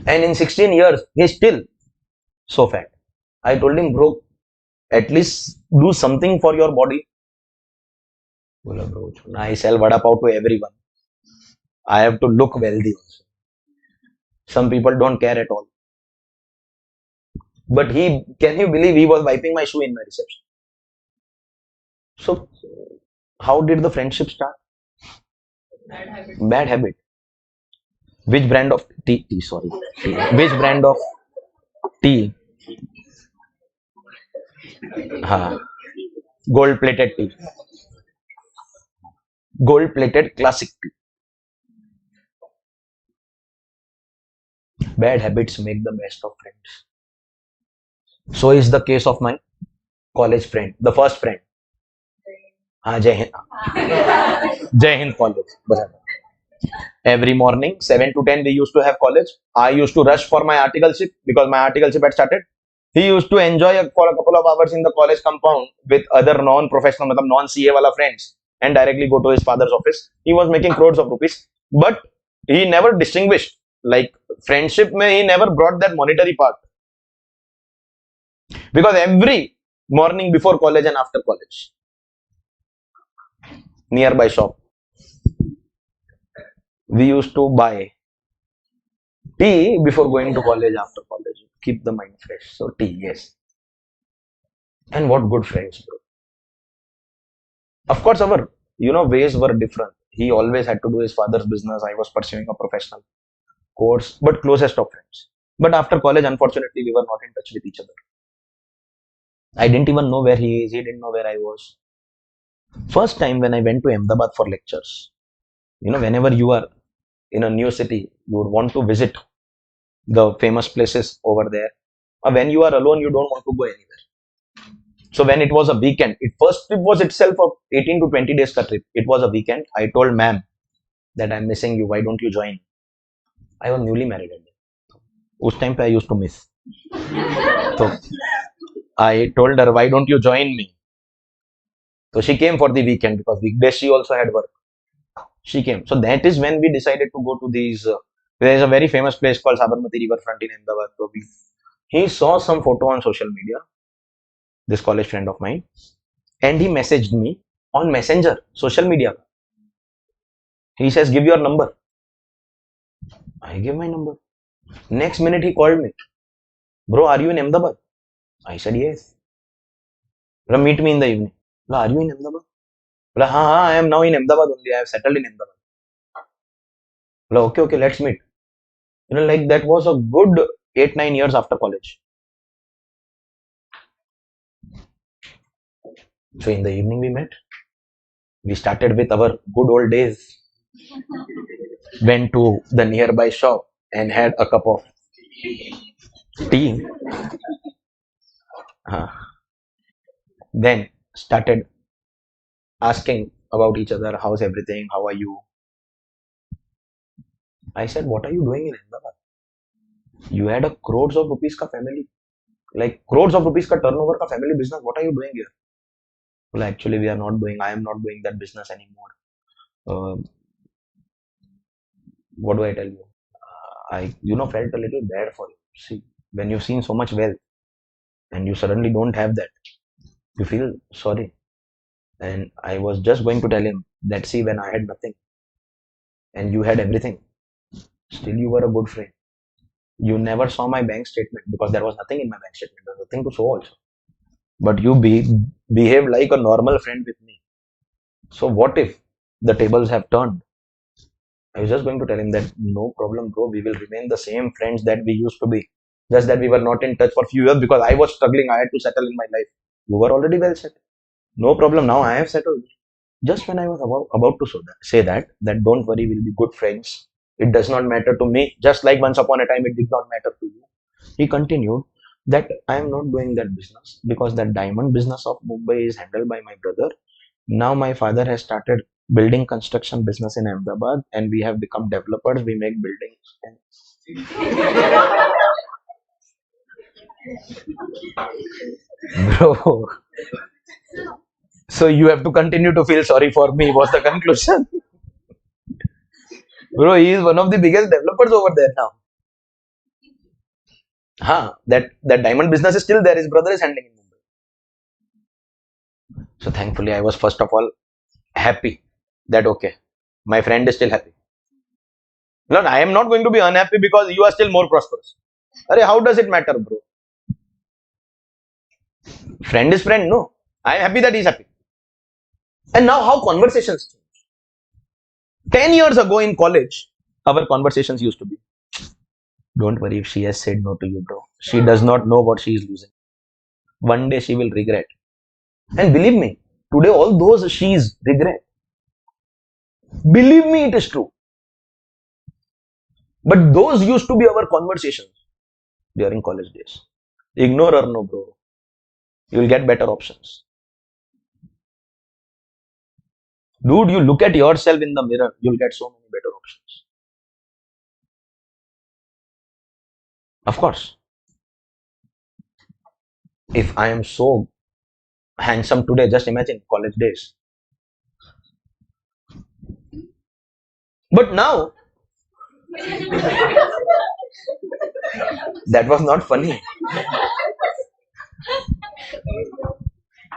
And in 16 years, he's still so fat. I told him, bro, at least do something for your body. Bola, bro, I sell vada pav to everyone. I have to look wealthy also. Some people don't care at all. But can you believe he was wiping my shoe in my reception? So, how did the friendship start? Bad habit. Bad habit. Which brand of tea? Sorry. Which brand of tea? Gold plated tea. Gold plated classic tea. Bad habits make the best of friends. So is the case of my college friend, the first friend. Jai Hind. Jai Hind college. Every morning, 7 to 10, we used to have college. I used to rush for my articleship because my articleship had started. He used to enjoy for a couple of hours in the college compound with other non-professional, non-CA wala friends and directly go to his father's office. He was making crores of rupees, but he never distinguished. Like friendship, he never brought that monetary part. Because every morning before college and after college, nearby shop, we used to buy tea before going to college, after college. Keep the mind fresh. So tea, yes. And what good friends, bro. Of course, our ways were different. He always had to do his father's business. I was pursuing a professional course, but closest of friends. But after college, unfortunately, we were not in touch with each other. I didn't even know where he is. He didn't know where I was. First time when I went to Ahmedabad for lectures, whenever you are in a new city, you would want to visit the famous places over there. When you are alone, you don't want to go anywhere. So when it was a weekend, first trip was itself a 18 to 20 days trip. It was a weekend. I told ma'am that I'm missing you. Why don't you join? I was newly married at that. Us time I used to miss. So I told her, why don't you join me? So she came for the weekend because weekdays she also had work. She came. So that is when we decided to go to these. There is a very famous place called Sabarmati Riverfront in Ahmedabad. So he saw some photo on social media, this college friend of mine, and he messaged me on Messenger, social media. He says, give your number. I gave my number. Next minute he called me. Bro, are you in Ahmedabad? I said, yes. Meet me in the evening. Are you in Ahmedabad? I am now in Ahmedabad only. I have settled in Ahmedabad. Like, okay, okay, let's meet. Like that was a good 8-9 years after college. So in the evening we met. We started with our good old days. Went to the nearby shop and had a cup of tea. Uh, then started asking about each other. How's everything? How are you? I said, what are you doing in Ahmedabad? You had a crores of rupees ka family, like crores of rupees ka turnover ka family business. What are you doing here? Well, actually, we are not doing. I am not doing that business anymore. Uh, what do I tell you? I felt a little bad for you. See, when you've seen so much wealth and you suddenly don't have that, you feel sorry. And I was just going to tell him that, see, when I had nothing and you had everything, still you were a good friend. You never saw my bank statement because there was nothing in my bank statement. There was nothing to show also. But you behaved like a normal friend with me. So what if the tables have turned? I was just going to tell him that no problem, bro. We will remain the same friends that we used to be. Just that we were not in touch for a few years because I was struggling. I had to settle in my life. You were already well set. No problem. Now I have settled. Just when I was about to say that don't worry, we'll be good friends. It does not matter to me. Just like once upon a time, it did not matter to you. He continued that I am not doing that business because that diamond business of Mumbai is handled by my brother. Now my father has started building construction business in Ahmedabad and we have become developers. We make buildings. Bro, so you have to continue to feel sorry for me was the conclusion. Bro, he is one of the biggest developers over there now. That diamond business is still there. His brother is handling in Mumbai. So thankfully, I was first of all happy that okay, my friend is still happy. No, I am not going to be unhappy because you are still more prosperous. Arey, how does it matter, bro? Friend is friend, no. I am happy that he's happy. And now how conversations change. 10 years ago in college, our conversations used to be, don't worry if she has said no to you, bro. She does not know what she is losing. One day she will regret. And believe me, today all those she's regret. Believe me, it is true. But those used to be our conversations during college days. Ignore her, no, bro. You will get better options. Dude, you look at yourself in the mirror, you'll get so many better options. Of course, if I am so handsome today, just imagine college days. But now, that was not funny.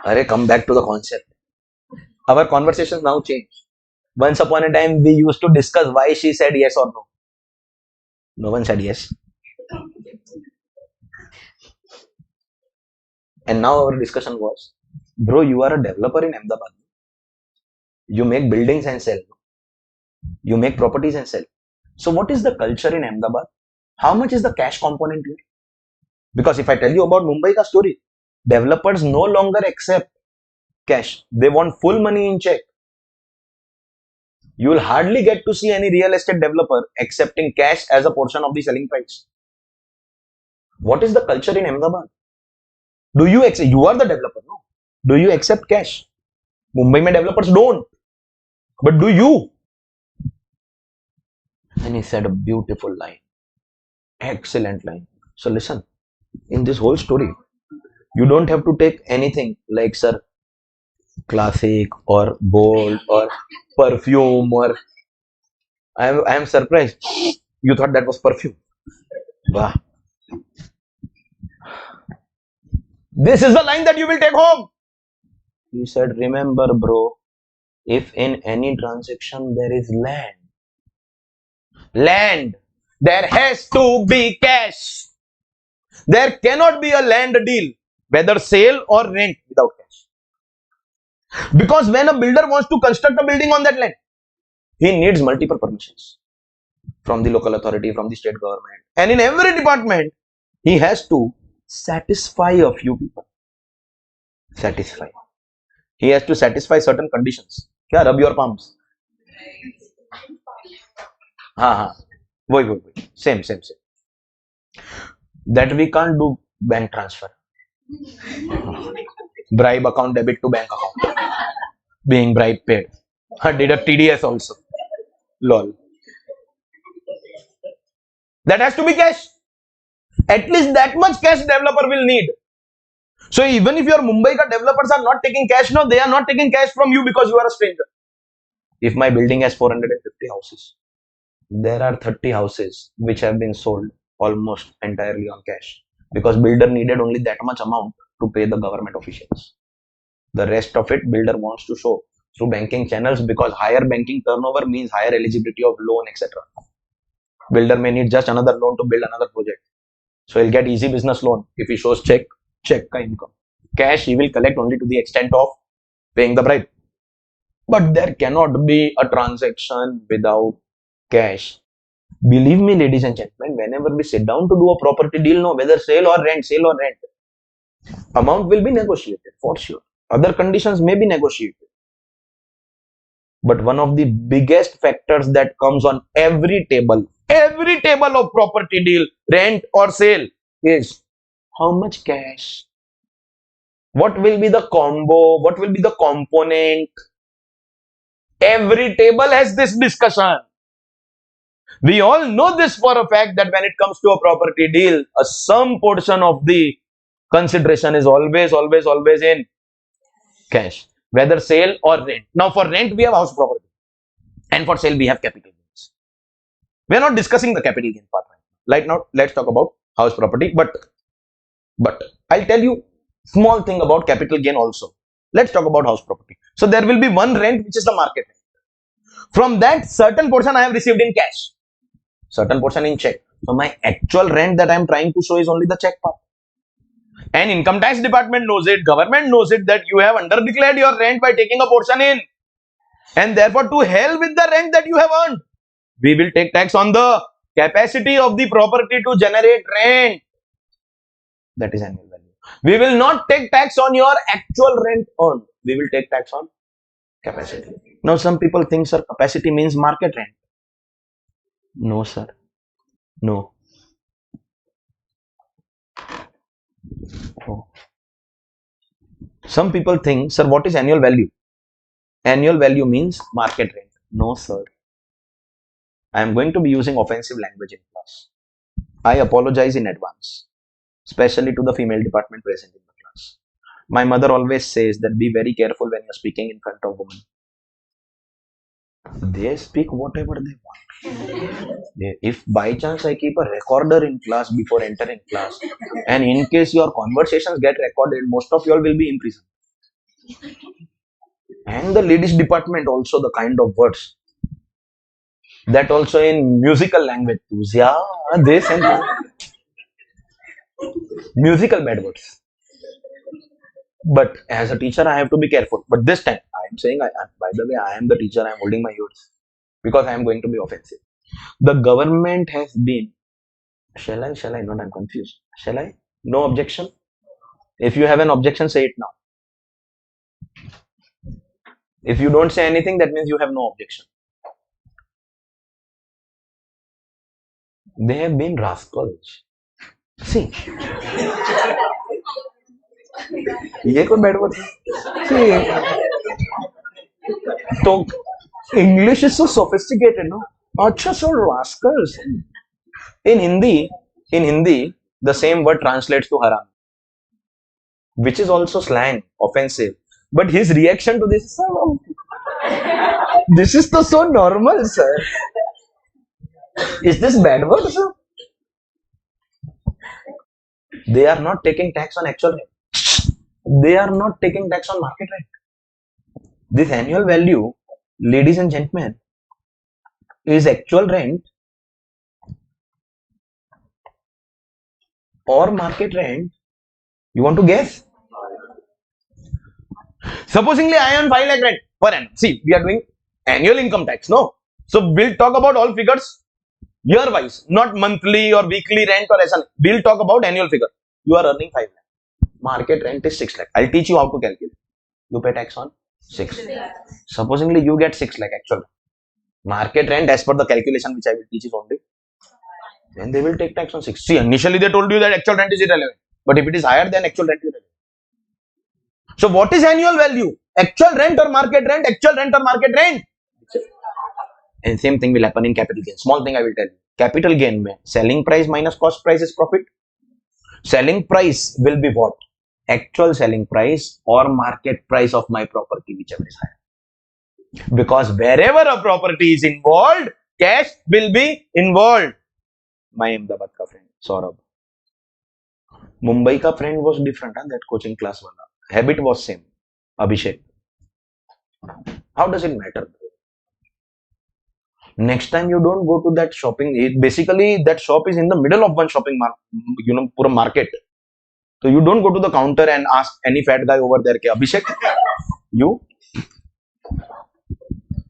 Arey, come back to the concept. Our conversations now change. Once upon a time, we used to discuss why she said yes or no. No one said yes. And now our discussion was, bro, you are a developer in Ahmedabad. You make buildings and sell. You make properties and sell. So what is the culture in Ahmedabad? How much is the cash component here? Because if I tell you about Mumbai ka story, developers no longer accept cash. They want full money in check. You will hardly get to see any real estate developer accepting cash as a portion of the selling price. What is the culture in Ahmedabad? Do you accept? You are the developer, no? Do you accept cash? Mumbai mein developers don't. But do you? And he said a beautiful line. Excellent line. So listen, in this whole story, you don't have to take anything like, sir, classic or bold or perfume or I am surprised. You thought that was perfume. Wow. This is the line that you will take home. He said, remember, bro, if in any transaction there is land, there has to be cash. There cannot be a land deal, whether sale or rent, without cash. Because when a builder wants to construct a building on that land, he needs multiple permissions. from the local authority, from the state government, and in every department, he has to satisfy a few people. Satisfy. He has to satisfy certain conditions. क्या rub your palms? हाँ, वही. Same. That we can't do bank transfer. Bribe account debit to bank account. Being bribe paid. Deduct TDS also. Lol. That has to be cash. At least that much cash developer will need. So even if your Mumbai developers are not taking cash, no, they are not taking cash from you because you are a stranger. If my building has 450 houses, there are 30 houses which have been sold almost entirely on cash because builder needed only that much amount to pay the government officials. The rest of it, builder wants to show through banking channels because higher banking turnover means higher eligibility of loan, etc. Builder may need just another loan to build another project. So he'll get easy business loan if he shows check ka income. Cash he will collect only to the extent of paying the bribe. But there cannot be a transaction without cash. Believe me, ladies and gentlemen, whenever we sit down to do a property deal, no, whether sale or rent, amount will be negotiated for sure. Other conditions may be negotiated. But one of the biggest factors that comes on every table of property deal, rent or sale is how much cash, what will be the combo, what will be the component. Every table has this discussion. We all know this for a fact that when it comes to a property deal, some portion of the consideration is always in cash, whether sale or rent. Now for rent we have house property and for sale we have capital gains. We are not discussing the capital gain part right now. Let's talk about house property, but I'll tell you small thing about capital gain also. Let's talk about house property. So there will be one rent which is the market rent. From that, certain portion I have received in cash, certain portion in check. So my actual rent that I am trying to show is only the check part. And income tax department knows it, government knows it, that you have underdeclared your rent by taking a portion in. And therefore, to hell with the rent that you have earned, we will take tax on the capacity of the property to generate rent. That is annual value. We will not take tax on your actual rent earned. We will take tax on capacity. Now, some people think, sir, capacity means market rent. No, sir. No. Oh. Some people think, sir, what is annual value? Annual value means market rent. No, sir. I am going to be using offensive language in class. I apologize in advance, especially to the female department present in the class. My mother always says that be very careful when you are speaking in front of women. They speak whatever they want. If by chance I keep a recorder in class before entering class, and in case your conversations get recorded, most of you all will be in prison. And the ladies department also, the kind of words that also in musical language, yeah, this and that. Musical bad words. But as a teacher, I have to be careful. But this time, I am saying, by the way, I am the teacher, I am holding my ears because I am going to be offensive. The government has been, shall I not? I'm confused. Shall I? No objection? If you have an objection, say it now. If you don't say anything, that means you have no objection. They have been rascals. See. ये कोई bad word तो English is so sophisticated, no? अच्छा, so rascals. In Hindi, the same word translates to haram, which is also slang, offensive. But his reaction to this is, this is so normal, sir. Is this bad word, sir? They are not taking tax on actual rent. They are not taking tax on market rent. This annual value, ladies and gentlemen, is actual rent or market rent. You want to guess? Supposingly, I am 5 lakh rent per annum. See, we are doing annual income tax, no? So we'll talk about all figures year wise, not monthly or weekly rent or as an. We'll talk about annual figure. You are earning 5 lakh. Market rent is 6 lakh. I'll teach you how to calculate. You pay tax on 6. Supposingly you get 6 lakh actual. Market rent as per the calculation which I will teach is only. Then they will take tax on 6. See, initially they told you that actual rent is irrelevant. But if it is higher, then actual rent is irrelevant. So what is annual value? Actual rent or market rent? Actual rent or market rent? And same thing will happen in capital gain. Small thing I will tell you. Capital gain mein selling price minus cost price is profit. Selling price will be what? Actual selling price or market price of my property, whichever is higher. Because wherever a property is involved, cash will be involved. My Ahmedabad ka friend, Saurabh. Mumbai ka friend was different, that coaching class wala. Habit was same. Abhishek. How does it matter? Next time you don't go to that shopping. Basically, that shop is in the middle of one shopping pura market. So you don't go to the counter and ask any fat guy over there, Abhishek, you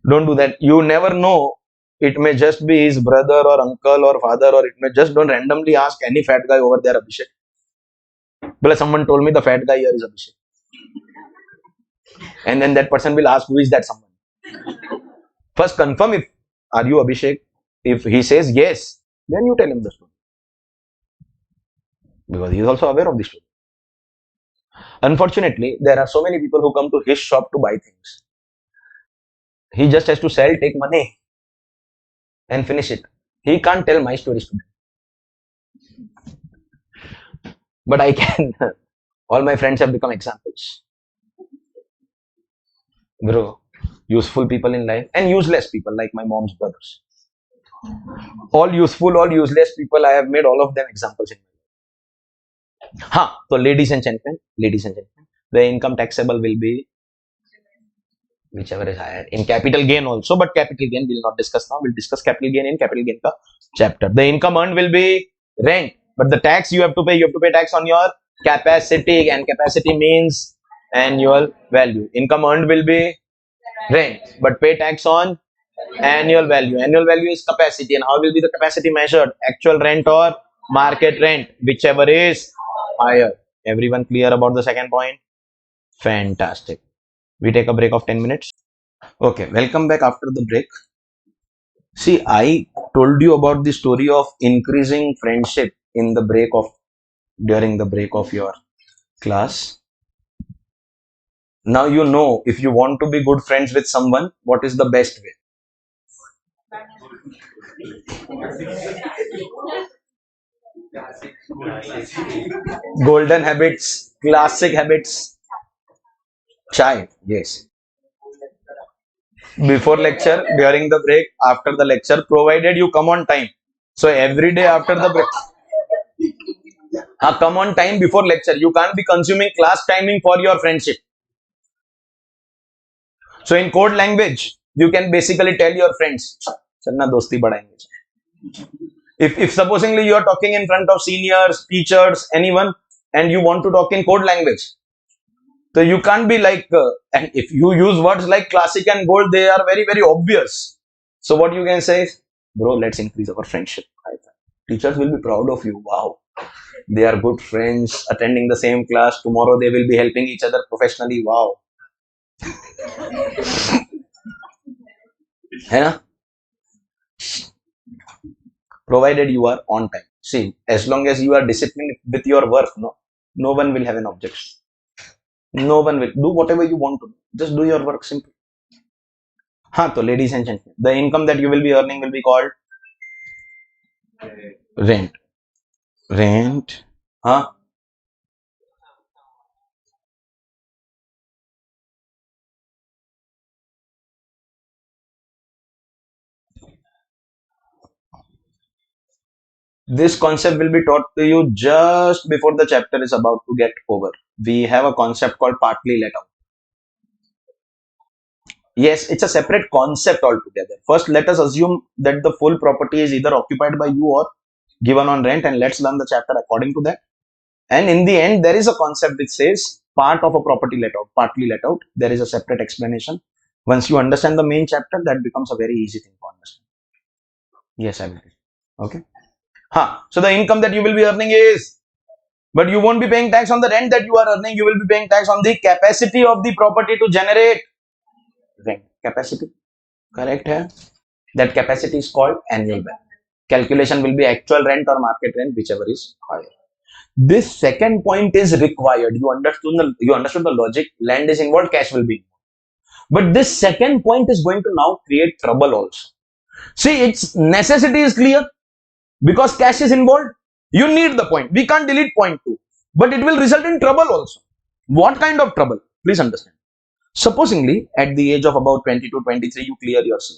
don't do that. You never know. It may just be his brother or uncle or father, or it may just don't randomly ask any fat guy over there, Abhishek. But someone told me the fat guy here is Abhishek. And then that person will ask, who is that someone? First confirm if, are you Abhishek? If he says yes, then you tell him the story. Because he is also aware of the story. Unfortunately, there are so many people who come to his shop to buy things. He just has to sell, take money, and finish it. He can't tell my stories to them. But I can. All my friends have become examples. Bro, useful people in life and useless people like my mom's brothers. All useful, all useless people, I have made all of them examples in my life. So ladies and gentlemen, the income taxable will be whichever is higher. In capital gain also, but capital gain we will not discuss now. We'll discuss capital gain in capital gain ka chapter. The income earned will be rent, but the tax you have to pay tax on your capacity, and capacity means annual value. Income earned will be rent, but pay tax on annual value. Annual value is capacity, and how will be the capacity measured? Actual rent or market rent, whichever is higher. Everyone clear about the second point? Fantastic. We take a break of 10 minutes. Okay, welcome back after the break. See, I told you about the story of increasing friendship in the during the break of your class. Now you know, if you want to be good friends with someone, what is the best way? Golden habits, classic habits. Chai, yes. Before lecture, during the break, after the lecture, provided you come on time. So every day after the break, come on time before lecture. You can't be consuming class timing for your friendship. So in code language, you can basically tell your friends, "Chalna dosti badayenge." If supposingly you are talking in front of seniors, teachers, anyone, and you want to talk in code language, so you can't be like, and if you use words like classic and gold, they are very, very obvious. So what you can say is, bro, let's increase our friendship. Teachers will be proud of you. Wow, they are good friends, attending the same class. Tomorrow they will be helping each other professionally. Wow. है provided you are on time. See, as long as you are disciplined with your work, no one will have an objection. No one will do whatever you want to do. Just do your work simply. So ladies and gentlemen, the income that you will be earning will be called rent. Rent. This concept will be taught to you just before the chapter is about to get over. We have a concept called partly let out. Yes, it's a separate concept altogether. First, let us assume that the full property is either occupied by you or given on rent, and let's learn the chapter according to that. And in the end, there is a concept which says part of a property let out, partly let out. There is a separate explanation. Once you understand the main chapter, that becomes a very easy thing to understand. Yes, I will. Okay. So the income that you will be earning is, but you won't be paying tax on the rent that you are earning. You will be paying tax on the capacity of the property to generate rent. Capacity, correct hai? That capacity is called annual rent. Calculation will be actual rent or market rent, whichever is higher. This second point is required. You understood the logic. Land is involved, cash will be involved. But this second point is going to now create trouble also. See, its necessity is clear because cash is involved. You need the point. We can't delete point 2, but it will result in trouble also. What kind of trouble? Please understand. Supposingly, at the age of about 20 to 23, you clear your CA.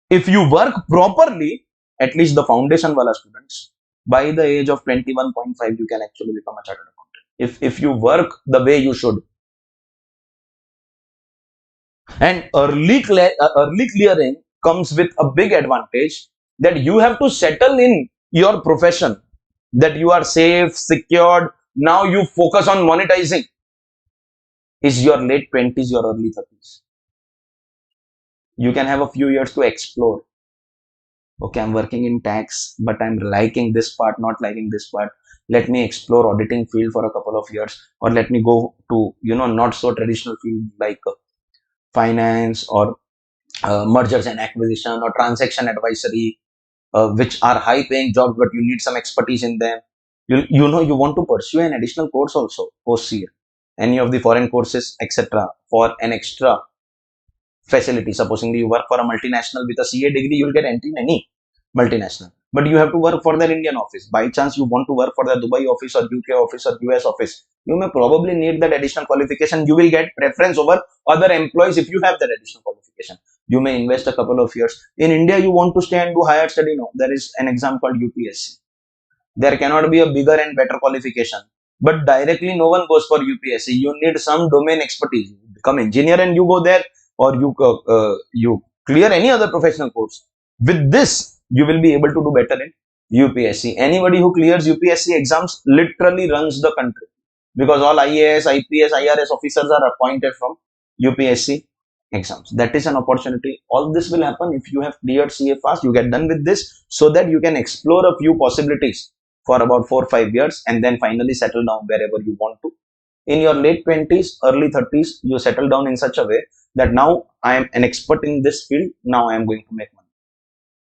If you work properly, at least the foundation wala students, by the age of 21.5, you can actually become a chartered accountant. If you work the way you should. And early clearing comes with a big advantage that you have to settle in your profession, that you are safe, secured. Now you focus on monetizing. Is your late 20s, your early 30s. You can have a few years to explore. Okay, I'm working in tax, but I'm liking this part, not liking this part. Let me explore auditing field for a couple of years, or let me go to, not so traditional field like finance or mergers and acquisition or transaction advisory, which are high paying jobs, but you need some expertise in them. You want to pursue an additional course also post CA, any of the foreign courses, etc., for an extra facility. Supposing you work for a multinational with a CA degree, you'll get entry in any multinational. But you have to work for their Indian office. By chance, you want to work for the Dubai office or UK office or US office, you may probably need that additional qualification. You will get preference over other employees if you have that additional qualification. You may invest a couple of years. In India, you want to stay and do higher study. No, there is an exam called UPSC. There cannot be a bigger and better qualification. But directly, no one goes for UPSC. You need some domain expertise. You become engineer and you go there, or you clear any other professional course. With this, you will be able to do better in UPSC. Anybody who clears UPSC exams literally runs the country, because all IAS, IPS, IRS officers are appointed from UPSC exams. That is an opportunity. All this will happen if you have cleared CA fast. You get done with this so that you can explore a few possibilities for about 4 or 5 years and then finally settle down wherever you want to. In your late 20s, early 30s, you settle down in such a way that now I am an expert in this field. Now I am going to make money.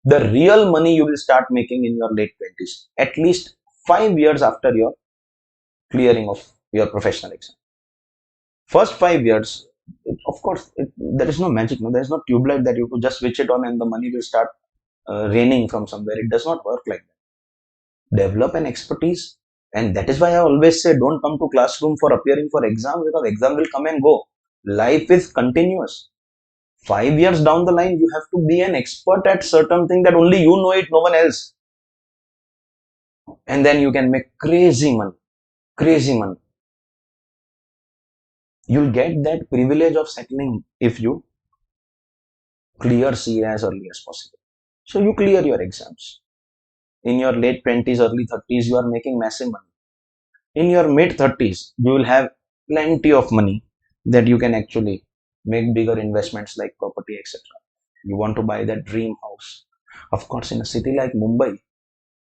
The real money you will start making in your late 20s, at least 5 years after your clearing of your professional exam. First 5 years, of course, there is no magic. No, there is no tube light that you could just switch it on and the money will start raining from somewhere. It does not work like that. Develop an expertise, and that is why I always say don't come to classroom for appearing for exam, because exam will come and go. Life is continuous. 5 years down the line, you have to be an expert at certain thing that only you know it, no one else. And then you can make crazy money. Crazy money. You'll get that privilege of settling if you clear CA as early as possible. So you clear your exams. In your late 20s, early 30s, you are making massive money. In your mid 30s, you will have plenty of money that you can actually make bigger investments like property, etc. You want to buy that dream house. Of course, in a city like Mumbai,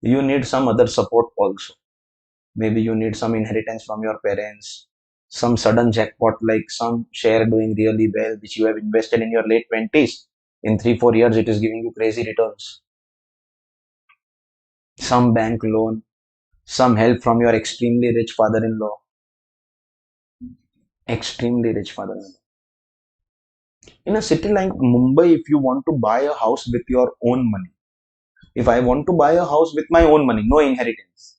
you need some other support also. Maybe you need some inheritance from your parents, some sudden jackpot like some share doing really well, which you have invested in your late 20s. In 3-4 years, it is giving you crazy returns. Some bank loan, some help from your extremely rich father-in-law. Extremely rich father-in-law. In a city like Mumbai, if you want to buy a house with your own money, if I want to buy a house with my own money, no inheritance,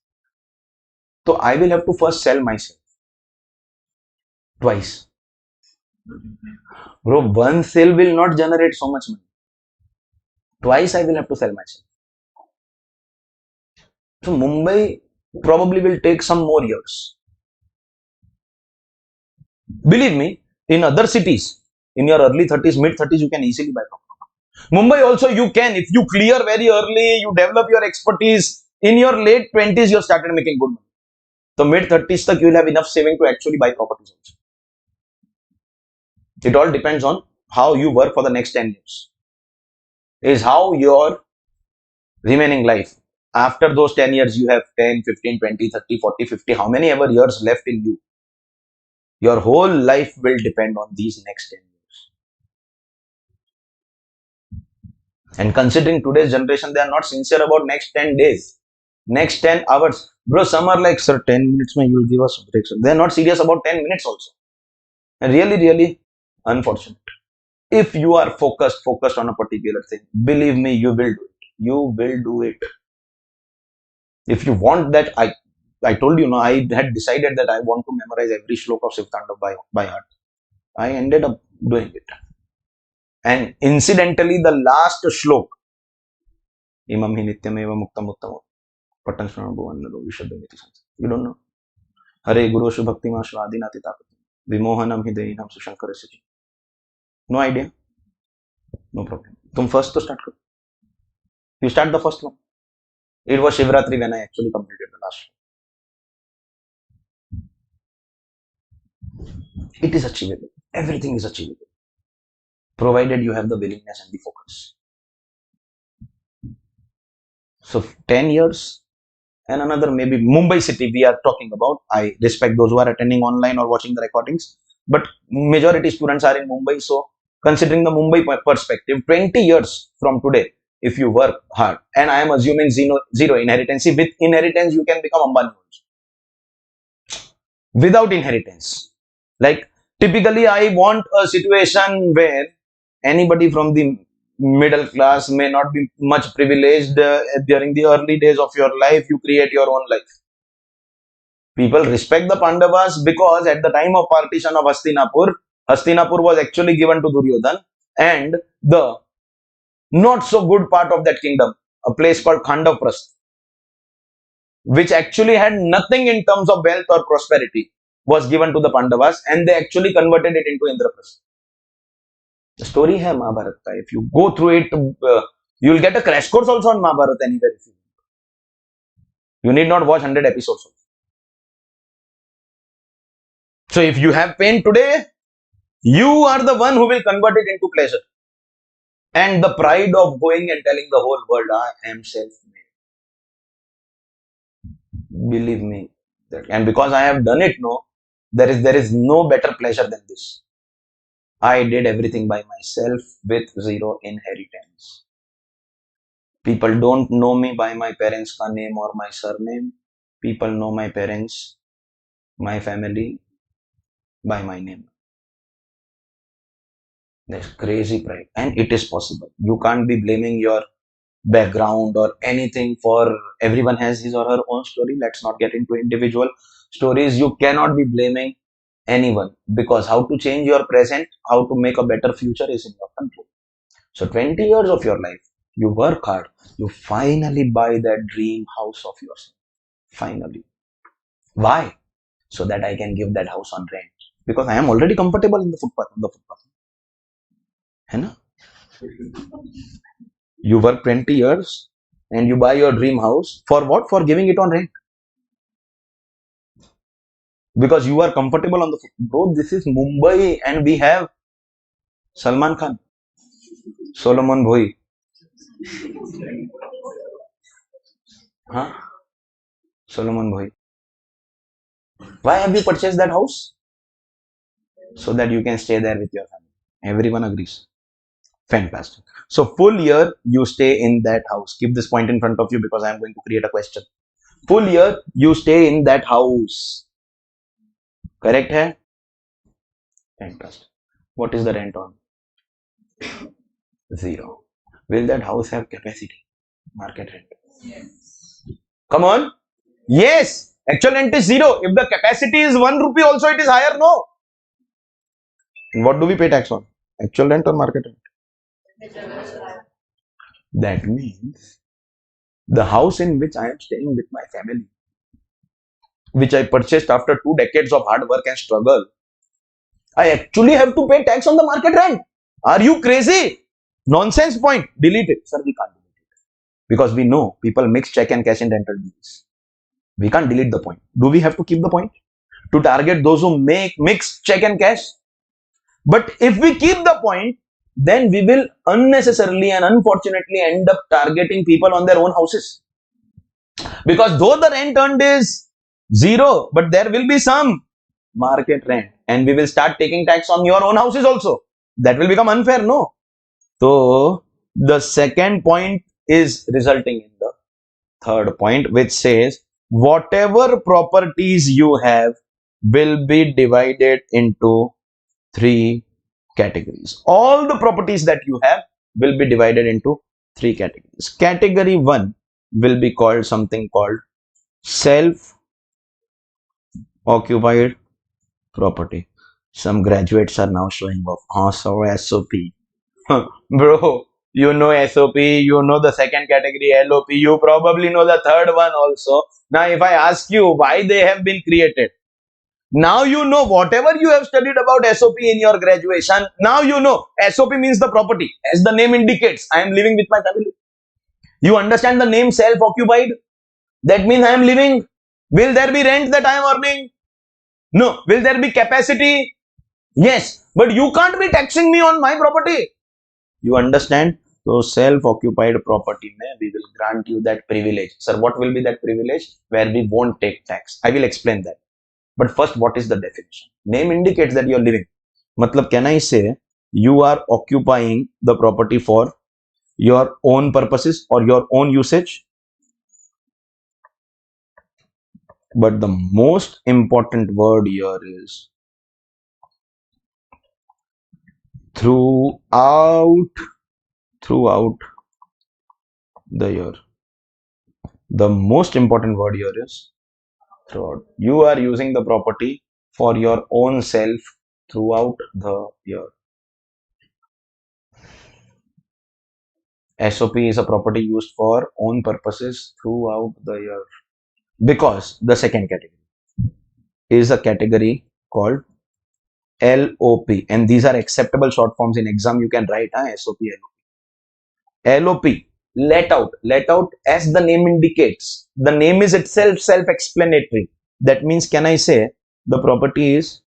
so I will have to first sell myself twice. Bro, one sale will not generate so much money. Twice I will have to sell myself. So Mumbai probably will take some more years. Believe me, in other cities, in your early 30s, mid 30s, you can easily buy property. Mumbai also you can, if you clear very early, you develop your expertise. In your late 20s, you started making good money. So mid 30s, you will have enough saving to actually buy properties also. It all depends on how you work for the next 10 years. Is how your remaining life. After those 10 years, you have 10, 15, 20, 30, 40, 50, how many ever years left in you. Your whole life will depend on these next 10 years. And considering today's generation, they are not sincere about next 10 days, next 10 hours. Bro, some are like, sir, 10 minutes, you will give us a break. They are not serious about 10 minutes also. And really, really unfortunate. If you are focused on a particular thing, believe me, you will do it. You will do it. If you want that, I told you, no, I had decided that I want to memorize every shloka of Siddharth by heart. I ended up doing it. And incidentally, the last shlok, Imam hi nityam eva muktam uttam patan shravan bhuvanalo vishadamiti sansa. You don't know. Hare Guru Shubhakti Mashu Adinati Tapati Vimohanam Hidayinam Sushankarasya. No idea? No problem. Tum first to start. You start the first one. It was Shivratri when I actually completed the last one. It is achievable. Everything is achievable, provided you have the willingness and the focus. So 10 years and another maybe Mumbai city we are talking about. I respect those who are attending online or watching the recordings, but majority students are in Mumbai. So considering the Mumbai perspective, 20 years from today, if you work hard, and I am assuming zero inheritance. With inheritance, you can become Ambani also. Without inheritance, like typically, I want a situation where anybody from the middle class may not be much privileged during the early days of your life. You create your own life. People respect the Pandavas because at the time of partition of Hastinapur was actually given to Duryodhan, and the not so good part of that kingdom, a place called Khandavprastha, which actually had nothing in terms of wealth or prosperity, was given to the Pandavas, and they actually converted it into Indraprastha. The story hai Mahabharata. If you go through it, you will get a crash course also on Mahabharata anywhere. If you need not watch 100 episodes. So if you have pain today, you are the one who will convert it into pleasure. And the pride of going and telling the whole world, I am self-made. Believe me. And because I have done it, no, there is no better pleasure than this. I did everything by myself with zero inheritance. People don't know me by my parents' name or my surname. People know my parents, my family by my name. That's crazy pride. And it is possible. You can't be blaming your background or anything for everyone has his or her own story. Let's not get into individual stories. You cannot be blaming anyone because how to change your present, how to make a better future is in your control. So 20 years of your life, you work hard, you finally buy that dream house of yours. Finally. Why? So that I can give that house on rent. Because I am already comfortable in the footpath. Hai na? You work 20 years and you buy your dream house. For what? For giving it on rent. Because you are comfortable on the footpath. Bro, this is Mumbai and we have Salman Khan, Solomon Bhoi. Huh? Solomon Bhoi. Why have you purchased that house? So that you can stay there with your family. Everyone agrees. Fantastic. So full year you stay in that house. Keep this point in front of you because I am going to create a question. Full year you stay in that house. Correct hai? Fantastic. What is the rent on? Zero. Will that house have capacity? Market rent. Yes. Come on. Yes. Actual rent is zero. If the capacity is 1 rupee also it is higher, no? And what do we pay tax on? Actual rent or market rent? That means the house in which I am staying with my family, which I purchased after 2 decades of hard work and struggle, I actually have to pay tax on the market rent. Are you crazy? Nonsense point. Delete it. Sir, we can't delete it. Because we know people mix check and cash in rental deals. We can't delete the point. Do we have to keep the point? To target those who mix check and cash? But if we keep the point, then we will unnecessarily and unfortunately end up targeting people on their own houses. Because though the rent earned is zero, but there will be some market rent, and we will start taking tax on your own houses also. That will become unfair, no? So the second point is resulting in the third point, which says whatever properties you have will be divided into three categories. All the properties that you have will be divided into three categories. Category 1 will be called something called self occupied property. Some graduates are now showing off. Oh, so SOP. Bro, you know SOP, you know the second category LOP, you probably know the third one also. Now, if I ask you why they have been created, now you know whatever you have studied about SOP in your graduation. Now you know SOP means the property. As the name indicates, I am living with my family. You understand the name self-occupied? That means I am living. Will there be rent that I am earning? No. Will there be capacity? Yes. But you can't be taxing me on my property. You understand? So self-occupied property, we will grant you that privilege. Sir, what will be that privilege? Where we won't take tax. I will explain that. But first, what is the definition? Name indicates that you are living. Matlab, can I say you are occupying the property for your own purposes or your own usage? But the most important word here is throughout the year. The most important word here is throughout. You are using the property for your own self throughout the year. SOP is a property used for own purposes throughout the year. Because the second category is a category called LOP, and these are acceptable short forms in exam. You can write SOP, LOP. LOP, let out. Let out, as the name indicates, the name is itself self-explanatory. That means, can I say the property is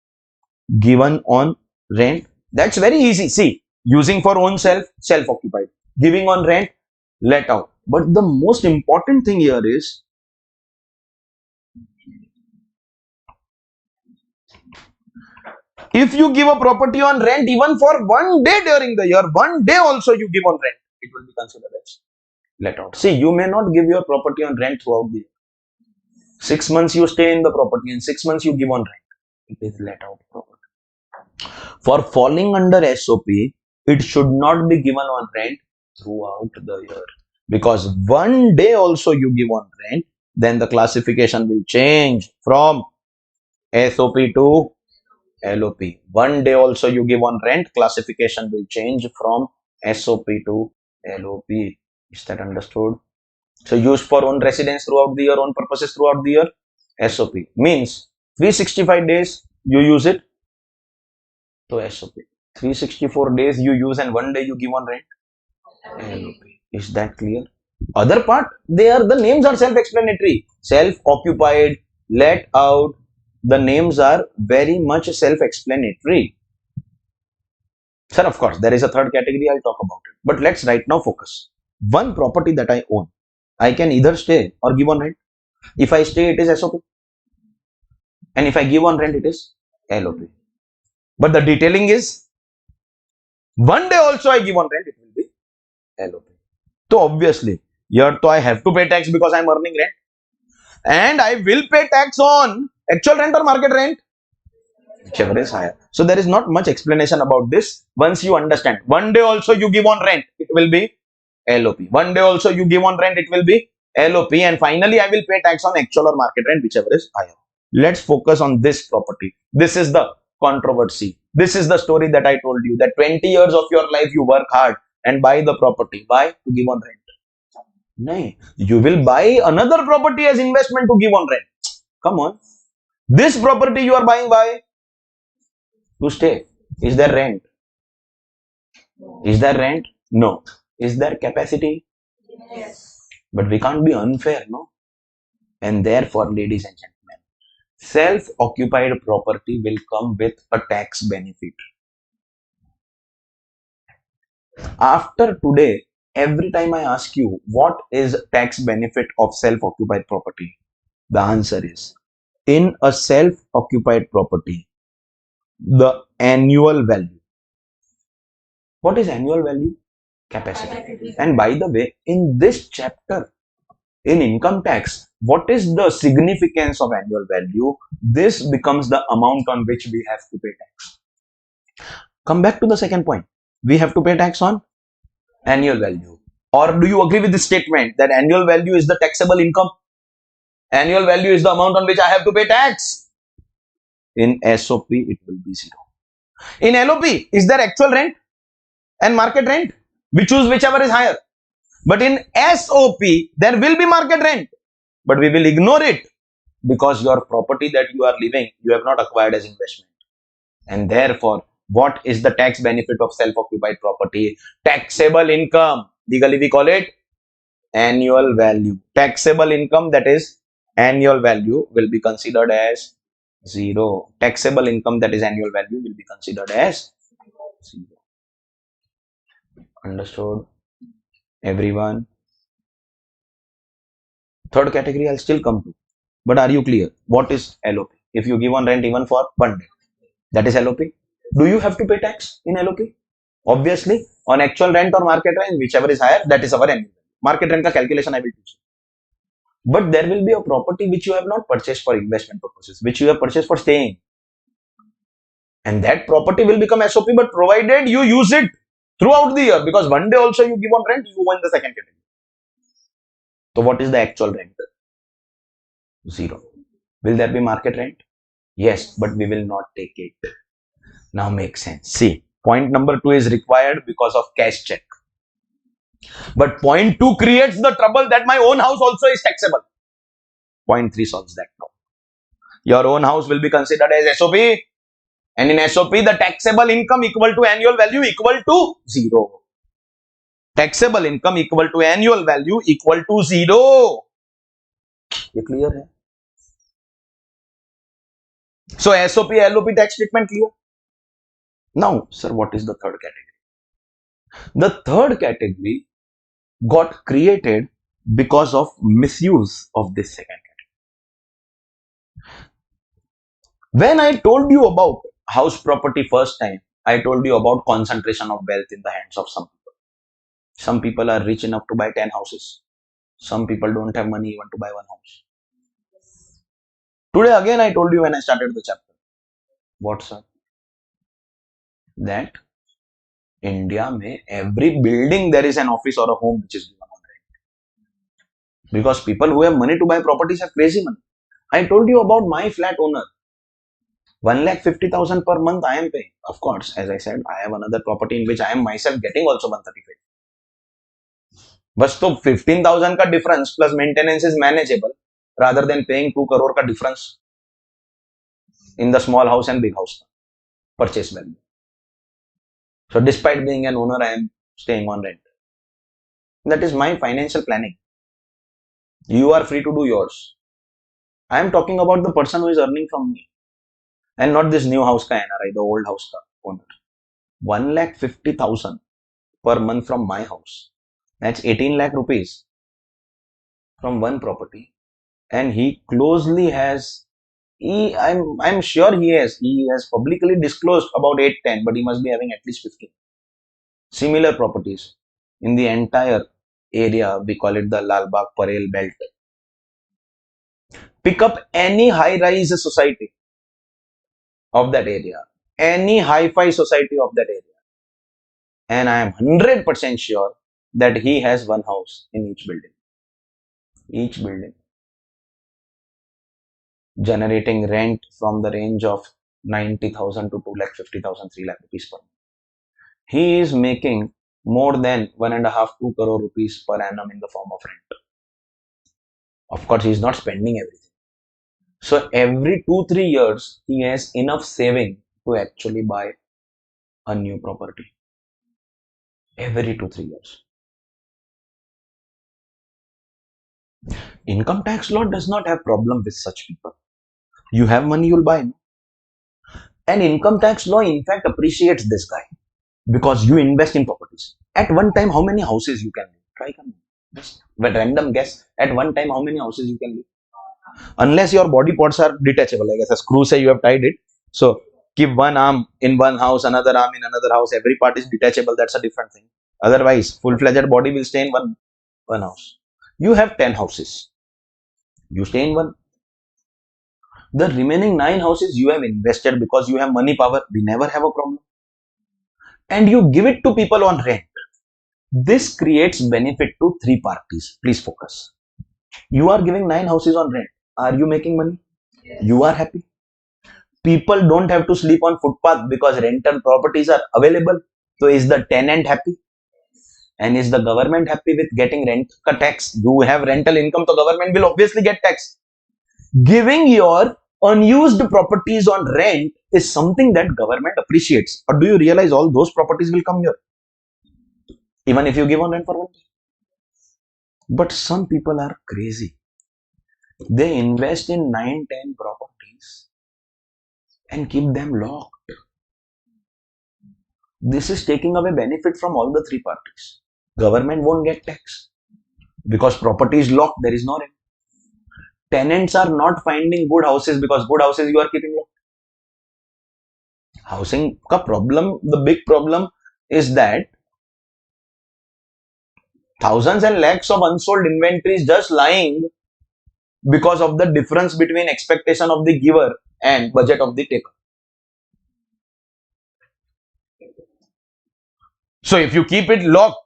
given on rent? That's very easy. See, using for own self, self-occupied. Giving on rent, let out. But the most important thing here is if you give a property on rent even for one day during the year, one day also you give on rent, it will be considered as let out. See, you may not give your property on rent throughout the year. 6 months you stay in the property and 6 months you give on rent. It is let out property. For falling under SOP, it should not be given on rent throughout the year. Because one day also you give on rent, then the classification will change from SOP to LOP. One day also you give on rent, classification will change from SOP to LOP. Is that understood? So used for own residence throughout the year, own purposes throughout the year, SOP. Means 365 days you use it to SOP. 364 days you use and one day you give on rent, LOP. Is that clear? Other part, the names are self-explanatory. Self-occupied, let out, the names are very much self-explanatory. Sir, of course, there is a third category, I'll talk about it. But let's right now focus. One property that I own, I can either stay or give on rent. If I stay, it is SOP. And if I give on rent, it is LOP. But the detailing is, one day also I give on rent, it will be LOP. So obviously, here to I have to pay tax because I am earning rent. And I will pay tax on actual rent or market rent, whichever is higher. So there is not much explanation about this. Once you understand, one day also you give on rent, it will be LOP. One day also you give on rent, it will be LOP. And finally, I will pay tax on actual or market rent, whichever is higher. Let's focus on this property. This is the controversy. This is the story that I told you, that 20 years of your life you work hard and buy the property. Why? To give on rent. No, you will buy another property as investment to give on rent. Come on. This property you are buying, why? To stay. Is there rent? Is there rent? No. Is there capacity? Yes. But we can't be unfair, no? And therefore, ladies and gentlemen, self-occupied property will come with a tax benefit. After today, every time I ask you what is tax benefit of self-occupied property, the answer is in a self-occupied property, the annual value. What is annual value? Capacity. And by the way, in this chapter, in income tax, what is the significance of annual value? This becomes the amount on which we have to pay tax. Come back to the second point. We have to pay tax on annual value. Or do you agree with this statement that annual value is the taxable income? Annual value is the amount on which I have to pay tax. In SOP, it will be 0. In LOP, is there actual rent and market rent? We choose whichever is higher. But in SOP, there will be market rent, but we will ignore it because your property that you are living, you have not acquired as investment. And therefore, what is the tax benefit of self-occupied property? Taxable income. Legally, we call it annual value. Taxable income, that is annual value, will be considered as 0. Taxable income, that is annual value, will be considered as 0. Understood? Everyone? Third category I'll still come to. But are you clear? What is LOP? If you give on rent even for 1 day, that is LOP. Do you have to pay tax in LOP? Obviously, on actual rent or market rent, whichever is higher, that is our annual. Market rent ka calculation I will teach you. But there will be a property which you have not purchased for investment purposes, which you have purchased for staying. And that property will become SOP, but provided you use it throughout the year, because 1 day also you give on rent, you go in the second category. So what is the actual rent? 0. Will there be market rent? Yes, but we will not take it. Now makes sense. See, point number 2 is required because of cash check. But point 2 creates the trouble that my own house also is taxable. Point 3 solves that problem. Your own house will be considered as SOP, and in SOP, the taxable income equal to annual value equal to 0. Taxable income equal to annual value equal to 0. ये clear है? So SOP, LOP tax treatment clear. Now, sir, what is the third category? The third category got created because of misuse of this second category. When I told you about house property first time, I told you about concentration of wealth in the hands of some people. Some people are rich enough to buy 10 houses. Some people don't have money even to buy 1 house. Today again I told you when I started the chapter. What, sir? That India may every building there is an office or a home which is given on rent. Because people who have money to buy properties have crazy money. I told you about my flat owner. 1,50,000 per month I am paying. Of course, as I said, I have another property in which I am myself getting also 135. बस तो 15,000 का difference plus maintenance is manageable rather than paying 2 crore का difference in the small house and big house purchase value. So despite being an owner, I am staying on rent. That is my financial planning. You are free to do yours. I am talking about the person who is earning from me, and not this new house ka NRI, the old house ka owner. 1,50,000 per month from my house. That's 18 lakh rupees from one property, and he closely has. I'm sure he has publicly disclosed about 8-10, but he must be having at least 15 similar properties in the entire area. We call it the Lalbagh Parel belt. Pick up any high-rise society of that area, any hi-fi society of that area, and I am 100% sure that he has 1 house in each building. Each building generating rent from the range of 90,000 to 2,50,000, 3 lakh rupees per month. He is making more than 1.5-2 crore rupees per annum in the form of rent. Of course, he is not spending everything. So every 2-3 years, he has enough saving to actually buy a new property. Every 2-3 years. Income tax law does not have problem with such people. You have money, you'll buy. And income tax law, in fact, appreciates this guy because you invest in properties. At one time, how many houses you can live? Try come. Just but random guess. At one time, how many houses you can live? Unless your body parts are detachable, like as a screw say you have tied it. So keep one arm in one house, another arm in another house. Every part is detachable. That's a different thing. Otherwise, full-fledged body will stay in one house. You have 10 houses. You stay in one. The remaining 9 houses you have invested because you have money power. We never have a problem. And you give it to people on rent. This creates benefit to 3 parties. Please focus. You are giving 9 houses on rent. Are you making money? Yes. You are happy. People don't have to sleep on footpath because rental properties are available. So is the tenant happy? And is the government happy with getting rent tax? You have rental income, so government will obviously get tax. Giving your unused properties on rent is something that government appreciates. Or do you realize all those properties will come here? Even if you give on rent for 1 day. But some people are crazy. They invest in 9-10 properties and keep them locked. This is taking away benefit from all the 3 parties. Government won't get tax because property is locked, there is no rent. Tenants are not finding good houses because good houses you are keeping locked. Housing ka problem, the big problem is that thousands and lakhs of unsold inventories just lying because of the difference between expectation of the giver and budget of the taker. So if you keep it locked,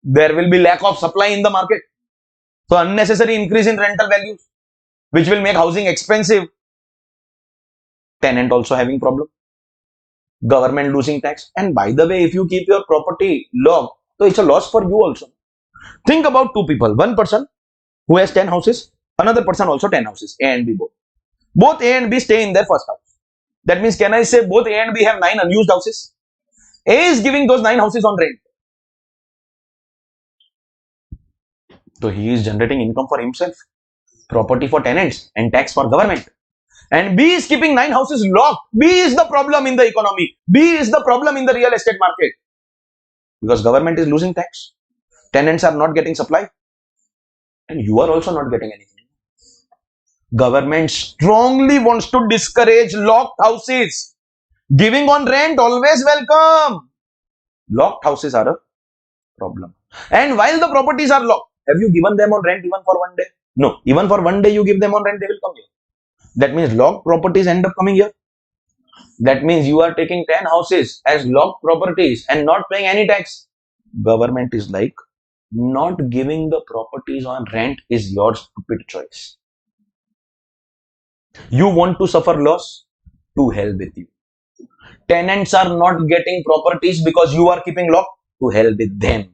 there will be lack of supply in the market. So unnecessary increase in rental values, which will make housing expensive. Tenant also having problem. Government losing tax. And by the way, if you keep your property locked, so it's a loss for you also. Think about 2 people. One person who has 10 houses, another person also 10 houses, A and B both. Both A and B stay in their first house. That means, can I say both A and B have 9 unused houses? A is giving those 9 houses on rent. So he is generating income for himself, property for tenants, and tax for government. And B is keeping 9 houses locked. B is the problem in the economy. B is the problem in the real estate market. Because government is losing tax. Tenants are not getting supply. And you are also not getting anything. Government strongly wants to discourage locked houses. Giving on rent, always welcome. Locked houses are a problem. And while the properties are locked, have you given them on rent even for 1 day? No. Even for 1 day you give them on rent, they will come here. That means locked properties end up coming here. That means you are taking 10 houses as locked properties and not paying any tax. Government is like, not giving the properties on rent is your stupid choice. You want to suffer loss? To hell with you. Tenants are not getting properties because you are keeping locked? To hell with them.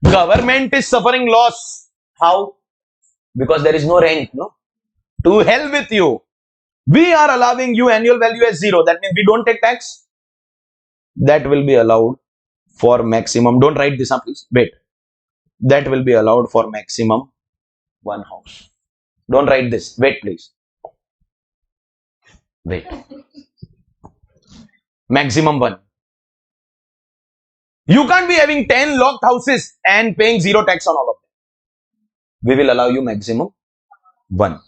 Government is suffering loss. How? Because there is no rent, no? To hell with you. We are allowing you annual value as 0. That means we don't take tax. That will be allowed for maximum. Don't write this up, please. Wait. That will be allowed for maximum 1 house. Don't write this. Wait, please. Wait. Maximum 1. You can't be having 10 locked houses and paying 0 tax on all of them. We will allow you maximum 1.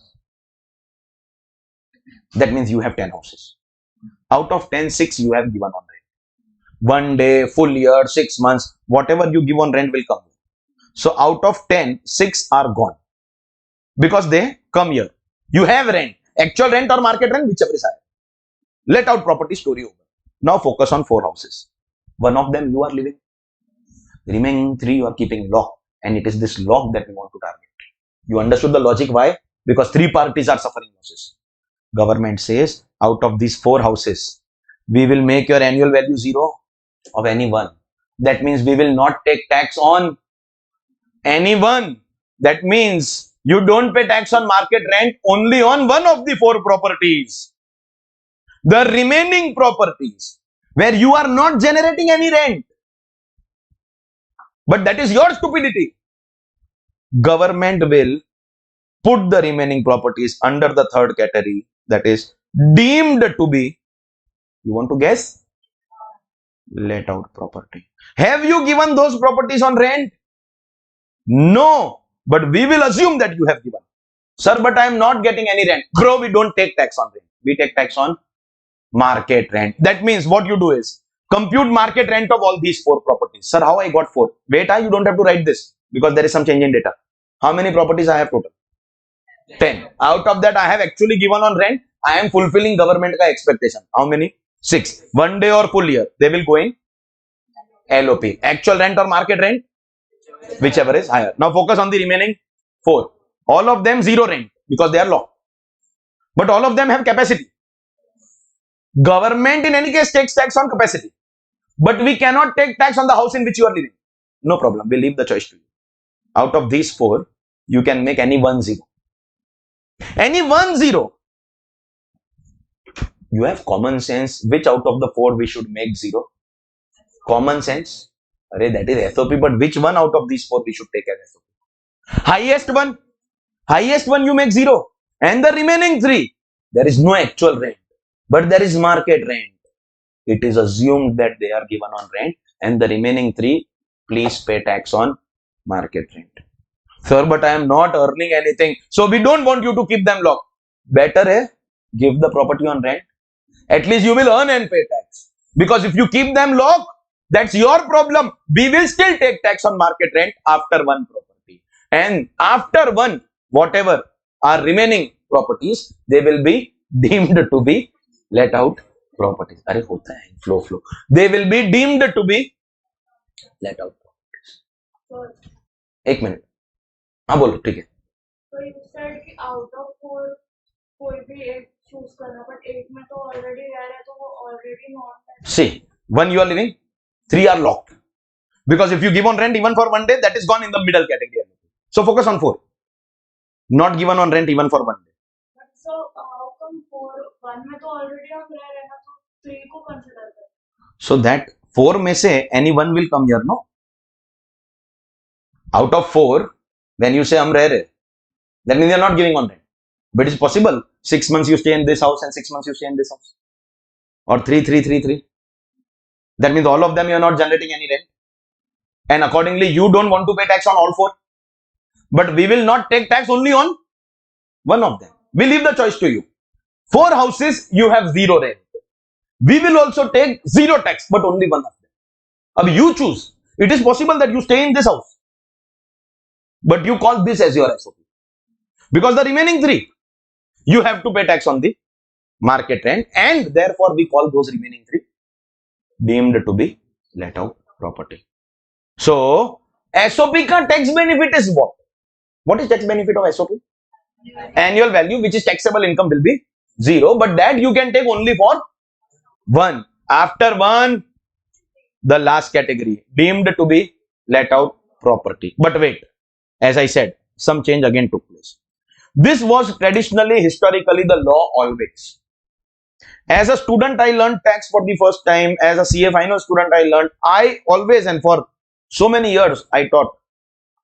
That means you have 10 houses. Out of 10, 6 you have given on rent. 1 day, full year, 6 months, whatever you give on rent will come. So out of 10, 6 are gone. Because they come here. You have rent. Actual rent or market rent, whichever is higher. Let out property, story over. Now focus on 4 houses. 1 of them you are living. Remaining 3 you are keeping locked. And it is this lock that we want to target. You understood the logic why? Because 3 parties are suffering losses. Government says, out of these 4 houses, we will make your annual value 0 of any one. That means we will not take tax on anyone. That means you don't pay tax on market rent only on 1 of the 4 properties. The remaining properties where you are not generating any rent, but that is your stupidity. Government will put the remaining properties under the 3rd category, that is deemed to be, you want to guess? let out property. Have you given those properties on rent? No, but we will assume that you have given. Sir, but I am not getting any rent. Bro, we don't take tax on rent. We take tax on market rent. That means what you do is compute market rent of all these four properties. Sir, how I got four? Wait, you don't have to write this because there is some change in data. How many properties I have total? 10. Out of that, I have actually given on rent. I am fulfilling government ka expectation. How many? 6. 1 day or full year. They will go in LOP. Actual rent or market rent? Whichever is higher. Now focus on the remaining 4. All of them zero rent because they are locked. But all of them have capacity. Government in any case takes tax on capacity. But we cannot take tax on the house in which you are living. No problem. We leave the choice to you. Out of these 4, you can make any 1 0. Any 1 0. You have common sense. Which out of the 4 we should make 0? Common sense. Array, that is SOP, but which one out of these 4 we should take as SOP? Highest one you make 0. And the remaining 3, there is no actual rent, but there is market rent. It is assumed that they are given on rent, and the remaining 3, please pay tax on market rent. Sir, but I am not earning anything, so we don't want you to keep them locked. Better give the property on rent. At least you will earn and pay tax. Because if you keep them locked, that's your problem. We will still take tax on market rent after one property. And after one, whatever are remaining properties, they will be deemed to be let out properties. Arey, hota hai, flow. They will be deemed to be let out properties. 1 minute. हाँ बोलो, ठीक है. So you said कि out of 4 कोई भी एक choose करना, but 8 में तो already रह रहा है, तो वो already not. See, 1 you are living, 3 are locked. Because if you give on rent even for 1 day, that is gone in the middle category. So focus on 4. Not given on rent even for 1 day. So how come 1 में तो already हम रह रहे हैं ना, तो 3 को consider करें. So that 4 में से any one will come here, no? Out of 4, when you say हम रह रहे, that means they are not giving on rent. But it's possible 6 months you stay in this house and 6 months you stay in this house. Or 3. That means all of them you are not generating any rent. And accordingly, you don't want to pay tax on all 4. But we will not take tax only on one of them. We leave the choice to you. 4 houses, you have 0 rent. We will also take 0 tax, but only one of them. Now you choose. It is possible that you stay in this house, but you call this as your SOP. Because the remaining 3, you have to pay tax on the market rent, and therefore we call those remaining 3 deemed to be let out property. So, SOP ka tax benefit is what? What is tax benefit of SOP? Annual value, which is taxable income, will be 0, but that you can take only for 1. After 1, the last category, deemed to be let out property. But wait, as I said, some change again took place. This was traditionally, historically, the law always. As a student, I learned tax for the first time. As a CA final student, I always, and for so many years, I taught.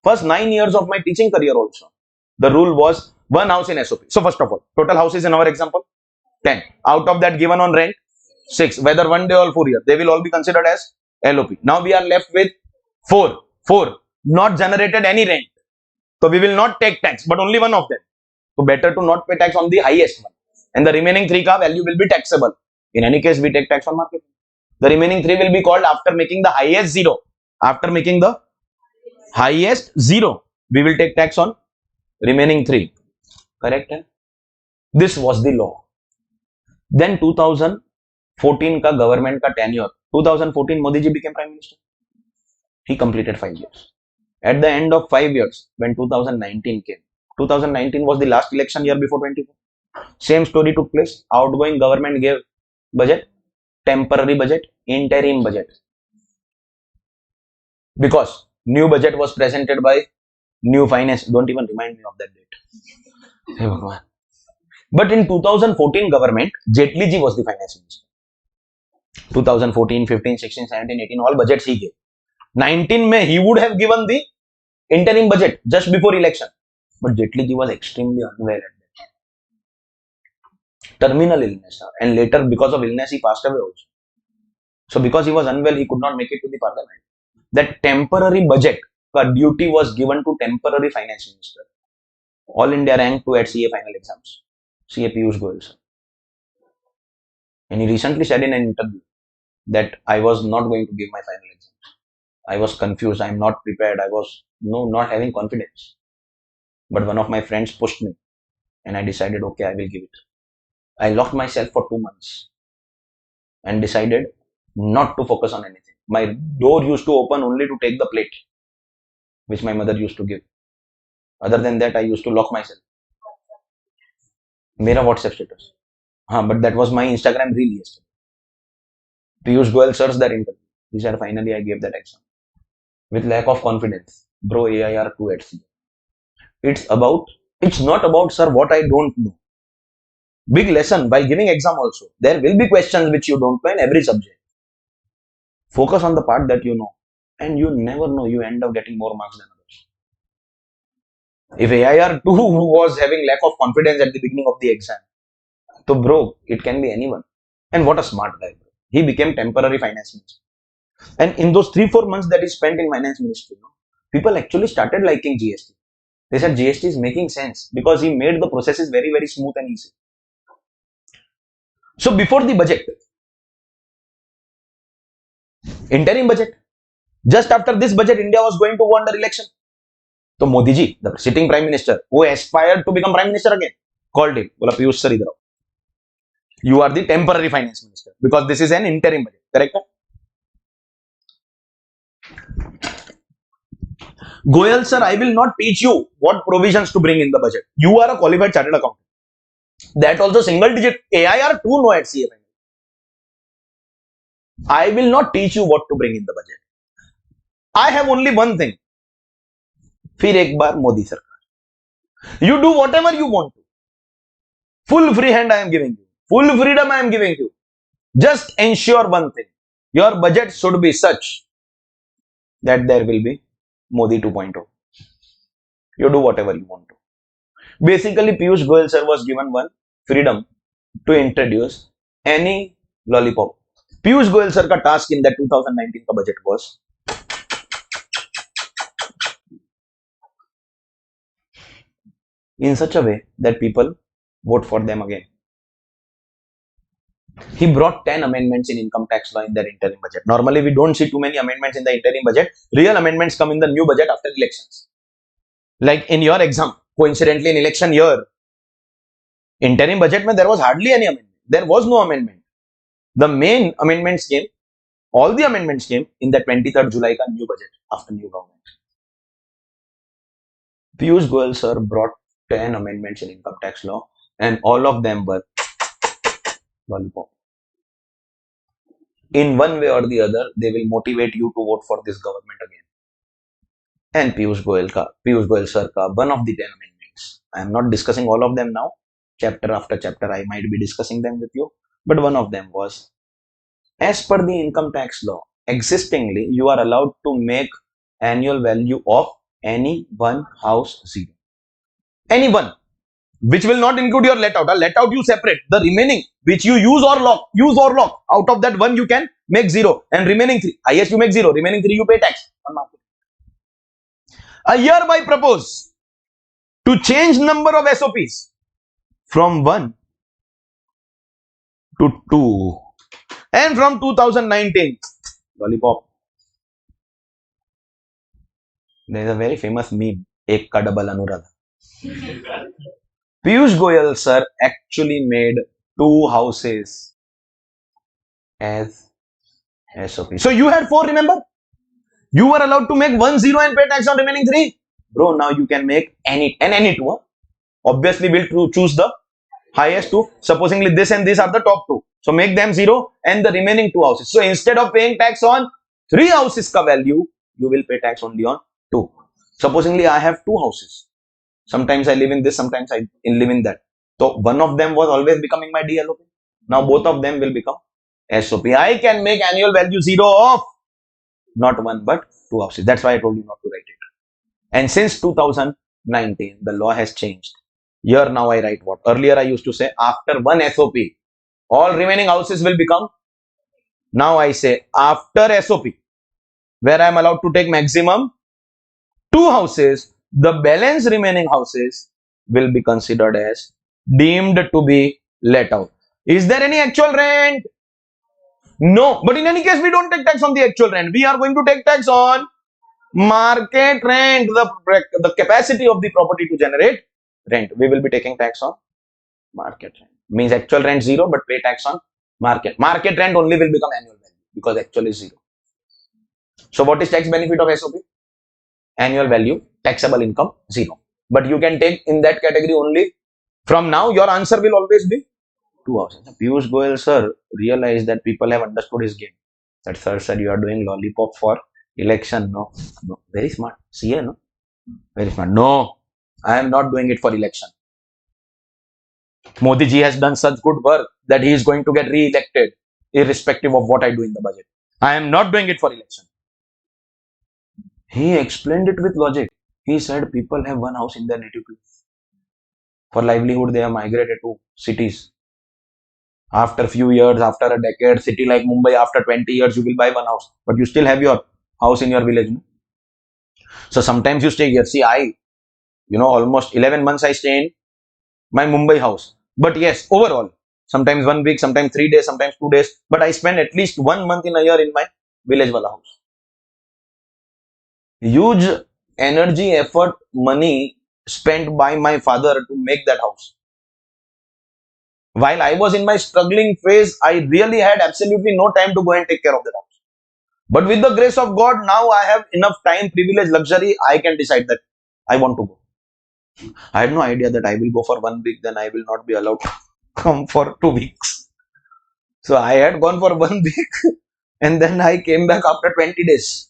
First 9 years of my teaching career also. The rule was 1 house in SOP. So first of all, total houses in our example, 10. Out of that given on rent, 6. Whether 1 day or 4 years, they will all be considered as LOP. Now we are left with 4. 4. Not generated any rent. So we will not take tax, but only one of them. So better to not pay tax on the highest one. And the remaining 3 ka value will be taxable. In any case, we take tax on market. The remaining 3 will be called after making the highest 0. After making the highest 0, we will take tax on remaining 3. Correct? This was the law. Then 2014 ka government ka tenure. 2014 Modi ji became Prime Minister. He completed 5 years. At the end of 5 years, when 2019 came, 2019 was the last election year before 24. Same story took place. Outgoing government gave budget, temporary budget, interim budget. Because new budget was presented by new finance. Don't even remind me of that date. Hey Bhagwan. But in 2014 government, Jetli ji was the finance minister. 2014, 15, 16, 17, 18, all budgets he gave. 19 May, he would have given the interim budget just before election. But Jetli ji was extremely unwell at that time. Terminal illness. And later, because of illness, he passed away also. So because he was unwell, he could not make it to the parliament. That temporary budget, duty was given to temporary finance minister. All India rank 2 at CA final exams. CA Piyush Goyal, sir. And he recently said in an interview that I was not going to give my final exams. I was confused. I am not prepared. I was not having confidence. But one of my friends pushed me and I decided, okay, I will give it. I locked myself for 2 months and decided not to focus on anything. My door used to open only to take the plate, which my mother used to give. Other than that, I used to lock myself. Mera WhatsApp status. But that was my Instagram reel yesterday. Piyush Goyal searched that interview. He said, finally, I gave that exam. With lack of confidence. Bro, AIR 2 at CA. It's not about, sir, what I don't know. Big lesson while giving exam also. There will be questions which you don't know in every subject. Focus on the part that you know. And you never know, you end up getting more marks than others. If AIR 2 was having lack of confidence at the beginning of the exam, so bro, it can be anyone. And what a smart guy, bro. He became temporary finance minister. And in those 3-4 months that he spent in finance ministry, people actually started liking GST. They said GST is making sense because he made the processes very, very smooth and easy. So before the budget, interim budget, just after this budget, India was going to go under election. So Modi ji, the sitting prime minister, who aspired to become prime minister again, called him. Bola, Piyush sir, idhar aao. You are the temporary finance minister because this is an interim budget. Correct? Goyal sir, I will not teach you what provisions to bring in the budget. You are a qualified chartered accountant. That also single digit AIR 2 no at CA. I will not teach you what to bring in the budget. I have only one thing. फिर एक बार मोदी सरकार. You do whatever you want to. Full free hand I am giving you. Full freedom I am giving you. Just ensure one thing. Your budget should be such that there will be Modi 2.0. You do whatever you want to. Basically, Piyush Goyal sir was given one freedom to introduce any lollipop. Piyush Goyal sir ka task in that 2019 ka budget was in such a way that people vote for them again. He brought 10 amendments in income tax law in that interim budget. Normally, we don't see too many amendments in the interim budget. Real amendments come in the new budget after elections. Like in your exam, coincidentally in election year, interim budget, there was hardly any amendment. There was no amendment. The main amendments came, all the amendments came in the 23rd July ka new budget after new government. Piyush Goyal sir brought 10 amendments in income tax law and all of them were lollipop. In one way or the other, they will motivate you to vote for this government again. And Piyush Goyal sir ka one of the 10 amendments. I am not discussing all of them now. Chapter after chapter, I might be discussing them with you. But one of them was, as per the income tax law, existingly, you are allowed to make annual value of any one house zero. Any one, which will not include your let out. Let out you separate. The remaining, which you use or lock. Out of that one, you can make zero. And remaining 3, highest you make 0. Remaining 3, you pay tax on market. I hereby propose to change number of SOPs from 1 to 2. And from 2019, lollipop. There is a very famous meme, Ek ka double Anuradha. Piyush Goyal sir actually made 2 houses as SOP. So you had 4, remember? You were allowed to make 1 0 and pay tax on remaining 3. Bro, now you can make any 2. Obviously, we'll choose the highest 2. Supposingly this and this are the top 2. So make them 0 and the remaining 2 houses. So instead of paying tax on 3 houses ka value, you will pay tax only on 2. Supposingly I have 2 houses. Sometimes I live in this, sometimes I live in that. So one of them was always becoming my DLOP. Now both of them will become SOP. I can make annual value 0 of not 1 but 2 houses. That's why I told you not to write it. And since 2019, the law has changed. Here now I write what? Earlier I used to say after 1 SOP, all remaining houses will become Now I say after SOP, where I am allowed to take maximum 2 houses, the balance remaining houses will be considered as deemed to be let out. Is there any actual rent? No. But in any case, we don't take tax on the actual rent. We are going to take tax on market rent, the capacity of the property to generate rent. We will be taking tax on market rent. Means actual rent 0, but pay tax on market. Market rent only will become annual value because actual is 0. So what is tax benefit of SOP? Annual value, taxable income 0. But you can take in that category only. From now, your answer will always be 2 houses. Piyush Goyal sir realized that people have understood his game. That sir said you are doing lollipop for election. No. Very smart. CA, no? Very smart. No, I am not doing it for election. Modi ji has done such good work that he is going to get re-elected irrespective of what I do in the budget. I am not doing it for election. He explained it with logic. He said people have one house in their native place. For livelihood, they have migrated to cities. After a few years, after a decade, city like Mumbai, after 20 years, you will buy one house. But you still have your house in your village. No? So sometimes you stay here. See, almost 11 months I stay in my Mumbai house. But yes, overall, sometimes 1 week, sometimes 3 days, sometimes 2 days. But I spend at least 1 month in a year in my village wala house. Huge energy, effort, money spent by my father to make that house. While I was in my struggling phase, I really had absolutely no time to go and take care of that house. But with the grace of God, now I have enough time, privilege, luxury, I can decide that I want to go. I had no idea that I will go for 1 week, then I will not be allowed to come for 2 weeks. So I had gone for 1 week and then I came back after 20 days.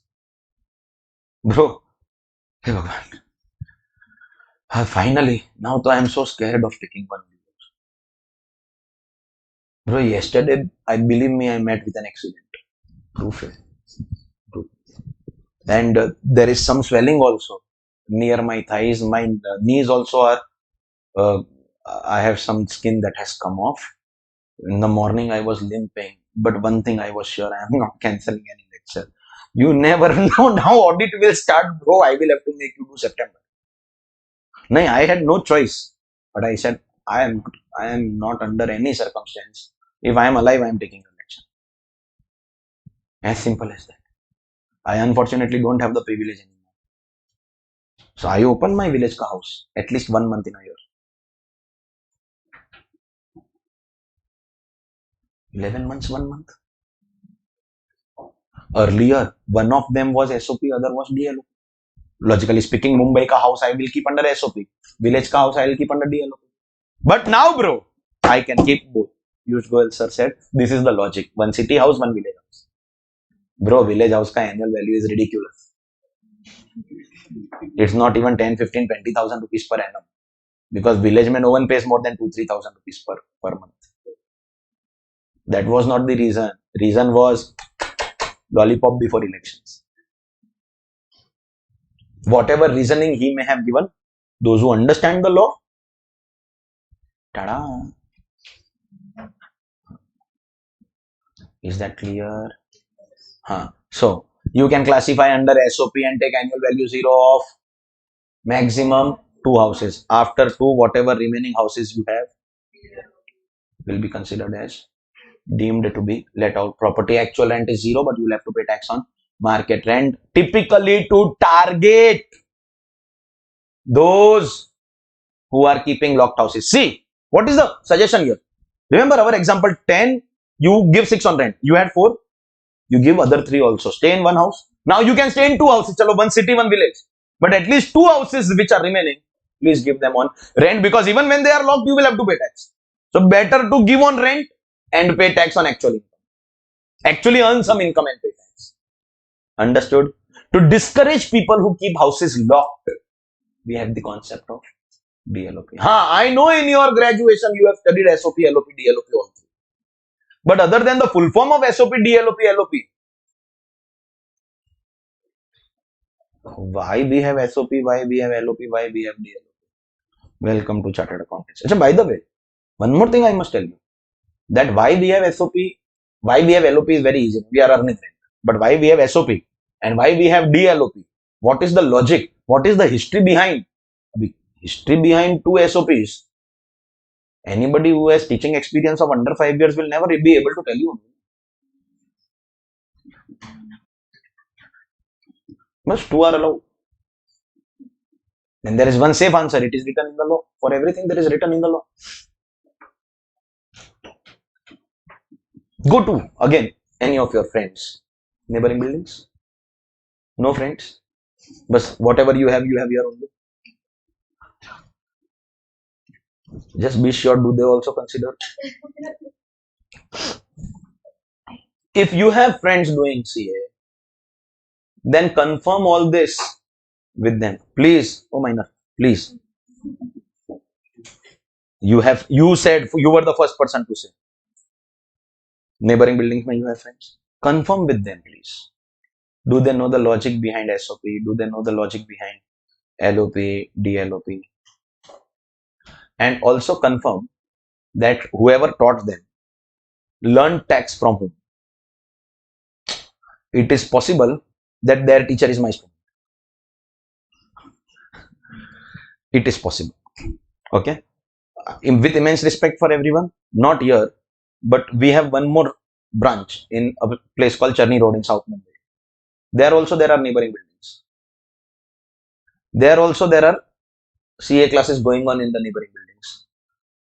Bro, hey Bhagwan. Finally, now I am so scared of taking 1 week. Bro, yesterday, I believe me, I met with an accident. Proof. And there is some swelling also near my thighs. My knees also are, I have some skin that has come off. In the morning, I was limping. But one thing I was sure, I am not cancelling any lecture. You never know. Now audit will start, bro. I will have to make you do September. No, I had no choice. But I said, I am not under any circumstance. If I am alive, I am taking an action. As simple as that. I unfortunately don't have the privilege anymore. So I open my village ka house at least 1 month in a year. 11 months, 1 month. Earlier, one of them was SOP, other was DLOP. Logically speaking, Mumbai ka house I will keep under SOP. Village ka house I will keep under DLOP. But now, bro, I can keep both. Piyush Goyal sir said, this is the logic. One city house, one village house. Bro, village house ka annual value is ridiculous. It's not even 10, 15, 20,000 rupees per annum. Because village mein no one pays more than 2-3,000 rupees per month. That was not the reason. Reason was lollipop before elections. Whatever reasoning he may have given, those who understand the law, tada. Is that clear? So, you can classify under SOP and take annual value 0 of maximum 2 houses. After 2, whatever remaining houses you have will be considered as deemed to be let out. Property actual rent is 0, but you will have to pay tax on market rent, typically to target those who are keeping locked houses. See, what is the suggestion here? Remember our example 10, you give 6 on rent. You had 4, you give other 3 also. Stay in one house. Now you can stay in 2 houses. Chalo, one city, one village. But at least 2 houses which are remaining, please give them on rent, because even when they are locked, you will have to pay tax. So better to give on rent and pay tax on actual income. Actually earn some income and pay tax. Understood? To discourage people who keep houses locked, we have the concept of DLOP. I know in your graduation you have studied SOP, LOP, DLOP also. But other than the full form of SOP, DLOP, LOP, why we have SOP, why we have LOP, why we have DLOP? Welcome to Chartered Accountancy. So by the way, one more thing I must tell you, that why we have SOP, Why we have LOP is very easy. We are earning rent. But why we have SOP and why we have DLOP? What is the logic? What is the history behind? The history behind two SOPs. Anybody who has teaching experience of under 5 years will never be able to tell you. But two are allowed. And there is one safe answer. It is written in the law. For everything, there is written in the law. Go to, again, any of your friends. Neighboring buildings? No friends? But whatever you have your own. Just be sure, do they also consider? If you have friends doing CA, then confirm all this with them. Please, oh minor, please. You said, you were the first person to say. Neighboring buildings, may you have friends? Confirm with them, please. Do they know the logic behind SOP? Do they know the logic behind LOP, DLOP? And also confirm that whoever taught them learned tax from whom. It is possible that their teacher is my student. It is possible. Okay. With immense respect for everyone, not here, but we have one more branch in a place called Charni Road in South Mumbai. There also there are neighboring buildings. There also there are CA classes going on in the neighboring buildings.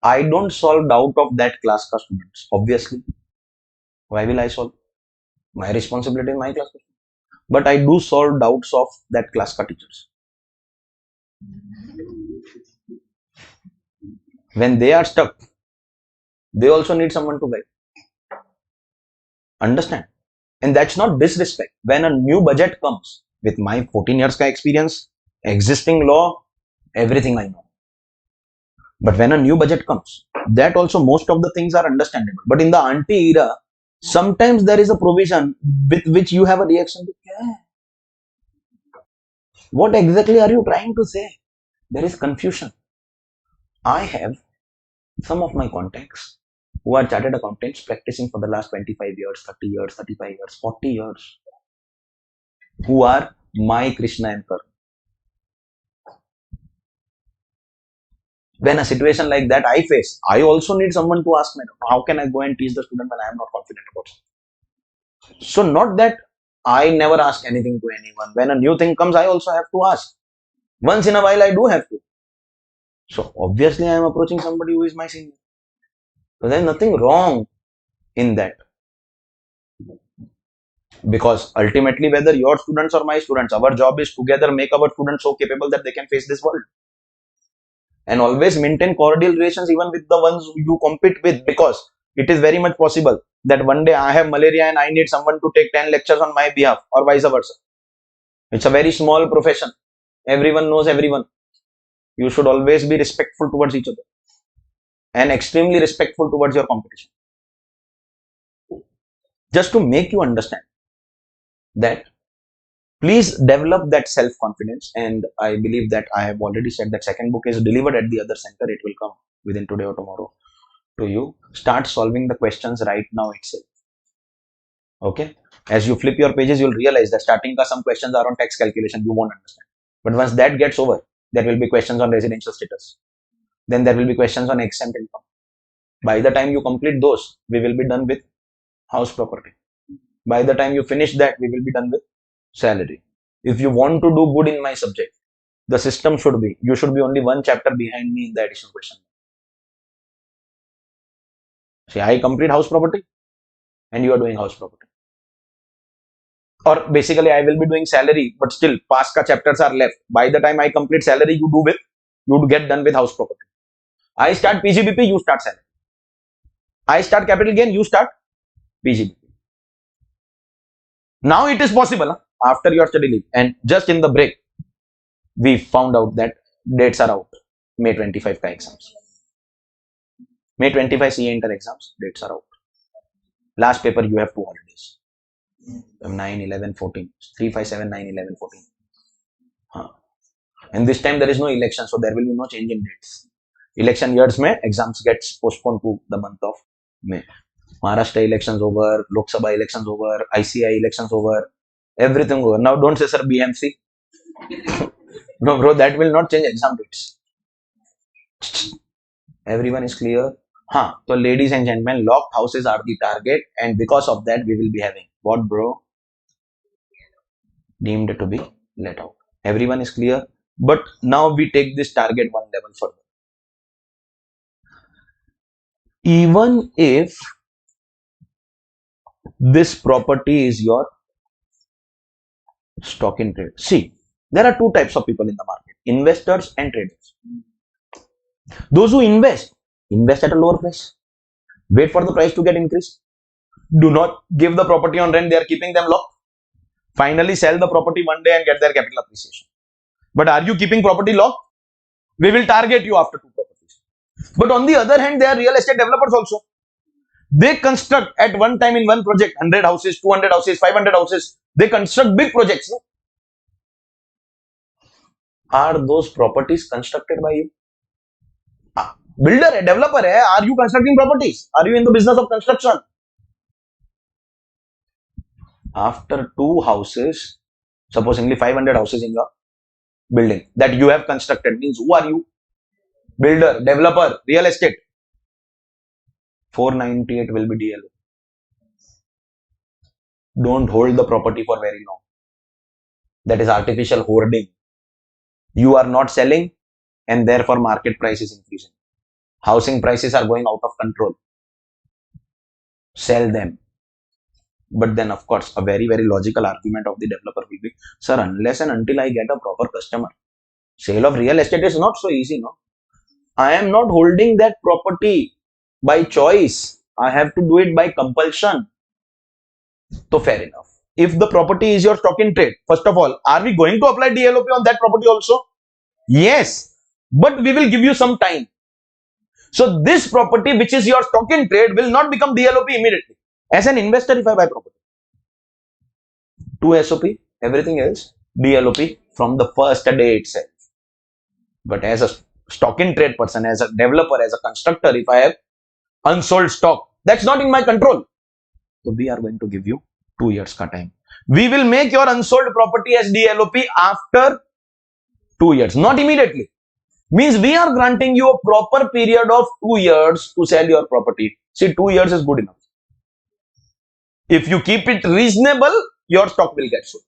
I don't solve doubt of that class ka students, obviously. Why will I solve? My responsibility in my class. But I do solve doubts of that class ka teachers. When they are stuck, they also need someone to guide. Understand? And that's not disrespect. When a new budget comes, with my 14 years ka experience, existing law, everything I know. But when a new budget comes, that also most of the things are understandable. But in the auntie era, sometimes there is a provision with which you have a reaction. What exactly are you trying to say? There is confusion. I have some of my contacts who are chartered accountants practicing for the last 25 years, 30 years, 35 years, 40 years, who are my Krishna anchor. When a situation like that I face, I also need someone to ask me, how can I go and teach the student when I am not confident about it? So not that I never ask anything to anyone. When a new thing comes, I also have to ask. Once in a while, I do have to. So obviously, I am approaching somebody who is my senior. So there is nothing wrong in that. Because ultimately, whether your students or my students, our job is together make our students so capable that they can face this world. And always maintain cordial relations even with the ones you compete with, because it is very much possible that one day I have malaria and I need someone to take 10 lectures on my behalf, or vice versa. It's a very small profession. Everyone knows everyone. You should always be respectful towards each other and extremely respectful towards your competition. Just to make you understand that, please develop that self-confidence. And I believe that I have already said that second book is delivered at the other center. It will come within today or tomorrow to you. Start solving the questions right now itself. Okay. As you flip your pages, you'll realize that starting ka some questions are on tax calculation. You won't understand. But once that gets over, there will be questions on residential status. Then there will be questions on exempt income. By the time you complete those, we will be done with house property. By the time you finish that, we will be done with salary. If you want to do good in my subject, the system should be, you should be only one chapter behind me in the additional question. See, I complete house property and you are doing house property. Or basically, I will be doing salary, but still past ka chapters are left. By the time I complete salary, you get done with house property. I start PGBP, you start salary. I start capital gain, you start PGBP. Now it is possible after your study leave, and just in the break, we found out that dates are out. May 25 ka exams. May 25 CA inter exams, dates are out. Last paper, you have 2 holidays. 9, 11, 14. 3, 5, 7, 9, 11, 14. And this time there is no election, so there will be no change in dates. Election years mein exams gets postponed to the month of May. Maharashtra elections over, Lok Sabha elections over, ICAI elections over, everything over. Now don't say sir BMC. No bro, that will not change exam dates. Everyone is clear? Huh. So ladies and gentlemen, locked houses are the target, and because of that we will be having what bro? Deemed to be let out. Everyone is clear? But now we take this target one level further. Even if this property is your stock in trade. See, there are two types of people in the market, investors and traders. Those who invest at a lower price, wait for the price to get increased, do not give the property on rent, they are keeping them locked, finally sell the property one day and get their capital appreciation. But are you keeping property locked? We will target you after two properties. But on the other hand, they are real estate developers also. They construct at one time in one project 100 houses, 200 houses, 500 houses. They construct big projects. No? Are those properties constructed by you? Builder, a developer, are you constructing properties? Are you in the business of construction? After two houses, supposedly 500 houses in your building that you have constructed, means who are you? Builder, developer, real estate. 498 will be DLO. Don't hold the property for very long. That is artificial hoarding. You are not selling and therefore market price is increasing. Housing prices are going out of control. Sell them. But then of course, a very, very logical argument of the developer will be, sir, unless and until I get a proper customer, sale of real estate is not so easy, no? I am not holding that property by choice. I have to do it by compulsion. So fair enough. If the property is your stock in trade, first of all, are we going to apply DLOP on that property also? Yes, but we will give you some time. So this property, which is your stock in trade, will not become DLOP immediately. As an investor, if I buy property, 2 SOP, everything else DLOP from the first day itself. But as a stock in trade person, as a developer, as a constructor, if I have unsold stock, that's not in my control. So we are going to give you 2 years ka time. We will make your unsold property as DLOP after 2 years, not immediately. Means we are granting you a proper period of 2 years to sell your property. See, 2 years is good enough. If you keep it reasonable, your stock will get sold.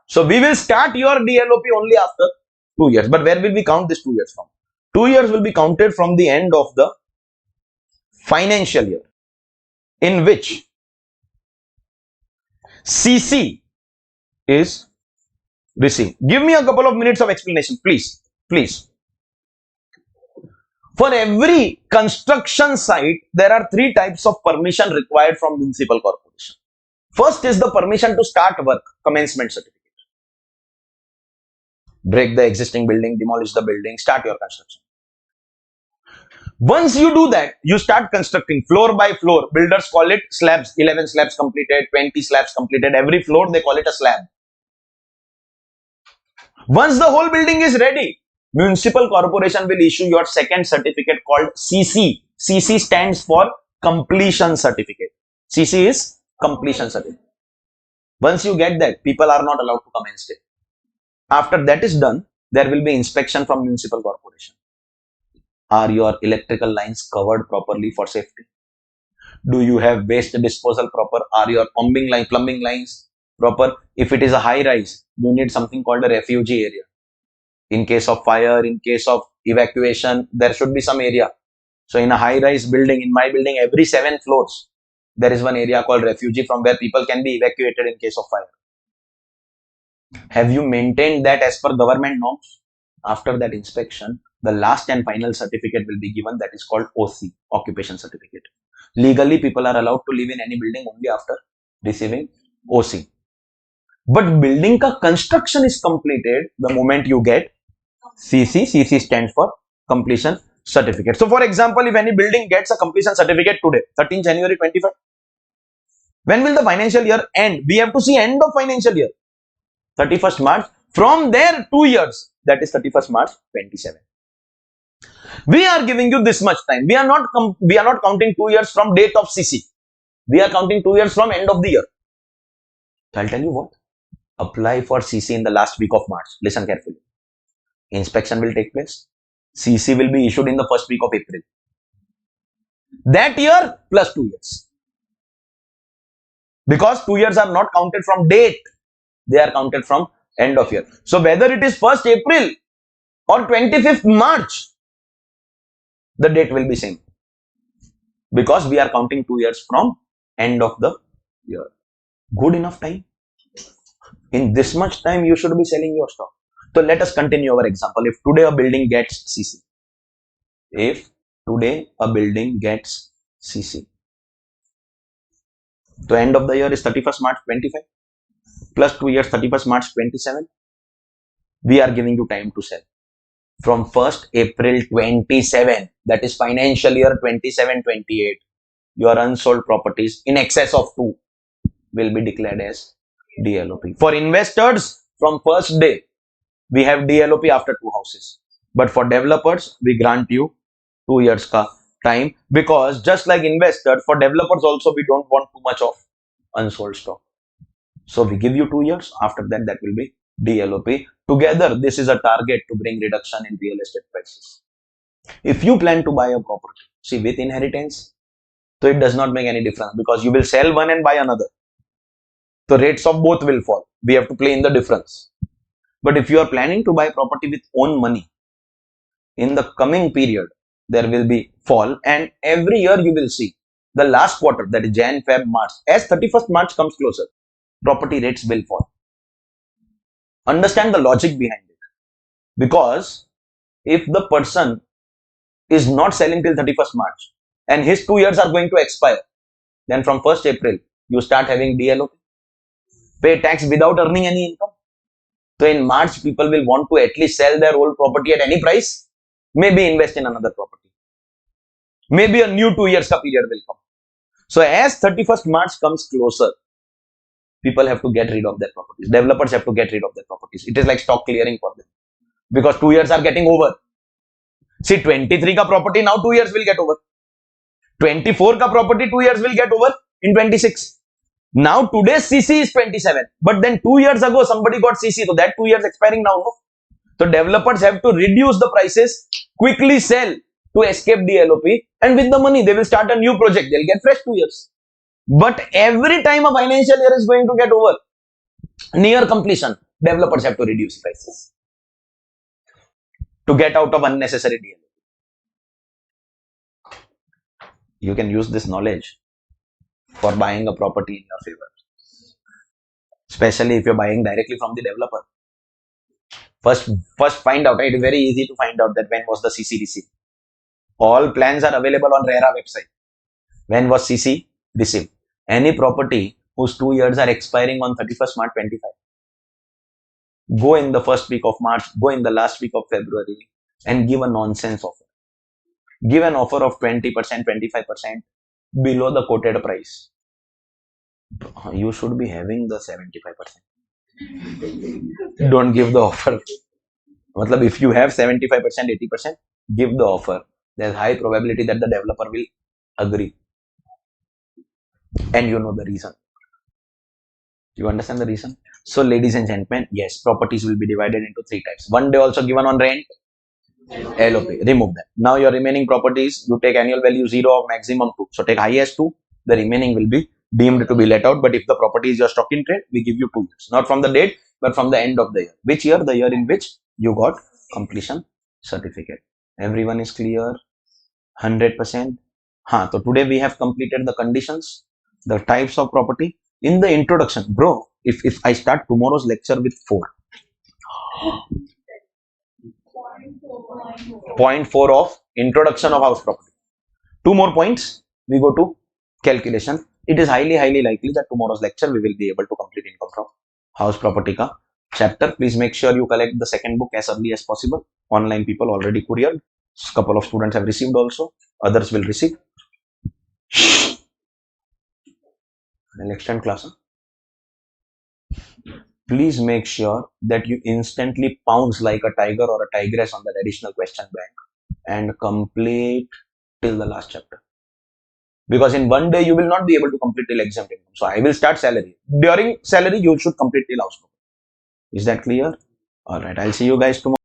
So we will start your DLOP only after 2 years. But where will we count this 2 years from? 2 years will be counted from the end of the financial year in which CC is received. Give me a couple of minutes of explanation, please. Please. For every construction site, there are 3 types of permission required from municipal corporation. First is the permission to start work, commencement certificate. Break the existing building, demolish the building, start your construction. Once you do that, you start constructing floor by floor. Builders call it slabs. 11 slabs completed, 20 slabs completed. Every floor, they call it a slab. Once the whole building is ready, municipal corporation will issue your second certificate called CC. CC stands for completion certificate. CC is completion certificate. Once you get that, people are not allowed to come and stay. After that is done, there will be inspection from municipal corporation. Are your electrical lines covered properly for safety? Do you have waste disposal proper? Are your plumbing lines proper? If it is a high rise, you need something called a refugee area. In case of fire, in case of evacuation, there should be some area. So in a high rise building, in my building, every 7 floors, there is one area called refugee from where people can be evacuated in case of fire. Have you maintained that as per government norms? After that inspection, the last and final certificate will be given, that is called OC, occupation certificate. Legally, people are allowed to live in any building only after receiving OC. But building ka construction is completed the moment you get CC. CC stands for completion certificate. So for example, if any building gets a completion certificate today, 13 January 25, when will the financial year end? We have to see end of financial year, 31st March. From there 2 years, that is 31st March 27. We are giving you this much time. We are not counting 2 years from date of CC. We are counting 2 years from end of the year. So I'll tell you what. Apply for CC in the last week of March. Listen carefully. Inspection will take place. CC will be issued in the first week of April. That year plus 2 years. Because 2 years are not counted from date. They are counted from end of year. So whether it is 1st April or 25th March, the date will be same. Because we are counting 2 years from end of the year. Good enough time. In this much time, you should be selling your stock. So let us continue our example. If today a building gets CC. If today a building gets CC. The end of the year is 31st March 25 plus 2 years 31st March 27. We are giving you time to sell. From 1st April 27, that is financial year 27-28, your unsold properties in excess of 2 will be declared as DLOP. For investors, from first day, we have DLOP after 2 houses. But for developers, we grant you 2 years ka time, because just like investors, for developers also we don't want too much of unsold stock. So we give you 2 years. After that, that will be DLOP. Together, this is a target to bring reduction in real estate prices. If you plan to buy a property, see, with inheritance, so it does not make any difference, because you will sell one and buy another. The rates of both will fall. We have to play in the difference. But if you are planning to buy property with own money, in the coming period, there will be fall, and every year you will see the last quarter, that is Jan, Feb, March. As 31st March comes closer, property rates will fall. Understand the logic behind it. Because if the person is not selling till 31st March and his 2 years are going to expire, then from 1st April, you start having DLOP. Pay tax without earning any income. So in March, people will want to at least sell their old property at any price, maybe invest in another property. Maybe a new 2 years period will come. So as 31st March comes closer, people have to get rid of their properties. Developers have to get rid of their properties. It is like stock clearing for them. Because 2 years are getting over. See, 23 ka property now 2 years will get over. 24 ka property 2 years will get over in 26. Now today's CC is 27. But then 2 years ago somebody got CC. So that 2 years expiring now. No? So developers have to reduce the prices, quickly sell to escape DLOP, and with the money they will start a new project. They'll get fresh 2 years. But every time a financial year is going to get over, near completion, developers have to reduce prices to get out of unnecessary DLOP. You can use this knowledge for buying a property in your favor. Especially if you're buying directly from the developer. First find out. It is very easy to find out that when was the CC received. All plans are available on RERA website. When was CC received? Any property whose 2 years are expiring on 31st March 25. Go in the first week of March, go in the last week of February and give a nonsense offer. Give an offer of 20%, 25% below the quoted price. You should be having the 75%. Don't give the offer. If you have 75%, 80%, give the offer. There's high probability that the developer will agree. And you know the reason. You understand the reason? So, ladies and gentlemen, yes, properties will be divided into 3 types. One day also given on rent, LOP, remove that. Now, your remaining properties, you take annual value 0 or maximum 2. So, take highest 2, the remaining will be deemed to be let out. But if the property is your stock in trade, we give you 2 years. Not from the date, but from the end of the year. Which year? The year in which you got completion certificate. Everyone is clear? 100%? So today we have completed the conditions, the types of property. In the introduction, bro, if I start tomorrow's lecture with 4. Point 4 of introduction of house property. 2 more points, we go to calculation. It is highly likely that tomorrow's lecture we will be able to complete income from house property ka chapter. Please make sure you collect the second book as early as possible. Online people already couriered. Couple of students have received also. Others will receive. I'll extend class. Please make sure that you instantly pounce like a tiger or a tigress on that additional question bank and complete till the last chapter. because in one day you will not be able to complete till exempt income. So I will start salary. During salary, you should complete till house broker. Is that clear? All right. I'll see you guys tomorrow.